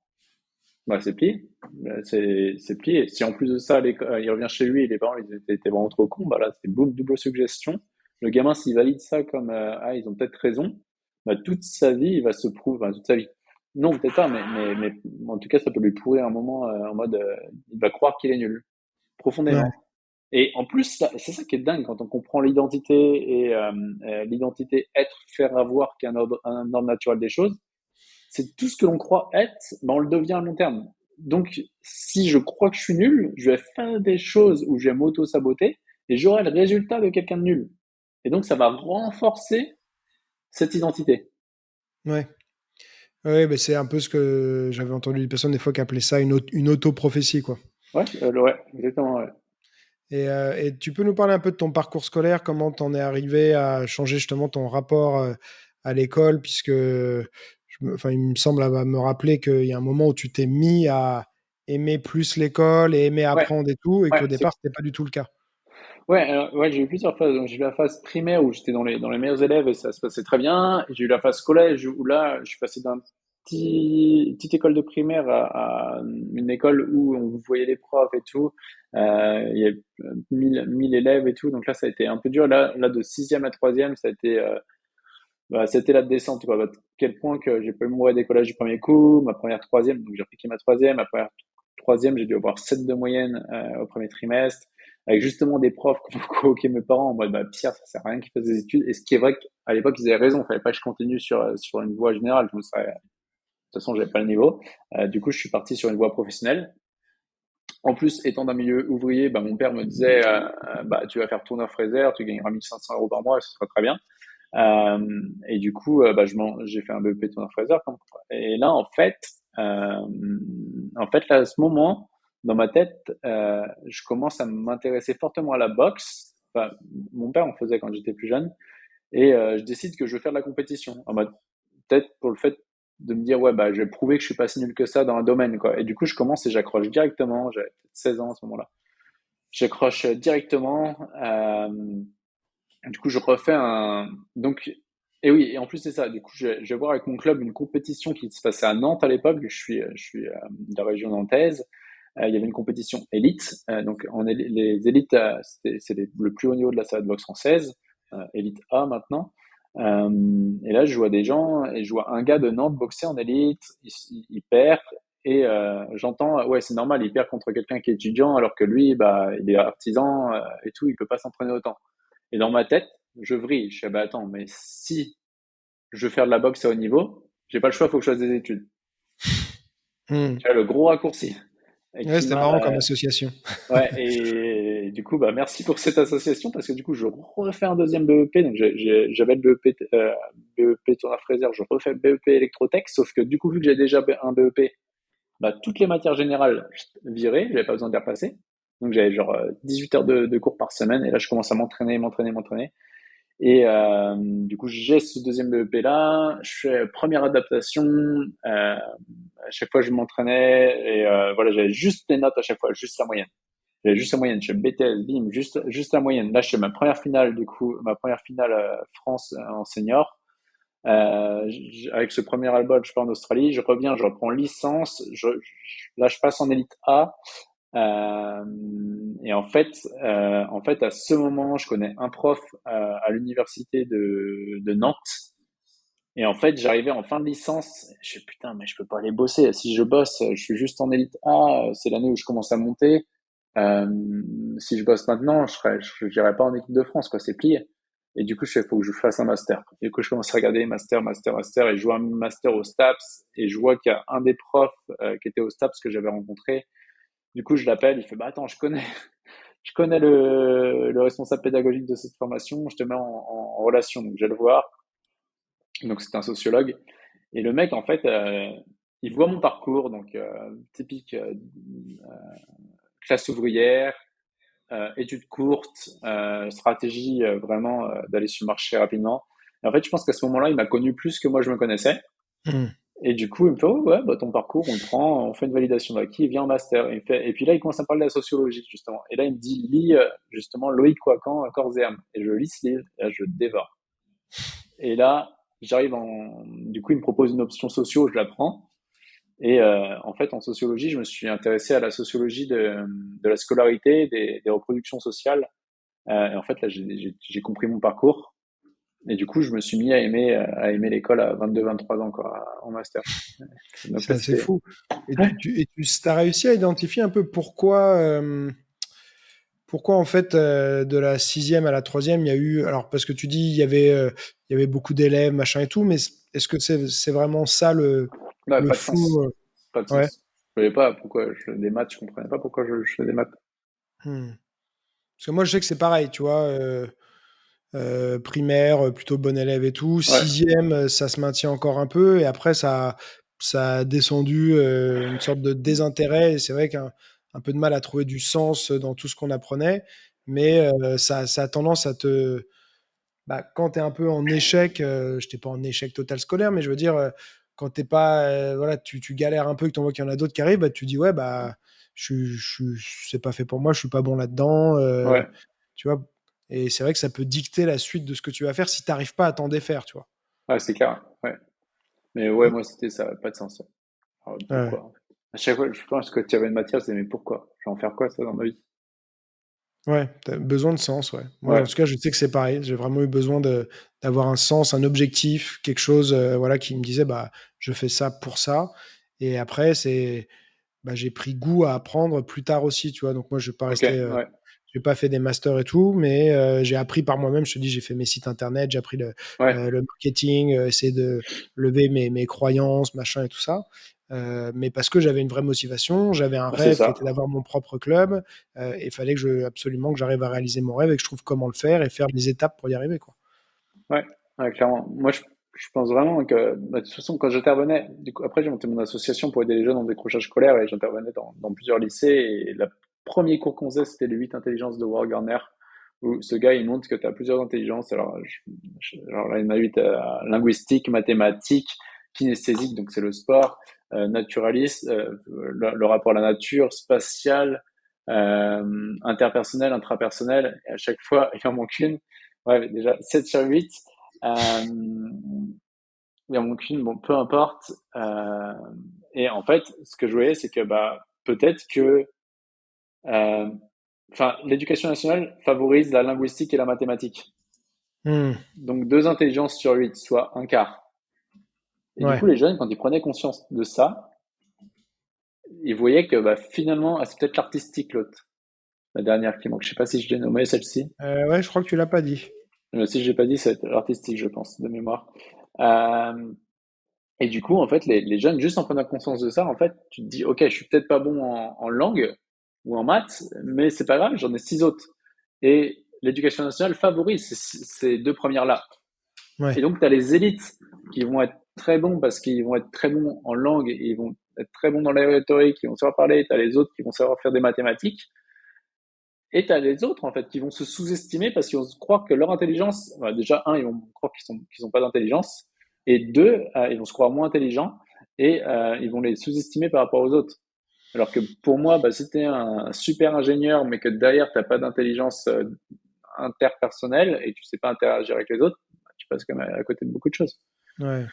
Speaker 2: bah, c'est plié. Bah, c'est plié. Si en plus de ça, il revient chez lui et les parents ils étaient vraiment trop cons, bah là, c'est boum, double suggestion. Le gamin, s'il valide ça comme ah, ils ont peut-être raison, bah, toute sa vie, il va se prouver, enfin, toute sa vie. Non, peut-être pas, mais en tout cas, ça peut lui pourrir un moment en mode il va croire qu'il est nul,
Speaker 1: Ouais.
Speaker 2: profondément. Et en plus, c'est ça qui est dingue quand on comprend l'identité et l'identité être, faire, avoir, qui est un ordre naturel des choses, c'est tout ce que l'on croit être, ben on le devient à long terme. Donc, si je crois que je suis nul, je vais faire des choses où je vais m'auto-saboter et j'aurai le résultat de quelqu'un de nul. Et donc, ça va renforcer cette identité.
Speaker 1: Ouais. Ouais, bah, c'est un peu ce que j'avais entendu des personnes des fois qui appelaient ça une autoprophétie, quoi.
Speaker 2: Ouais, ouais, exactement, ouais.
Speaker 1: Et tu peux nous parler un peu de ton parcours scolaire, comment tu en es arrivé à changer justement ton rapport à l'école, puisque enfin, il me semble me rappeler qu'il y a un moment où tu t'es mis à aimer plus l'école et aimer
Speaker 2: Ouais,
Speaker 1: apprendre et tout, et
Speaker 2: ouais,
Speaker 1: qu'au départ, c'était pas du tout le cas.
Speaker 2: ouais, alors, ouais, j'ai eu plusieurs phases. Donc, j'ai eu la phase primaire où j'étais dans les meilleurs élèves et ça se passait très bien. Et j'ai eu la phase collège où là, je suis passé d'un petite école de primaire à une école où on voyait les profs et tout. Il y a 1000 élèves et tout. Donc là, ça a été un peu dur. Là de sixième à troisième, ça a été, c'était la descente, quoi. À quel point que j'ai pas eu mon brevet d'écolage du premier coup, ma première troisième, donc j'ai repiqué ma troisième, ma première troisième, j'ai dû avoir 7 de moyenne au premier trimestre, avec justement des profs qui ont convoqué mes parents en mode, bah, Pierre, ça sert à rien qu'il fasse des études. Et ce qui est vrai qu'à l'époque, ils avaient raison, il fallait pas que je continue sur une voie générale, je me serais, de toute façon, j'avais pas le niveau. Du coup, je suis parti sur une voie professionnelle. En plus, étant d'un milieu ouvrier, bah, mon père me disait, bah, tu vas faire tourneur-fraiseur, tu gagneras 1500 € par mois, et ce sera très bien. Et du coup, bah, j'ai fait un BEP tourneur-fraiseur. Et là, là, à ce moment, dans ma tête, je commence à m'intéresser fortement à la boxe. Enfin, mon père en faisait quand j'étais plus jeune. Et je décide que je veux faire de la compétition. En mode, peut-être pour le fait de me dire, ouais, bah, je vais prouver que je suis pas si nul que ça dans un domaine, quoi. Et du coup, je commence et j'accroche directement. J'avais peut-être 16 ans à ce moment-là. J'accroche directement. Du coup, je refais un. Donc, et oui, et en plus, c'est ça. Du coup, je vais voir avec mon club une compétition qui se passait à Nantes à l'époque. Je suis de la région nantaise. Il y avait une compétition élite. Donc, les élites, c'est le plus haut niveau de la salle de boxe française. Élite A maintenant. Et là, je vois des gens et je vois un gars de Nantes boxer en élite. Il perd. Et j'entends, ouais, c'est normal, il perd contre quelqu'un qui est étudiant, alors que lui, bah, il est artisan et tout, il peut pas s'entraîner autant. Et dans ma tête, je vrille. Je fais, bah attends, mais si je veux faire de la boxe à haut niveau, j'ai pas le choix, il faut que je fasse des études.
Speaker 1: Hmm.
Speaker 2: Tu vois, le gros raccourci. Et
Speaker 1: Ouais,
Speaker 2: qui
Speaker 1: c'était
Speaker 2: m'a,
Speaker 1: marrant comme association.
Speaker 2: ouais, et du coup, bah, merci pour cette association parce que du coup, je refais un deuxième BEP. Donc, j'avais le BEP, BEP tourneur fraiseur, je refais BEP électrotech. Sauf que du coup, vu que j'ai déjà un BEP, bah, toutes les matières générales virées, j'avais pas besoin de les repasser. Donc, j'avais genre 18 heures de cours par semaine. Et là, je commence à m'entraîner. Et du coup, j'ai ce deuxième BEP là. Je fais première adaptation. À chaque fois, je m'entraînais et voilà, j'avais juste les notes à chaque fois, juste la moyenne. J'avais juste la moyenne. Je fais BTS, bim, juste la moyenne. Là, je fais ma première finale, du coup, ma première finale France en senior. Avec ce premier album, je pars en Australie. Je reviens, je reprends licence. Là, je passe en élite A. Euh, et en fait, à ce moment, je connais un prof à l'université de Nantes. Et en fait, j'arrivais en fin de licence. Je fais putain, mais je peux pas aller bosser. Si je bosse, je suis juste en élite A. C'est l'année où je commence à monter. Euh, si je bosse maintenant, je n'irai pas en équipe de France, quoi. C'est plié. Et du coup, je fais, faut que je fasse un master. Et du coup, je commence à regarder master. Et je vois un master au STAPS. Et je vois qu'il y a un des profs qui était au STAPS que j'avais rencontré. Du coup, je l'appelle, il fait, bah attends, je connais le responsable pédagogique de cette formation, je te mets en relation. Donc, je vais le voir. Donc, c'est un sociologue. Et le mec, en fait, il voit mon parcours, donc typique classe ouvrière, études courtes, stratégie vraiment d'aller sur le marché rapidement. Et en fait, je pense qu'à ce moment-là, il m'a connu plus que moi je me connaissais.
Speaker 1: Hmm.
Speaker 2: Et du coup, il me fait, oh, ouais, bah, ton parcours, on le prend, on fait une validation d'acquis, viens en master. Et puis là, il commence à me parler de la sociologie, justement. Et là, il me dit, lis, justement, Loïc Wacan, Corps et âme. Et je lis ce livre, et là, je dévore. Et là, du coup, il me propose une option socio, je la prends. Et en fait, en sociologie, je me suis intéressé à la sociologie de la scolarité, des reproductions sociales. Et en fait, là, j'ai compris mon parcours. Et du coup, je me suis mis à aimer l'école à 22, 23 ans, quoi, en master. Donc
Speaker 1: C'est
Speaker 2: là,
Speaker 1: assez
Speaker 2: c'était.
Speaker 1: fou. Et tu as réussi à identifier un peu pourquoi en fait de la sixième à la troisième, il y a eu. Alors parce que tu dis il y avait beaucoup d'élèves, machin et tout, mais est-ce que c'est vraiment ça
Speaker 2: Ouais,
Speaker 1: le
Speaker 2: pas de
Speaker 1: fond
Speaker 2: sens. Pas de
Speaker 1: Ouais.
Speaker 2: sens. Je savais pas pourquoi je faisais des maths, je comprenais pas pourquoi je faisais des maths.
Speaker 1: Hmm. Parce que moi je sais que c'est pareil, tu vois. Primaire, plutôt bon élève et tout.
Speaker 2: Ouais,
Speaker 1: Sixième, ça se maintient encore un peu, et après ça a descendu une sorte de désintérêt. Et c'est vrai qu'un un peu de mal à trouver du sens dans tout ce qu'on apprenait, mais ça a tendance à te, bah, quand tu es un peu en échec, je n'étais pas en échec total scolaire, mais je veux dire, quand t'es pas, voilà, tu galères un peu, que tu vois qu'il y en a d'autres qui arrivent, bah, tu dis, ouais, bah, c'est pas fait pour moi, je suis pas bon là-dedans,
Speaker 2: Ouais,
Speaker 1: tu vois. Et c'est vrai que ça peut dicter la suite de ce que tu vas faire si tu n'arrives pas à t'en défaire, tu vois.
Speaker 2: ouais, c'est clair. Ouais. Mais ouais, moi, c'était ça, pas de sens. Alors,
Speaker 1: Ouais.
Speaker 2: pourquoi? À chaque fois, je pense que tu avais une matière, je disais, mais pourquoi? Je vais en faire quoi, ça, dans ma vie?
Speaker 1: Ouais, t'as besoin de sens, ouais. Moi, en
Speaker 2: Ouais,
Speaker 1: tout cas, je sais que c'est pareil. J'ai vraiment eu besoin d'avoir un sens, un objectif, quelque chose, voilà, qui me disait, bah, je fais ça pour ça. Et après, bah, j'ai pris goût à apprendre plus tard aussi, tu vois. Donc moi, je vais pas
Speaker 2: ok,
Speaker 1: rester,
Speaker 2: ouais,
Speaker 1: j'ai pas fait des masters et tout, mais j'ai appris par moi-même. Je te dis, j'ai fait mes sites internet, j'ai appris
Speaker 2: ouais,
Speaker 1: le marketing, essayer de lever mes croyances, machin et tout ça. Mais parce que j'avais une vraie motivation, j'avais un
Speaker 2: bah, c'est
Speaker 1: rêve qui était
Speaker 2: ça.
Speaker 1: d'avoir mon propre club. Et il fallait absolument que j'arrive à réaliser mon rêve et que je trouve comment le faire et faire les étapes pour y arriver, quoi.
Speaker 2: Ouais, ouais, clairement. Moi, je pense vraiment que, bah, de toute façon, quand j'intervenais, du coup, après, j'ai monté mon association pour aider les jeunes en décrochage scolaire et j'intervenais dans plusieurs lycées. Et le premier cours qu'on faisait, c'était les 8 intelligences de Howard Gardner, où ce gars, il montre que tu as plusieurs intelligences. Alors, alors là, il y en a 8 linguistique, mathématique, kinesthésique, donc c'est le sport, naturaliste, le rapport à la nature, spatial, interpersonnel, intrapersonnel. Et à chaque fois, il en manque une. Ouais, déjà 7 sur 8. Il en manque une, bon, peu importe. Et en fait, ce que je voyais, c'est que bah, peut-être que euh, enfin, l'éducation nationale favorise la linguistique et la mathématique.
Speaker 1: Hmm.
Speaker 2: Donc 2 intelligences sur 8, soit un quart. Et du
Speaker 1: Ouais.
Speaker 2: coup, les jeunes, quand ils prenaient conscience de ça, ils voyaient que bah, finalement, ah, c'est peut-être l'artistique l'autre, la dernière qui manque. Je sais pas si je l'ai nommée celle-ci.
Speaker 1: Ouais, je crois que tu l'as pas dit.
Speaker 2: Si je l'ai pas dit, c'est l'artistique, je pense, de mémoire. Euh, Et du coup, en fait, les jeunes, juste en prenant conscience de ça, en fait, tu te dis, OK, je suis peut-être pas bon en langue ou en maths, mais c'est pas grave, j'en ai 6 autres. Et l'éducation nationale favorise ces 2 premières-là. Et
Speaker 1: Ouais.
Speaker 2: donc, tu as les élites qui vont être très bons parce qu'ils vont être très bons en langue et ils vont être très bons dans la rhétorique, ils vont savoir parler. Tu as les autres qui vont savoir faire des mathématiques. Et tu as les autres, en fait, qui vont se sous-estimer parce qu'ils vont croire que leur intelligence, bah, déjà, un, ils vont croire qu'ils ont pas d'intelligence. Et deux, ils vont se croire moins intelligents et ils vont les sous-estimer par rapport aux autres. Alors que pour moi, bah, si tu es un super ingénieur, mais que derrière, tu n'as pas d'intelligence interpersonnelle et que tu sais pas interagir avec les autres, bah, tu passes quand même à côté de beaucoup de choses.
Speaker 1: Ouais.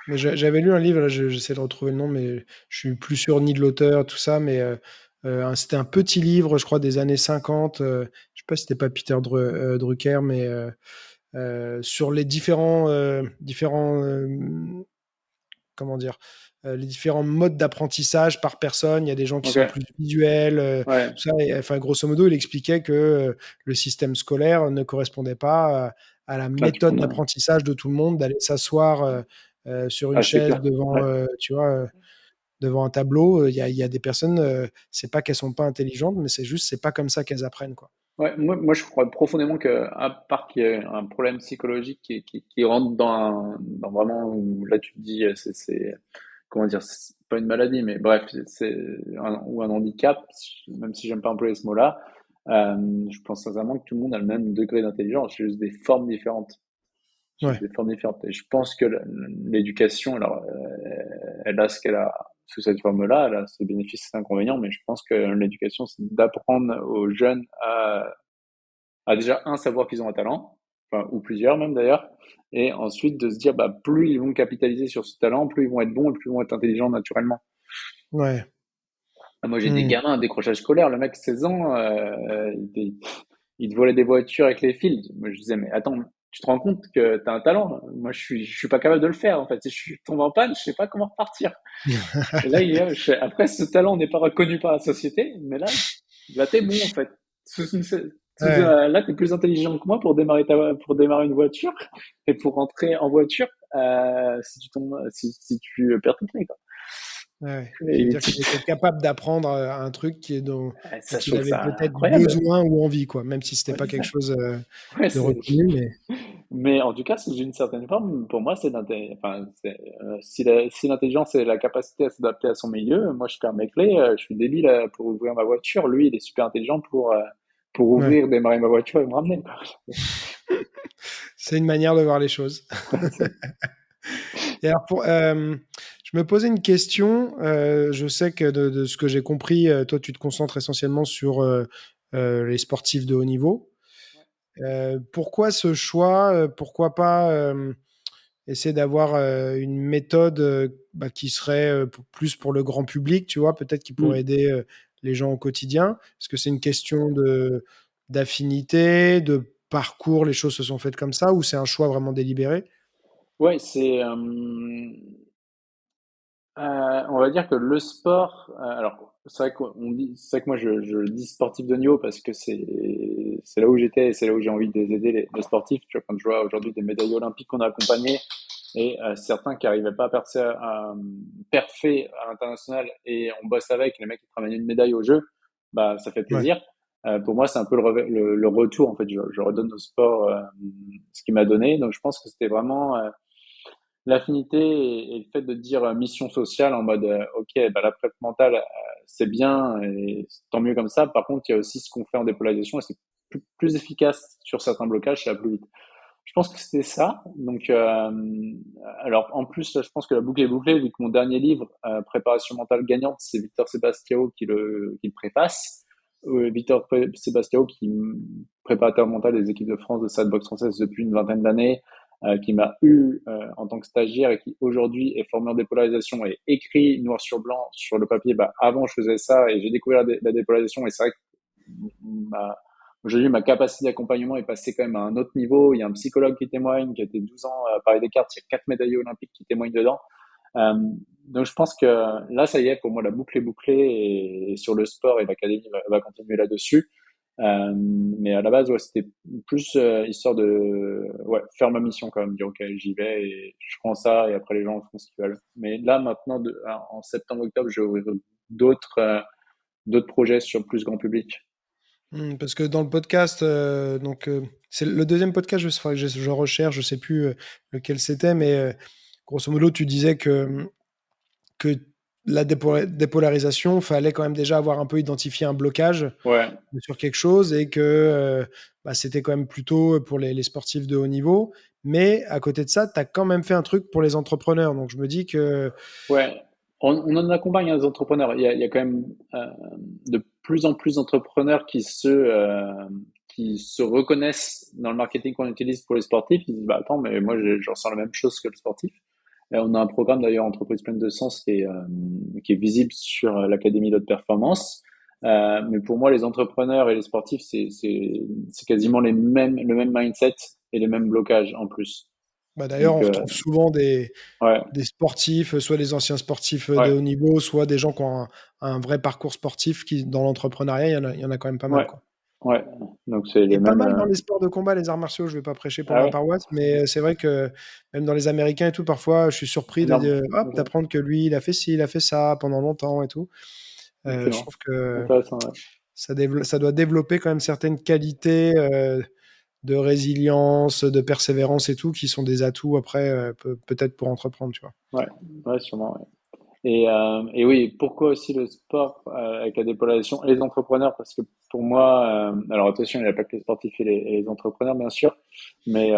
Speaker 1: Mais j'avais lu un livre, là, j'essaie de retrouver le nom, mais je suis plus sûr ni de l'auteur, tout ça, mais c'était un petit livre, je crois, des années 50. Je sais pas si c'était pas Peter Drucker, mais sur les différents comment dire, les différents modes d'apprentissage par personne. Il y a des gens qui
Speaker 2: Ok,
Speaker 1: sont plus visuels,
Speaker 2: ouais,
Speaker 1: tout ça. Et, enfin, grosso modo, il expliquait que le système scolaire ne correspondait pas à la
Speaker 2: là, tu
Speaker 1: méthode
Speaker 2: prends.
Speaker 1: d'apprentissage de tout le monde, d'aller s'asseoir sur une
Speaker 2: Ah, c'est
Speaker 1: chaise
Speaker 2: clair.
Speaker 1: devant,
Speaker 2: Ouais.
Speaker 1: tu vois, devant un tableau. Il y a des personnes, c'est pas qu'elles sont pas intelligentes, mais c'est juste, c'est pas comme ça qu'elles apprennent, quoi.
Speaker 2: Ouais, moi, je crois profondément que, à part qu'il y ait un problème psychologique qui rentre dans vraiment, où là tu te dis, comment dire, c'est pas une maladie, mais bref, ou un handicap, même si j'aime pas employer ce mot-là, je pense sincèrement que tout le monde a le même degré d'intelligence, c'est juste des formes différentes. C'est juste
Speaker 1: Ouais,
Speaker 2: des formes différentes. Et je pense que l'éducation, alors, elle a ce qu'elle a sous cette forme-là, elle a ses bénéfices et ses inconvénients, mais je pense que l'éducation, c'est d'apprendre aux jeunes à déjà, un, savoir qu'ils ont un talent, enfin, ou plusieurs même d'ailleurs, et ensuite de se dire, bah, plus ils vont capitaliser sur ce talent, plus ils vont être bons et plus ils vont être intelligents naturellement.
Speaker 1: ouais.
Speaker 2: Moi, j'ai des
Speaker 1: Hmm.
Speaker 2: gamins, un décrochage scolaire, le mec, 16 ans, il te volait des voitures avec les fils. Moi, je disais, mais attends, tu te rends compte que tu as un talent? Moi, je suis pas capable de le faire, en fait. Si je suis tombé en panne, je sais pas comment repartir. Et là, après, ce talent n'est pas reconnu par la société, mais là, t'es bon, en fait.
Speaker 1: Ouais.
Speaker 2: Là, t'es plus intelligent que moi pour démarrer une voiture et pour rentrer en voiture, si tu perds ton nez, quoi.
Speaker 1: Ouais.
Speaker 2: Et
Speaker 1: Ça veut dire
Speaker 2: vite.
Speaker 1: qu'il était capable d'apprendre, un truc dont
Speaker 2: Ça, je
Speaker 1: il
Speaker 2: trouve
Speaker 1: avait
Speaker 2: ça
Speaker 1: peut-être
Speaker 2: incroyable.
Speaker 1: besoin ou envie, quoi, même si c'était
Speaker 2: Ouais,
Speaker 1: pas
Speaker 2: c'est
Speaker 1: quelque
Speaker 2: ça.
Speaker 1: chose,
Speaker 2: Ouais,
Speaker 1: de reconnu, mais
Speaker 2: mais en tout cas, sous une certaine forme, pour moi, si l'intelligence est la capacité à s'adapter à son milieu, moi, je perds mes clés, je suis débile pour ouvrir ma voiture. Lui, il est super intelligent pour
Speaker 1: ouais.
Speaker 2: ouvrir, démarrer ma voiture et me ramener, quoi.
Speaker 1: C'est une manière de voir les choses. Et alors je me posais une question, je sais que de ce que j'ai compris, toi, tu te concentres essentiellement sur, les sportifs de haut niveau. Pourquoi ce choix? Pourquoi pas, essayer d'avoir, une méthode, qui serait, plus pour le grand public, tu vois? Peut-être qui pourrait
Speaker 2: Mm.
Speaker 1: aider, les gens au quotidien? Est-ce que c'est une question d'affinité, de parcours, les choses se sont faites comme ça ou c'est un choix vraiment délibéré?
Speaker 2: Ouais, on va dire que le sport, alors c'est vrai que moi je dis sportif de niveau parce que c'est là où j'étais et c'est là où j'ai envie de les aider les sportifs. Tu vois, quand je vois aujourd'hui des médaillés olympiques qu'on a accompagnés et certains qui arrivaient pas à perfer à l'international et on bosse avec les mecs qui te ramènent une médaille au jeu, bah ça fait
Speaker 1: Ouais.
Speaker 2: plaisir. Pour moi, c'est un peu le retour en fait. Je redonne au sport ce qu'il m'a donné. Donc je pense que c'était vraiment l'affinité et le fait de dire mission sociale en mode ok, bah, la prep mentale c'est bien et tant mieux comme ça. Par contre, il y a aussi ce qu'on fait en dépolarisation et c'est plus efficace sur certains blocages, ça va plus vite. Je pense que c'était ça. Donc, alors en plus, je pense que la boucle est bouclée vu que mon dernier livre, Préparation mentale gagnante, c'est Victor Sebastiao qui le préface. Victor Sebastiao, préparateur mental des équipes de France de salle boxe française depuis une vingtaine d'années, qui m'a eu en tant que stagiaire et qui aujourd'hui est formé en dépolarisation et écrit noir sur blanc sur le papier. Bah, avant, je faisais ça et j'ai découvert la dépolarisation et c'est vrai que ma, aujourd'hui, ma capacité d'accompagnement est passée quand même à un autre niveau. Il y a un psychologue qui témoigne, qui a été 12 ans à Paris Descartes, il y a 4 médaillés olympiques qui témoignent dedans. Euh, donc je pense que là, ça y est, pour moi, la boucle est bouclée et sur le sport et l'académie va continuer là-dessus. Mais à la base, ouais, c'était plus histoire de ouais, faire ma mission quand même, dire ok, j'y vais et je prends ça et après les gens font ce qu'ils veulent. Mais là, maintenant, en septembre-octobre, je vais ouvrir d'autres projets sur plus grand public.
Speaker 1: Parce que dans le podcast, c'est le deuxième podcast, faudrait que je recherche, je sais plus, lequel c'était, mais, grosso modo, tu disais que la dépolarisation, fallait quand même déjà avoir un peu identifié un blocage
Speaker 2: Ouais,
Speaker 1: sur quelque chose et que, c'était quand même plutôt pour les sportifs de haut niveau. Mais à côté de ça, tu as quand même fait un truc pour les entrepreneurs. Donc je me dis que
Speaker 2: ouais. On en accompagne hein, des entrepreneurs. Il y a quand même de plus en plus d'entrepreneurs qui se reconnaissent dans le marketing qu'on utilise pour les sportifs. Ils disent, bah attends, mais moi je ressens la même chose que le sportif. Et on a un programme d'ailleurs Entreprise pleine de sens qui est visible sur l'Académie de haute performance. Mais pour moi, les entrepreneurs et les sportifs, c'est quasiment le même mindset et les mêmes blocages en plus.
Speaker 1: d'ailleurs,
Speaker 2: Donc,
Speaker 1: on retrouve souvent
Speaker 2: ouais,
Speaker 1: des sportifs, soit des anciens sportifs de
Speaker 2: ouais,
Speaker 1: haut niveau, soit des gens qui ont un vrai parcours sportif qui, dans l'entrepreneuriat, il y en a quand même pas mal,
Speaker 2: ouais,
Speaker 1: quoi.
Speaker 2: ouais. Donc, c'est
Speaker 1: Et
Speaker 2: les
Speaker 1: pas
Speaker 2: mêmes.
Speaker 1: mal dans les sports de combat, les arts martiaux. Je vais pas prêcher pour
Speaker 2: Ah
Speaker 1: ma
Speaker 2: ouais,
Speaker 1: paroisse, mais c'est vrai que même dans les Américains et tout, parfois, je suis surpris
Speaker 2: énorme.
Speaker 1: hop,
Speaker 2: Ok.
Speaker 1: d'apprendre que lui, il a fait ci, il a fait ça pendant longtemps et tout. Je
Speaker 2: Excellent.
Speaker 1: trouve que
Speaker 2: Intéressant, ouais.
Speaker 1: ça doit développer quand même certaines qualités de résilience, de persévérance et tout, qui sont des atouts après, peut-être pour entreprendre, tu vois.
Speaker 2: Ouais, ouais, sûrement, ouais. Et oui, pourquoi aussi le sport avec la dépolarisation et les entrepreneurs? Parce que pour moi, alors attention, il n'y a pas que les sportifs et les entrepreneurs, bien sûr, mais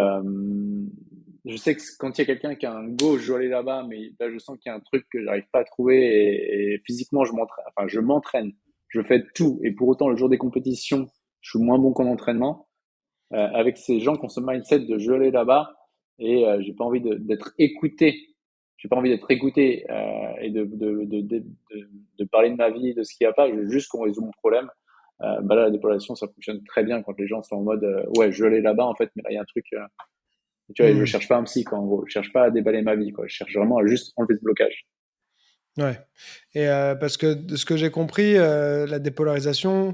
Speaker 2: je sais que quand il y a quelqu'un qui a un go, je veux aller là-bas, mais là, je sens qu'il y a un truc que j'arrive pas à trouver et physiquement, je m'entraîne, je fais tout, et pour autant, le jour des compétitions, je suis moins bon qu'en entraînement. Avec ces gens qui ont ce mindset de je veux aller là-bas et j'ai pas envie d'être écouté. J'ai pas envie d'être écouté et de parler de ma vie, de ce qu'il n'y a pas. Je veux juste qu'on résout mon problème. Bah là, la dépolarisation, ça fonctionne très bien quand les gens sont en mode ouais, je veux aller là-bas en fait, mais là il y a un truc. Tu vois, je
Speaker 1: Mmh.
Speaker 2: cherche pas un psy quoi. En gros, je cherche pas à déballer ma vie quoi. Je cherche vraiment à juste enlever ce blocage.
Speaker 1: Ouais. Et parce que de ce que j'ai compris, la dépolarisation,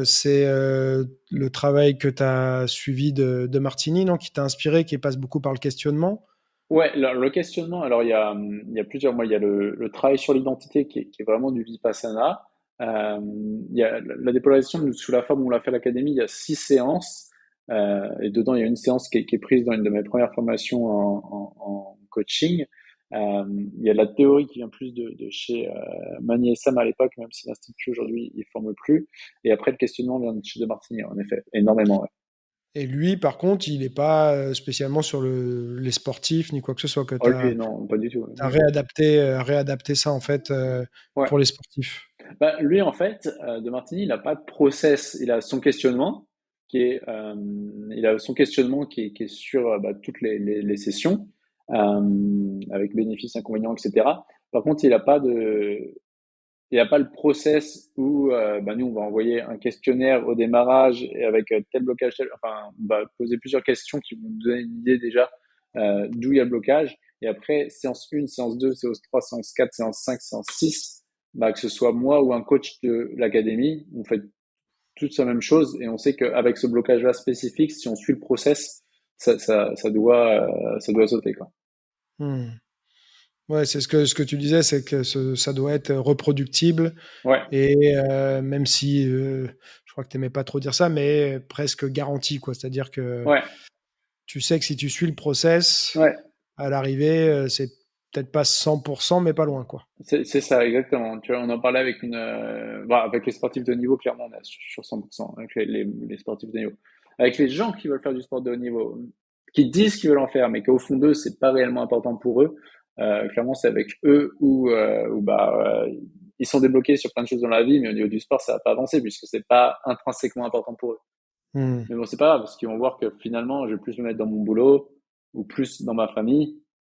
Speaker 1: c'est, le travail que tu as suivi de Martini, non? Qui t'a inspiré, qui passe beaucoup par le questionnement?
Speaker 2: Ouais, le questionnement, alors il y a plusieurs, moi, il y a le travail sur l'identité qui est vraiment du Vipassana. Il y a la dépolarisation sous la forme où on l'a fait à l'académie, il y a 6 séances, et dedans il y a une séance qui est prise dans une de mes premières formations en coaching. Il y a de la théorie qui vient plus de chez Magnier et Sam à l'époque, même si l'Institut aujourd'hui il forme plus. Et après le questionnement vient de chez De Martini, en effet, énormément. Ouais.
Speaker 1: Et lui, par contre, il n'est pas spécialement sur les sportifs ni quoi que ce soit, que
Speaker 2: Oh
Speaker 1: tu
Speaker 2: lui,
Speaker 1: as
Speaker 2: non, pas du tout.
Speaker 1: réadapté ça en fait
Speaker 2: Ouais.
Speaker 1: pour les sportifs.
Speaker 2: Bah, lui, en fait, De Martini, il n'a pas de process. Il a son questionnement il a son questionnement qui est sur bah, toutes les sessions, avec bénéfices, inconvénients, etc. Par contre, il n'a pas le process où bah, nous, on va envoyer un questionnaire au démarrage et avec tel blocage, enfin, on va poser plusieurs questions qui vont nous donner une idée déjà d'où il y a le blocage. Et après, séance 1, séance 2, séance 3, séance 4, séance 5, séance 6, bah, que ce soit moi ou un coach de l'académie, on fait toute la même chose et on sait qu'avec ce blocage-là spécifique, si on suit le process, ça doit sauter, quoi.
Speaker 1: Hmm. Ouais, c'est ce que tu disais, c'est que ça doit être reproductible
Speaker 2: Ouais,
Speaker 1: et même si je crois que tu n'aimais pas trop dire ça, mais presque garanti, quoi. C'est-à-dire que
Speaker 2: ouais,
Speaker 1: tu sais que si tu suis le process,
Speaker 2: ouais.
Speaker 1: à l'arrivée, c'est peut-être pas 100%, mais pas loin, quoi.
Speaker 2: C'est ça, exactement. Tu vois, on en parlait avec bah, avec les sportifs de haut niveau, clairement, on est sur 100%, avec les sportifs de haut niveau. Avec les gens qui veulent faire du sport de haut niveau, qui disent qu'ils veulent en faire, mais qu'au fond d'eux, c'est pas réellement important pour eux, clairement, c'est avec eux où bah, ils sont débloqués sur plein de choses dans la vie, mais au niveau du sport, ça va pas avancer puisque c'est pas intrinsèquement important pour eux.
Speaker 1: Hmm.
Speaker 2: Mais bon, c'est pas grave, parce qu'ils vont voir que finalement, je vais plus me mettre dans mon boulot ou plus dans ma famille,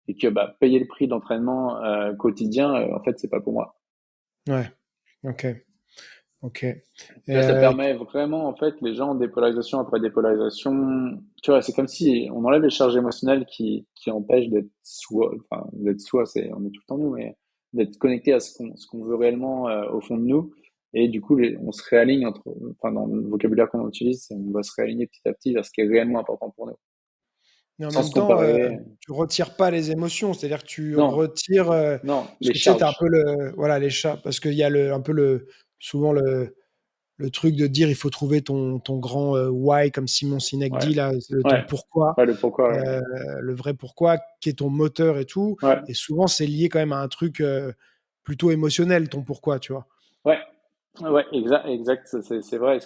Speaker 2: et que bah, payer le prix d'entraînement quotidien, en fait, c'est pas pour moi.
Speaker 1: Ouais, ok, ok. Et,
Speaker 2: Tu vois, ça permet vraiment, en fait, les gens en dépolarisation après dépolarisation, tu vois, c'est comme si on enlève les charges émotionnelles qui empêchent d'être soi, enfin, d'être soi, on est tout le temps nous, mais d'être connecté à ce qu'on veut réellement au fond de nous. Et du coup, on se réaligne enfin, dans le vocabulaire qu'on utilise, on va se réaligner petit à petit vers ce qui est réellement important pour nous,
Speaker 1: mais en
Speaker 2: sans
Speaker 1: même
Speaker 2: se
Speaker 1: temps,
Speaker 2: comparer.
Speaker 1: tu retires pas les émotions, c'est-à-dire que tu
Speaker 2: Non,
Speaker 1: retires,
Speaker 2: non,
Speaker 1: parce
Speaker 2: les
Speaker 1: que tu sais, tu as un
Speaker 2: charges.
Speaker 1: peu voilà, les chats, parce qu'il y a un peu souvent le truc de dire il faut trouver ton grand why, comme Simon Sinek
Speaker 2: Ouais,
Speaker 1: dit, là, ton
Speaker 2: ouais,
Speaker 1: pourquoi,
Speaker 2: ouais, le pourquoi, ouais.
Speaker 1: euh, le vrai pourquoi, qui est ton moteur et tout.
Speaker 2: Ouais,
Speaker 1: Et souvent, c'est lié quand même à un truc plutôt émotionnel, ton pourquoi, tu vois.
Speaker 2: ouais. Ouais, exact, exact, c'est vrai.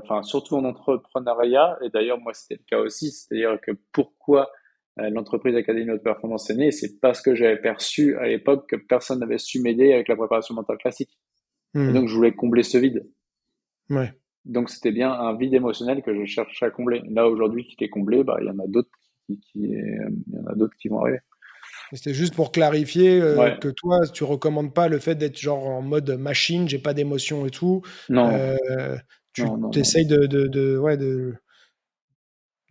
Speaker 2: Enfin, surtout en entrepreneuriat, et d'ailleurs moi c'était le cas aussi, c'est-à-dire que pourquoi l'entreprise Académie Haute Performance est née, c'est parce que j'avais perçu à l'époque que personne n'avait su m'aider avec la préparation mentale classique, et
Speaker 1: Hmm.
Speaker 2: donc je voulais combler ce vide.
Speaker 1: Ouais.
Speaker 2: Donc c'était bien un vide émotionnel que je cherchais à combler. Là aujourd'hui qui est comblé, bah il y en a d'autres il y en a d'autres qui vont arriver.
Speaker 1: C'était juste pour clarifier
Speaker 2: Ouais,
Speaker 1: que toi, tu recommandes pas le fait d'être genre en mode machine, j'ai pas d'émotion et tout.
Speaker 2: non,
Speaker 1: Euh,
Speaker 2: non,
Speaker 1: tu
Speaker 2: non, non,
Speaker 1: essayes ouais, de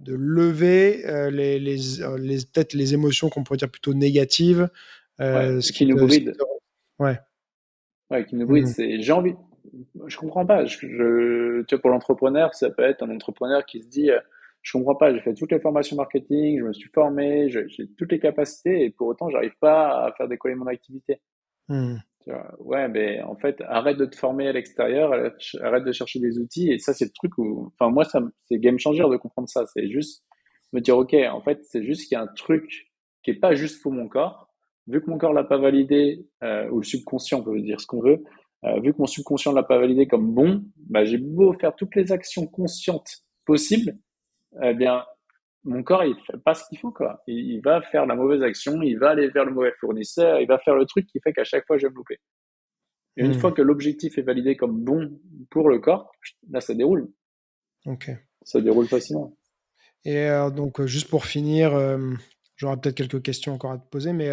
Speaker 1: lever peut-être les émotions qu'on pourrait dire plutôt négatives,
Speaker 2: ouais,
Speaker 1: ce qui
Speaker 2: qui nous
Speaker 1: te,
Speaker 2: bride.
Speaker 1: ouais.
Speaker 2: Ouais, qui nous bride,
Speaker 1: Mhm.
Speaker 2: c'est j'ai envie. Je comprends pas. Tu vois, pour l'entrepreneur, ça peut être un entrepreneur qui se dit, je comprends pas. J'ai fait toutes les formations marketing, je me suis formé, j'ai toutes les capacités et pour autant, j'arrive pas à faire décoller mon activité.
Speaker 1: Mhm.
Speaker 2: Tu vois, ouais, mais en fait, arrête de te former à l'extérieur, arrête de chercher des outils et ça, c'est le truc où, enfin, moi, c'est game changer de comprendre ça. C'est juste me dire, ok, en fait, c'est juste qu'il y a un truc qui est pas juste pour mon corps. Vu que mon corps l'a pas validé, ou le subconscient, on peut dire ce qu'on veut, vu que mon subconscient l'a pas validé comme bon, bah, j'ai beau faire toutes les actions conscientes possibles, eh bien, mon corps, il fait pas ce qu'il faut, quoi. Il va faire la mauvaise action, il va aller vers le mauvais fournisseur, il va faire le truc qui fait qu'à chaque fois, je vais me louper. Et une fois
Speaker 1: Mhm.
Speaker 2: que l'objectif est validé comme bon pour le corps, là, ça déroule.
Speaker 1: Ok.
Speaker 2: Ça déroule facilement.
Speaker 1: Et donc, juste pour finir, j'aurai peut-être quelques questions encore à te poser, mais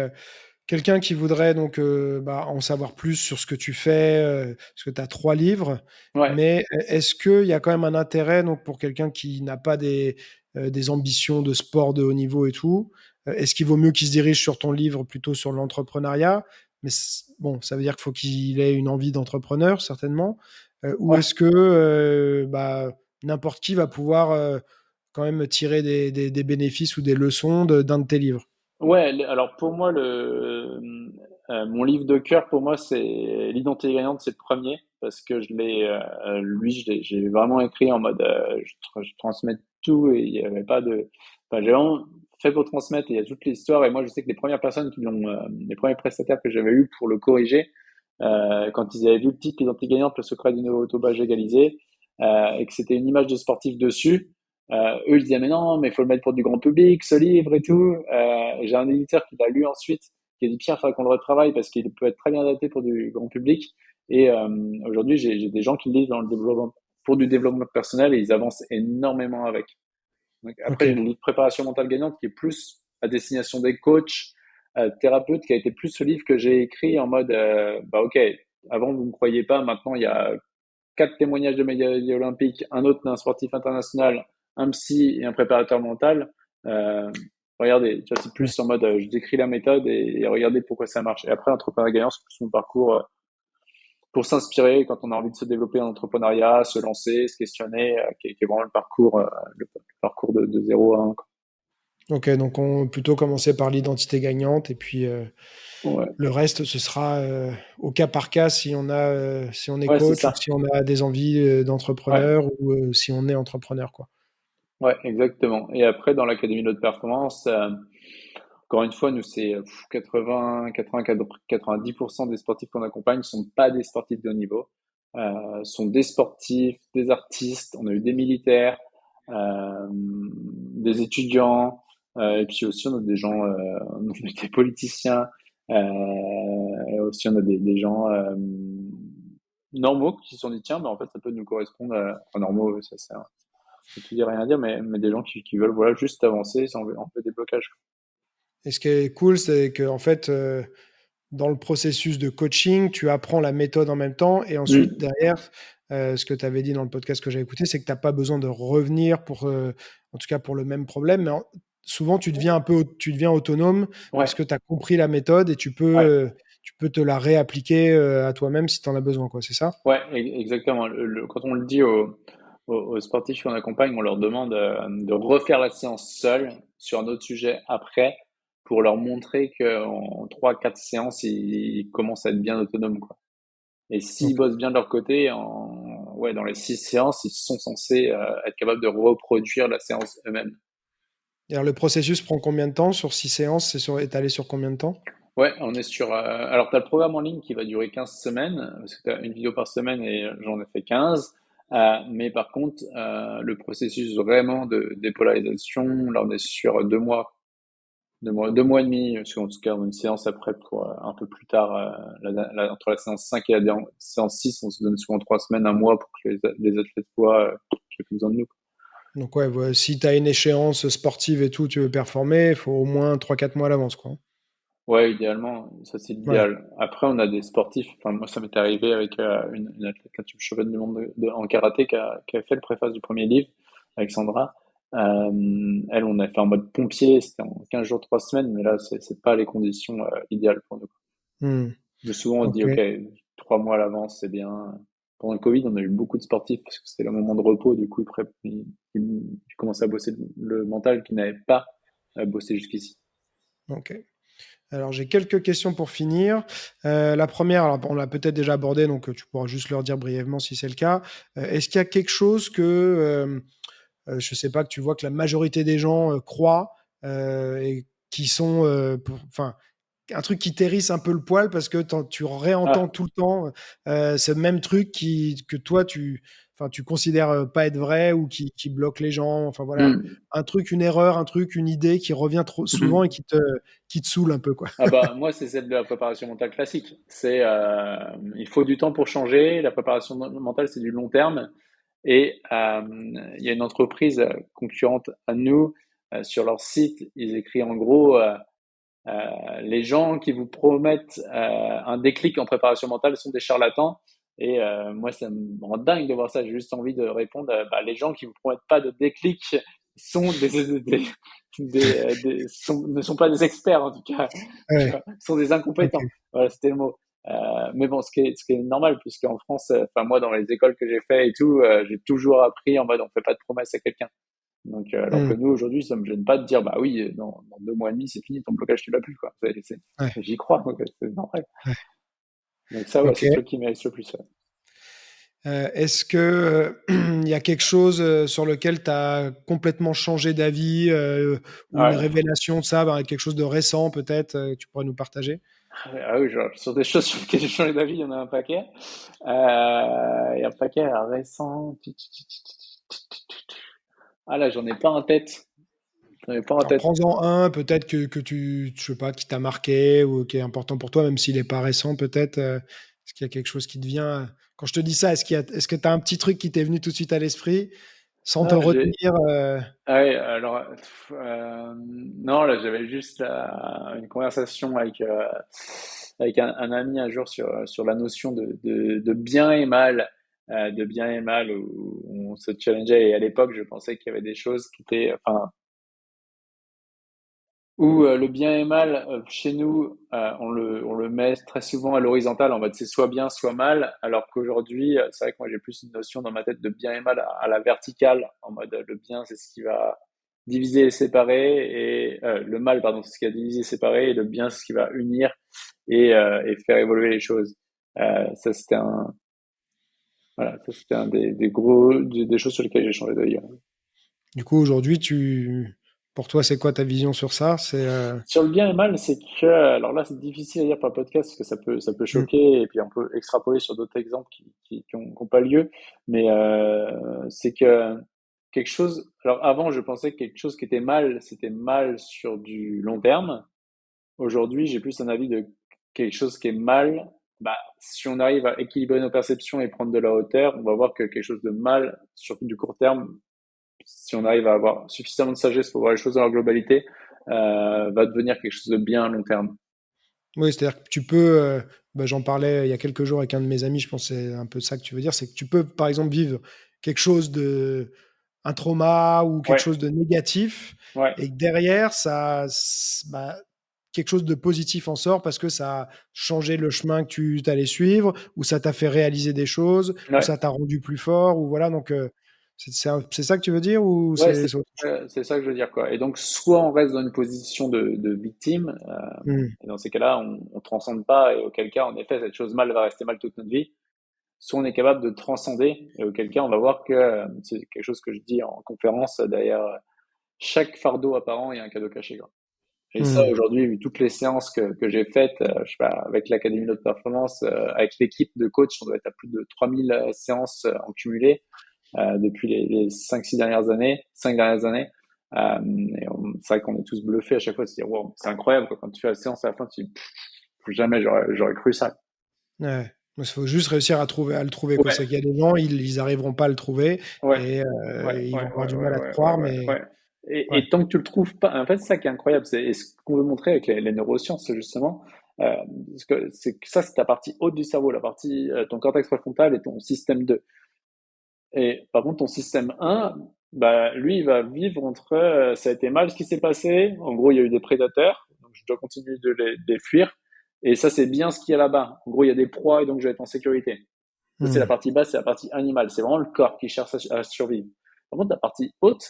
Speaker 1: quelqu'un qui voudrait donc en savoir plus sur ce que tu fais, parce que tu as 3 livres,
Speaker 2: Ouais,
Speaker 1: mais est-ce qu'il y a quand même un intérêt donc, pour quelqu'un qui n'a pas des ambitions de sport de haut niveau et tout? Est-ce qu'il vaut mieux qu'il se dirige sur ton livre plutôt sur l'entrepreneuriat? Mais bon, ça veut dire qu'il faut qu'il ait une envie d'entrepreneur, certainement. Ou
Speaker 2: ouais.
Speaker 1: est-ce que n'importe qui va pouvoir quand même tirer des bénéfices ou des leçons d'un de tes livres?
Speaker 2: Ouais, alors pour moi, mon livre de cœur, pour moi, c'est l'identité gagnante, c'est le premier, parce que j'ai vraiment écrit en mode, je transmets tout et il n'y avait pas de, enfin, j'ai vraiment fait pour transmettre et il y a toute l'histoire et moi, je sais que les premières personnes les premiers prestataires que j'avais eu pour le corriger, quand ils avaient vu le titre l'identité gagnante, le secret du nouveau autobage égalisé, et que c'était une image de sportif dessus, eux, ils disaient, mais non, mais il faut le mettre pour du grand public, ce livre et tout. J'ai un éditeur qui l'a lu ensuite, qui a dit, Pierre, il faudrait qu'on le retravaille parce qu'il peut être très bien adapté pour du grand public. Et aujourd'hui, j'ai des gens qui le lisent dans le développement, pour du développement personnel et ils avancent énormément avec. Donc, après, j'ai le
Speaker 1: Ok.
Speaker 2: livre Préparation mentale gagnante qui est plus à destination des coachs, thérapeutes, qui a été plus ce livre que j'ai écrit en mode, bah ok, avant vous ne me croyez pas, maintenant il y a 4 témoignages de médaillés olympiques, un autre d'un sportif international, un psy et un préparateur mental. Euh, regardez, tu vois, c'est
Speaker 1: Ouais.
Speaker 2: plus en mode je décris la méthode et regardez pourquoi ça marche. Et après, entrepreneur gagnant, c'est plus mon parcours pour s'inspirer quand on a envie de se développer en entrepreneuriat, se lancer, se questionner, qui est vraiment le parcours de 0 à 1.
Speaker 1: Ok, donc on plutôt commencer par l'identité gagnante et puis
Speaker 2: Ouais,
Speaker 1: le reste, ce sera au cas par cas si on est
Speaker 2: ouais, c'est
Speaker 1: coach ou
Speaker 2: ça.
Speaker 1: si on a des envies
Speaker 2: Ouais,
Speaker 1: d'entrepreneur ou si on est entrepreneur, quoi.
Speaker 2: ouais, exactement. Et après, dans l'Académie de haute performance, encore une fois, nous, c'est 80, 80, 90% des sportifs qu'on accompagne ne sont pas des sportifs de haut niveau, sont des sportifs, des artistes, on a eu des militaires, des étudiants, et puis aussi on a des gens, on a des politiciens, et aussi on a des gens normaux qui se sont dit tiens, bah, en fait ça peut nous correspondre, enfin normaux, ça veut tout dire rien à dire, mais des gens qui veulent voilà juste avancer sans un peu des blocages.
Speaker 1: Et ce qui est cool, c'est que en fait, dans le processus de coaching, tu apprends la méthode en même temps et ensuite
Speaker 2: Mm.
Speaker 1: derrière, ce que tu avais dit dans le podcast que j'ai écouté, c'est que tu as pas besoin de revenir pour, en tout cas pour le même problème, mais souvent tu deviens autonome
Speaker 2: Ouais,
Speaker 1: parce que tu as compris la méthode et
Speaker 2: ouais.
Speaker 1: tu peux te la réappliquer à toi-même si tu en as besoin, quoi, c'est ça?
Speaker 2: Ouais, exactement. Quand on le dit aux sportifs qu'on accompagne, on leur demande de refaire la séance seule sur un autre sujet après pour leur montrer qu'en 3, 4 séances, ils commencent à être bien autonomes, quoi. Et s'ils
Speaker 1: Ok.
Speaker 2: bossent bien de leur côté, ouais, dans les 6 séances, ils sont censés être capables de reproduire la séance eux-mêmes.
Speaker 1: Et alors le processus prend combien de temps sur 6 séances? Étalé sur combien de temps?
Speaker 2: Ouais, on est sur. Alors, tu as le programme en ligne qui va durer 15 semaines, parce que tu as une vidéo par semaine et j'en ai fait 15. Mais par contre, le processus vraiment de dépolarisation, là, on est sur 2 mois, 2 mois et demi, parce qu'en tout cas, on a une séance après pour un peu plus tard, entre la séance 5 et la séance 6, on se donne souvent 3 semaines, un mois pour que les athlètes voient qu'il n'y a plus besoin de nous.
Speaker 1: Donc ouais, si tu as une échéance sportive et tout, tu veux performer, il faut au moins 3 4 mois à l'avance, quoi.
Speaker 2: Ouais, idéalement, ça c'est
Speaker 1: Ouais.
Speaker 2: l'idéal. Après, on a des sportifs. Enfin, moi, ça m'est arrivé avec une athlète, la championne du monde en karaté qui a fait le préface du premier livre, Alexandra. Elle, on a fait en mode pompier, c'était en 15 jours, 3 semaines, mais là, c'est pas les conditions idéales pour nous.
Speaker 1: Hmm.
Speaker 2: Mais souvent, on dit,
Speaker 1: Ok.
Speaker 2: OK, 3 mois à l'avance, c'est bien. Pendant le Covid, on a eu beaucoup de sportifs parce que c'était le moment de repos. Du coup, ils commençaient à bosser le mental qu'ils n'avaient pas bossé jusqu'ici.
Speaker 1: Ok. Alors j'ai quelques questions pour finir. La première, alors, on l'a peut-être déjà abordé, donc tu pourras juste leur dire brièvement si c'est le cas. Est-ce qu'il y a quelque chose que, je sais pas, que tu vois que la majorité des gens croient et qui sont, enfin, un truc qui t'hérisse un peu le poil parce que tu réentends
Speaker 2: Ah,
Speaker 1: tout le temps ce même truc que toi, enfin, tu considères pas être vrai ou qui bloque les gens. Enfin voilà,
Speaker 2: hmm.
Speaker 1: un truc, une erreur, un truc, une idée qui revient trop souvent et qui te saoule un peu, quoi.
Speaker 2: Ah bah moi c'est celle de la préparation mentale classique. Il faut du temps pour changer. La préparation mentale c'est du long terme. Et il y a une entreprise concurrente à nous sur leur site, ils écrivent en gros les gens qui vous promettent un déclic en préparation mentale sont des charlatans. Et moi ça me rend dingue de voir ça. J'ai juste envie de répondre bah, les gens qui vous promettent pas de déclic sont ne sont pas des experts en tout cas. Tu
Speaker 1: Ouais,
Speaker 2: vois, sont des
Speaker 1: ok.
Speaker 2: incompétents. Voilà, c'était le mot. Mais bon, ce qui est normal, puisqu'en France, enfin moi, dans les écoles que j'ai fait et tout, j'ai toujours appris en mode on fait pas de promesses à quelqu'un. Donc, alors que
Speaker 1: Mmh.
Speaker 2: nous, aujourd'hui, ça me gêne pas de dire, bah oui, dans 2 mois et demi, c'est fini, ton blocage, tu l'as plus, quoi.
Speaker 1: Ouais,
Speaker 2: J'y crois, donc c'est normal.
Speaker 1: ouais.
Speaker 2: Donc ça, ouais, c'est le
Speaker 1: OK.
Speaker 2: truc qui m'est le plus, ouais.
Speaker 1: Est-ce que, il y a quelque chose, sur lequel tu as complètement changé d'avis, ou une
Speaker 2: Ouais.
Speaker 1: révélation de ça, ben, quelque chose de récent peut-être, que tu pourrais nous partager?
Speaker 2: Ah oui, genre, sur des choses sur lesquelles j'ai changé d'avis, il y en a un paquet. Il y a un paquet récent. Ah là, j'en ai pas en tête. J'en ai pas en
Speaker 1: Alors
Speaker 2: tête.
Speaker 1: prends-en un peut-être que tu je sais pas, qui t'a marqué ou qui est important pour toi, même s'il est pas récent peut-être, est-ce qu'il y a quelque chose qui te vient, quand je te dis ça, est-ce que tu as un petit truc qui t'est venu tout de suite à l'esprit, sans te
Speaker 2: Non, j'ai,
Speaker 1: retenir,
Speaker 2: ah ouais, alors, non, là, j'avais juste une conversation avec un ami un jour sur la notion de bien et mal, de bien et mal, où on se challengeait. Et à l'époque, je pensais qu'il y avait des choses qui étaient, enfin, où le bien et mal, chez nous, on le met très souvent à l'horizontale, en mode c'est soit bien, soit mal, alors qu'aujourd'hui, c'est vrai que moi j'ai plus une notion dans ma tête de bien et mal à la verticale, en mode le bien c'est ce qui va diviser et séparer, et le mal, pardon, c'est ce qui va diviser et séparer, et le bien c'est ce qui va unir et faire évoluer les choses. Ça c'était un, voilà, ça c'était un des choses sur lesquelles j'ai changé d'avis.
Speaker 1: du coup aujourd'hui pour toi, c'est quoi ta vision sur ça?
Speaker 2: Sur le bien et mal, c'est que, alors là, c'est difficile à dire par podcast parce que ça peut
Speaker 1: Mmh,
Speaker 2: choquer et puis on peut extrapoler sur d'autres exemples qui ont pas lieu. Mais c'est que quelque chose. Alors avant, je pensais que quelque chose qui était mal, c'était mal sur du long terme. Aujourd'hui, j'ai plus un avis de quelque chose qui est mal. Bah, si on arrive à équilibrer nos perceptions et prendre de la hauteur, on va voir que quelque chose de mal sur du court terme, si on arrive à avoir suffisamment de sagesse pour voir les choses dans leur globalité, va devenir quelque chose de bien à long terme.
Speaker 1: oui, c'est-à-dire que tu peux, bah, j'en parlais il y a quelques jours avec un de mes amis, je pense que c'est un peu ça que tu veux dire, c'est que tu peux, par exemple, vivre quelque chose un trauma ou quelque
Speaker 2: Ouais,
Speaker 1: chose de négatif
Speaker 2: ouais,
Speaker 1: et que derrière ça bah, quelque chose de positif en sort parce que ça a changé le chemin que tu allais suivre ou ça t'a fait réaliser des choses ou
Speaker 2: ouais,
Speaker 1: ça t'a rendu plus fort ou voilà donc c'est ça que tu veux dire ou
Speaker 2: ouais,
Speaker 1: c'est autre chose?
Speaker 2: c'est ça que je veux dire, quoi. Et donc, soit on reste dans une position de victime,
Speaker 1: Mmh.
Speaker 2: et dans ces cas-là, on transcende pas, et auquel cas, en effet, cette chose mal va rester mal toute notre vie. Soit on est capable de transcender, et auquel cas, on va voir que c'est quelque chose que je dis en conférence, derrière chaque fardeau apparent, il y a un cadeau caché, quoi. Et ça,
Speaker 1: Mmh.
Speaker 2: aujourd'hui, vu toutes les séances que j'ai faites, je sais pas, avec l'Académie de haute performance, avec l'équipe de coach, on doit être à plus de 3000 séances en cumulé depuis les 5-6 dernières années, 5 dernières années. C'est vrai qu'on est tous bluffés à chaque fois de se dire, wow, c'est incroyable, quoi. Quand tu fais la séance à la fin, tu dis, jamais j'aurais cru ça.
Speaker 1: Ouais, il faut juste réussir à le trouver, quoi.
Speaker 2: Ouais,
Speaker 1: C'est qu'il y a des gens, ils arriveront pas à le trouver
Speaker 2: ouais,
Speaker 1: et
Speaker 2: ouais,
Speaker 1: ils vont
Speaker 2: ouais,
Speaker 1: avoir
Speaker 2: ouais,
Speaker 1: du
Speaker 2: ouais,
Speaker 1: mal à te
Speaker 2: ouais, ouais,
Speaker 1: croire,
Speaker 2: ouais,
Speaker 1: mais
Speaker 2: ouais. Et
Speaker 1: ouais.
Speaker 2: tant que tu le trouves pas, en fait, c'est ça qui est incroyable, et ce qu'on veut montrer avec les neurosciences, justement, parce que ça, c'est ta partie haute du cerveau, la partie, ton cortex préfrontal et ton système 2. Et par contre, ton système 1, bah, lui, il va vivre entre ça a été mal ce qui s'est passé. En gros, il y a eu des prédateurs, donc je dois continuer de les fuir. Et ça, c'est bien ce qu'il y a là-bas. En gros, il y a des proies et donc je vais être en sécurité. Ça, c'est la
Speaker 1: Mmh.
Speaker 2: partie basse, c'est la partie animale. C'est vraiment le corps qui cherche à survivre. Par contre, la partie haute,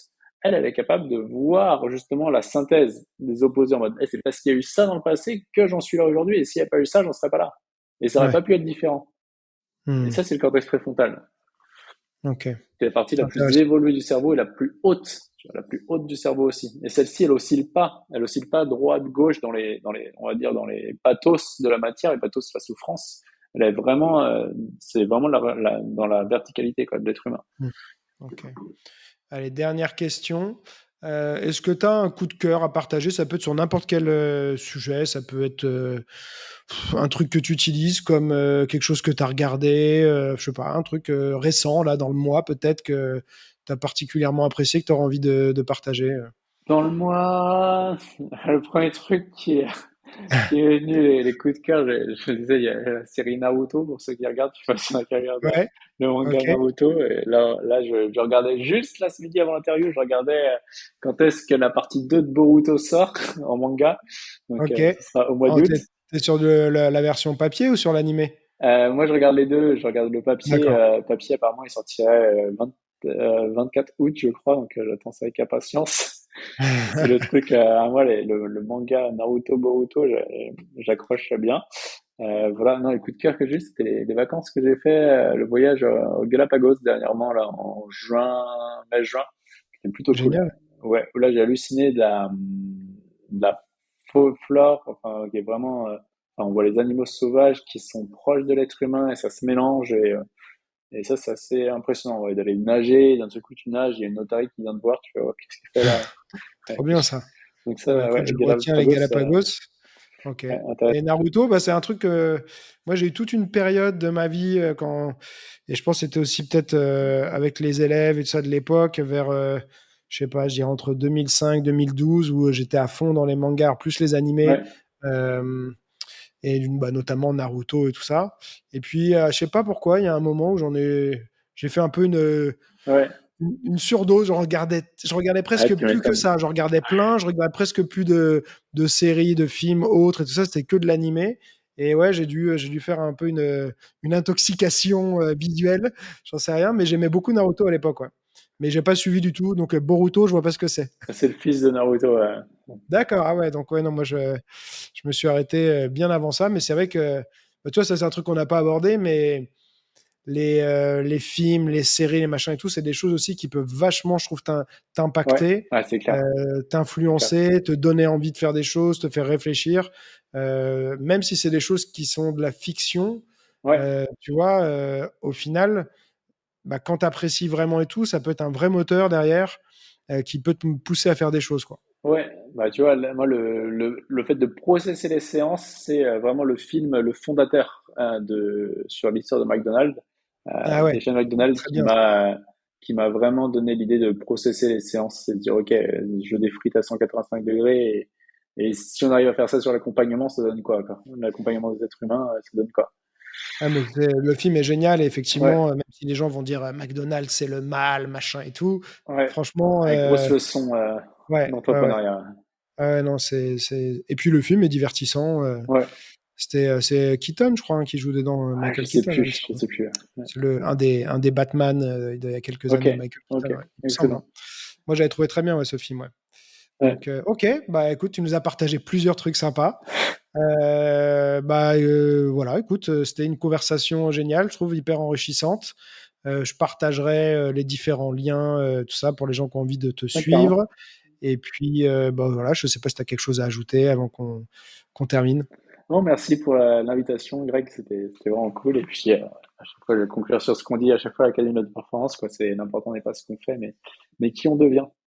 Speaker 2: elle est capable de voir justement la synthèse des opposés en mode, eh, c'est parce qu'il y a eu ça dans le passé que j'en suis là aujourd'hui. Et s'il n'y a pas eu ça, j'en serais pas là. Et ça n'aurait
Speaker 1: Ouais.
Speaker 2: pas pu être différent. Et
Speaker 1: Mmh.
Speaker 2: ça, c'est le cortex préfrontal.
Speaker 1: OK.
Speaker 2: C'est la partie la plus
Speaker 1: Intéressant.
Speaker 2: évoluée du cerveau et la plus haute, la plus haute du cerveau aussi. Et celle-ci, elle oscille pas droite, gauche on va dire dans les pathos de la matière, les pathos, la souffrance. Elle est vraiment, c'est vraiment dans la verticalité, quoi, de l'être humain.
Speaker 1: Mmh. OK. Allez, dernière question. Est-ce que tu as un coup de cœur à partager? Ça peut être sur n'importe quel, sujet, ça peut être, un truc que tu utilises comme, quelque chose que tu as regardé, je sais pas, un truc, récent là dans le mois peut-être que tu as particulièrement apprécié, que tu auras envie de partager,
Speaker 2: Dans le mois, le premier truc qui est venu, les coups de cœur, je disais, il y a la série Naruto, pour ceux qui regardent, je sais pas si qui regardent
Speaker 1: Ouais,
Speaker 2: le manga
Speaker 1: OK,
Speaker 2: Naruto, et là je regardais juste là ce midi avant l'interview, je regardais quand est-ce que la partie 2 de Boruto sort en manga, donc
Speaker 1: OK.
Speaker 2: ce sera au mois
Speaker 1: Oh,
Speaker 2: d'août.
Speaker 1: tu sur la version papier ou sur l'animé?
Speaker 2: Moi je regarde les deux, je regarde le papier,
Speaker 1: D'accord.
Speaker 2: papier apparemment il sortirait 24 août, je crois, donc j'attends ça avec impatience. C'est le truc, moi, le manga Naruto Boruto, j'accroche bien. Voilà, non, les coups de cœur que j'ai, c'était les vacances que j'ai fait, le voyage au Galapagos dernièrement, là, en juin, mai-juin. C'était plutôt cool.
Speaker 1: Génial.
Speaker 2: Ouais, là, j'ai halluciné de la flore, enfin, qui est vraiment, enfin, on voit les animaux sauvages qui sont proches de l'être humain et ça se mélange et ça, c'est assez impressionnant, ouais, d'aller nager, d'un seul coup, tu nages, il y a une otarie qui vient te voir, tu fais, oh, qu'est-ce qu'il fait là? Ouais.
Speaker 1: Trop bien ça.
Speaker 2: Donc
Speaker 1: Ah bah
Speaker 2: ça,
Speaker 1: écoute,
Speaker 2: ouais,
Speaker 1: je retiens les
Speaker 2: Galapagos,
Speaker 1: Galapagos. Ok.
Speaker 2: ouais, intéressant.
Speaker 1: Et Naruto, bah, c'est un truc que moi j'ai eu toute une période de ma vie quand et je pense que c'était aussi peut-être avec les élèves et tout ça de l'époque vers je sais pas, je dirais entre 2005 2012 où j'étais à fond dans les mangas, plus les animés
Speaker 2: Ouais,
Speaker 1: euh, et bah, notamment Naruto et tout ça. Et puis je sais pas pourquoi, il y a un moment où j'ai fait un peu
Speaker 2: ouais,
Speaker 1: une surdose. Je regardais
Speaker 2: ah,
Speaker 1: presque
Speaker 2: tu
Speaker 1: plus que
Speaker 2: m'étonnes.
Speaker 1: ça. Je regardais plein, je regardais presque plus de séries, de films autres et tout ça. C'était que de l'animé. Et ouais, j'ai dû faire un peu une intoxication visuelle. J'en sais rien, mais j'aimais beaucoup Naruto à l'époque, ouais. Mais j'ai pas suivi du tout. Donc Boruto, je vois pas ce que c'est.
Speaker 2: C'est le fils de Naruto.
Speaker 1: D'accord, ah ouais, donc ouais, non, moi je me suis arrêté bien avant ça. Mais c'est vrai que, bah, tu vois, ça c'est un truc qu'on n'a pas abordé, mais les films, les séries, les machins et tout, c'est des choses aussi qui peuvent vachement, je trouve,
Speaker 2: Ouais,
Speaker 1: t'impacter,
Speaker 2: ouais, c'est clair. C'est clair.
Speaker 1: t'influencer, te donner envie de faire des choses, te faire réfléchir. Même si c'est des choses qui sont de la fiction,
Speaker 2: Ouais,
Speaker 1: tu vois, au final, bah, quand tu apprécies vraiment et tout, ça peut être un vrai moteur derrière qui peut te pousser à faire des choses, quoi.
Speaker 2: ouais. Bah, tu vois, moi, le fait de processer les séances, c'est vraiment le film, le fondateur sur l'histoire de McDonald's,
Speaker 1: Ah ouais,
Speaker 2: des chaînes McDonald's,
Speaker 1: très
Speaker 2: qui
Speaker 1: bien ça.
Speaker 2: m'a vraiment donné l'idée de processer les séances, c'est de dire, OK, je veux des frites à 185 degrés, et si on arrive à faire ça sur l'accompagnement, ça donne quoi? L'accompagnement des êtres humains, ça donne quoi?
Speaker 1: Ah, mais le film est génial et
Speaker 2: Ouais,
Speaker 1: effectivement, même si les gens vont dire McDonald's c'est le mal, machin et tout,
Speaker 2: ouais.
Speaker 1: franchement,
Speaker 2: Grosse leçon
Speaker 1: ouais, ouais, ouais.
Speaker 2: d'entrepreneuriat.
Speaker 1: Ouais, non, et puis le film est divertissant.
Speaker 2: Ouais.
Speaker 1: C'est Keaton, je crois, hein, qui joue dedans,
Speaker 2: Ah, je
Speaker 1: Michael
Speaker 2: sais
Speaker 1: Keaton, hein, il me
Speaker 2: plus, je
Speaker 1: semble.
Speaker 2: sais plus. Ouais.
Speaker 1: C'est un des Batman d'il y a quelques
Speaker 2: Ok,
Speaker 1: années, Michael
Speaker 2: ok,
Speaker 1: Keaton, ouais, il me semble, hein.
Speaker 2: excellent.
Speaker 1: Moi, j'avais trouvé très bien ouais, ce film. Ouais.
Speaker 2: Ouais,
Speaker 1: Donc, ok, bah écoute, tu nous as partagé plusieurs trucs sympas. Voilà, écoute, c'était une conversation géniale, je trouve hyper enrichissante. Je partagerai les différents liens, tout ça, pour les gens qui ont envie de te
Speaker 2: ouais, clairement.
Speaker 1: suivre. Et puis, bah, voilà, je ne sais pas si tu as quelque chose à ajouter avant qu'on termine.
Speaker 2: Bon, merci pour l'invitation, Greg, c'était vraiment cool. Et puis, à chaque fois, je vais conclure sur ce qu'on dit à chaque fois à l'Académie de la performance, quoi. L'important n'est pas ce qu'on fait, mais qui on devient.